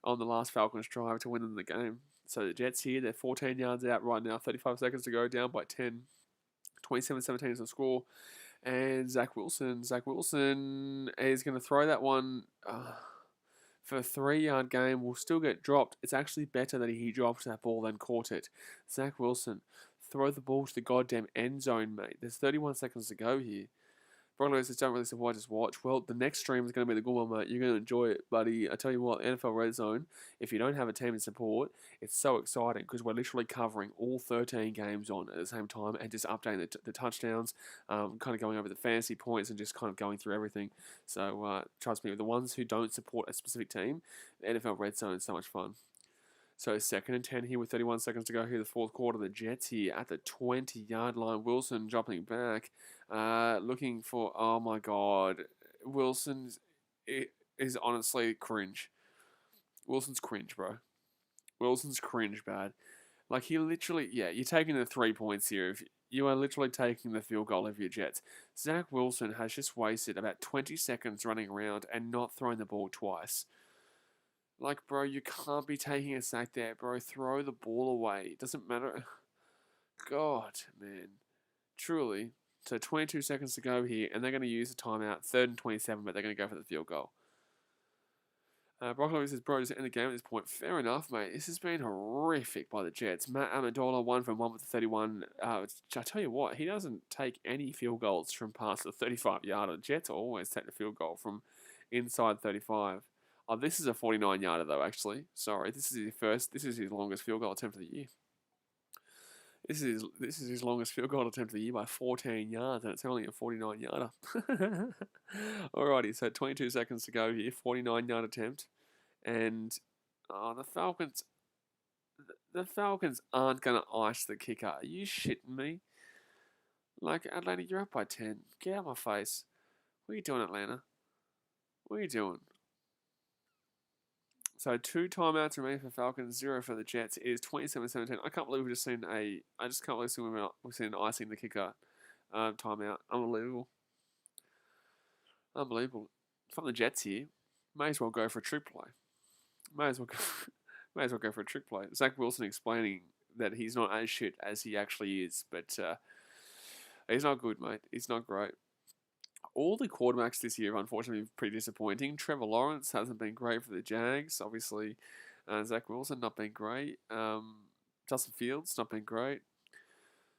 on the last Falcons drive to win them the game. So the Jets here, they're 14 yards out right now, 35 seconds to go, down by 10. 27-17 is the score. And Zach Wilson is going to throw that one for a 3-yard game. Will still get dropped. It's actually better that he dropped that ball than caught it. Zach Wilson, throw the ball to the goddamn end zone, mate. There's 31 seconds to go here. Broncos says, don't really say why, just watch. Well, the next stream is going to be the good one, mate. You're going to enjoy it, buddy. I tell you what, NFL Red Zone, if you don't have a team to support, it's so exciting because we're literally covering all 13 games on at the same time and just updating the touchdowns, kind of going over the fantasy points and just kind of going through everything. So trust me, the ones who don't support a specific team, the NFL Red Zone is so much fun. So 2nd and 10 here with 31 seconds to go here, the 4th quarter. The Jets here at the 20-yard line. Wilson dropping back, looking for, oh my God. Wilson is honestly cringe. Wilson's cringe, bro. Wilson's cringe bad. Like, he literally, you're taking the 3 points here. You are literally taking the field goal of your Jets. Zach Wilson has just wasted about 20 seconds running around and not throwing the ball twice. Like, bro, you can't be taking a sack there, bro. Throw the ball away. It doesn't matter. God, man. Truly. So 22 seconds to go here, and they're going to use a timeout. 3rd and 27, but they're going to go for the field goal. Broccoli says, bro, just end the game at this point. Fair enough, mate. This has been horrific by the Jets. Matt Amendola, 1 from 1 with the 31. I tell you what, he doesn't take any field goals from past the 35-yarder. Jets always take the field goal from inside 35. Oh, this is a 49-yarder though, actually. Sorry, this is his longest field goal attempt of the year. This is his longest field goal attempt of the year by 14 yards, and it's only a 49-yarder. Alrighty, so 22 seconds to go here, 49-yard attempt, and the Falcons aren't gonna ice the kicker. Are you shitting me? Like, Atlanta, you're up by 10. Get out of my face. What are you doing, Atlanta? What are you doing? So 2 timeouts remain for Falcons, 0 for the Jets. It is 27-17. I can't believe we've just seen we've seen an icing the kicker timeout. Unbelievable. From the Jets here, may as well go for a trick play. May as well go for a trick play. Zach Wilson explaining that he's not as shit as he actually is, but he's not good, mate. He's not great. All the quarterbacks this year, unfortunately, pretty disappointing. Trevor Lawrence hasn't been great for the Jags. Obviously, Zach Wilson not been great. Justin Fields not been great.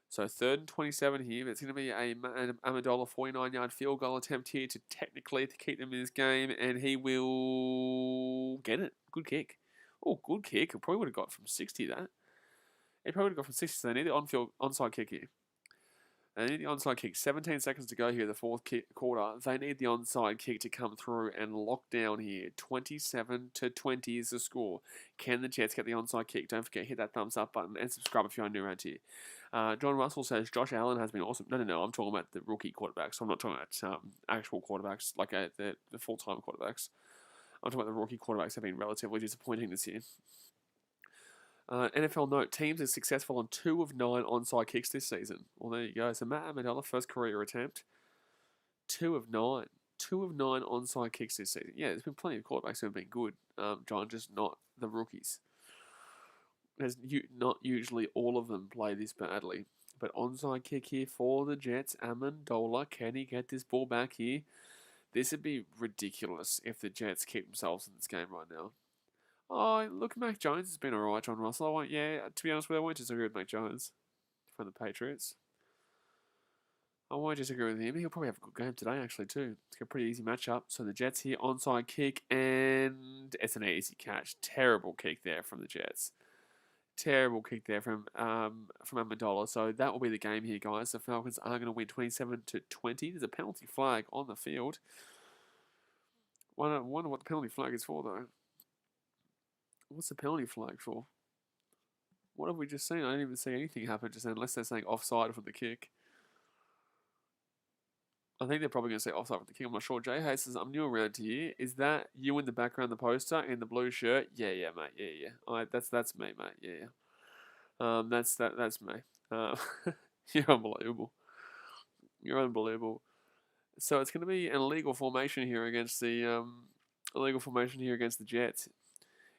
So 3rd and 27 here. It's going to be a Amendola 49-yard field goal attempt here to keep them in this game, and he will get it. Good kick. Oh, good kick. He probably would have got from 60 that. He probably would have got from 60, so they need the onside kick here. They need the onside kick. 17 seconds to go here, the fourth quarter. They need the onside kick to come through and lock down here. 27-20 is the score. Can the Jets get the onside kick? Don't forget, hit that thumbs up button and subscribe if you're new around here. John Russell says Josh Allen has been awesome. No, I'm talking about the rookie quarterbacks. I'm not talking about actual quarterbacks, like the full-time quarterbacks. I'm talking about the rookie quarterbacks have been relatively disappointing this year. NFL note, teams are successful on 2 of 9 onside kicks this season. Well, there you go. So Matt Amendola, first career attempt. 2 of 9. 2 of 9 onside kicks this season. Yeah, there's been plenty of quarterbacks who have been good, John, just not the rookies. There's not usually all of them play this badly. But onside kick here for the Jets. Amendola, can he get this ball back here? This would be ridiculous if the Jets keep themselves in this game right now. Oh, look, Mac Jones has been alright, John Russell. To be honest with you, I won't disagree with Mac Jones from the Patriots. I won't disagree with him. He'll probably have a good game today, actually, too. It's a pretty easy matchup. So the Jets here, onside kick, and it's an easy catch. Terrible kick there from the Jets. Terrible kick there from Amendola. So that will be the game here, guys. The Falcons are going to win 27-20. There's a penalty flag on the field. I wonder what the penalty flag is for, though. What's the penalty flag for? What have we just seen? I didn't even see anything happen just then, unless they're saying offside for the kick. I think they're probably going to say offside for the kick. I'm not sure. Jay Hayes says, I'm new around here. Is that you in the background, the poster, in the blue shirt? Yeah, mate. Yeah. That's me, mate. Yeah. That's me. You're unbelievable. You're unbelievable. So it's going to be an illegal formation here against the Jets.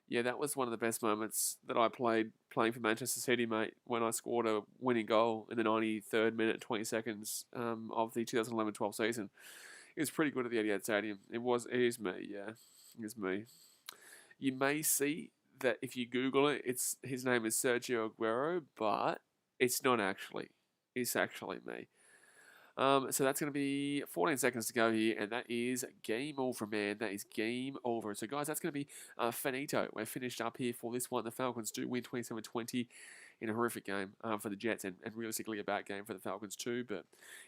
Yeah, that was one of the best moments that I playing for Manchester City, mate, when I scored a winning goal in the 93rd minute, 20 seconds of the 2011-12 season. It was pretty good at the Etihad Stadium. It is me, yeah. It is me. You may see that if you Google it, his name is Sergio Aguero, but it's not actually. It's actually me. So that's going to be 14 seconds to go here, and that is game over, man. That is game over. So, guys, that's going to be finito. We're finished up here for this one. The Falcons do win 27-20 in a horrific game for the Jets, and realistically a bad game for the Falcons too, but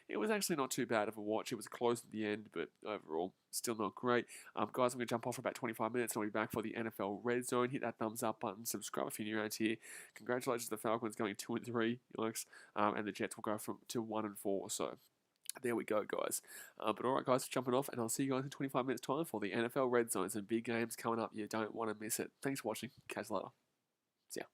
it was actually not too bad of a watch. It was close at the end, but overall, still not great. Guys, I'm going to jump off for about 25 minutes, and I'll be back for the NFL Red Zone. Hit that thumbs up button, subscribe if you're new around here. Congratulations to the Falcons going 2-3, yikes, and the Jets will go to 1-4, so there we go, guys. But all right, guys, jumping off, and I'll see you guys in 25 minutes' time for the NFL Red Zone. Some big games coming up. You don't want to miss it. Thanks for watching. Catch you later. See ya.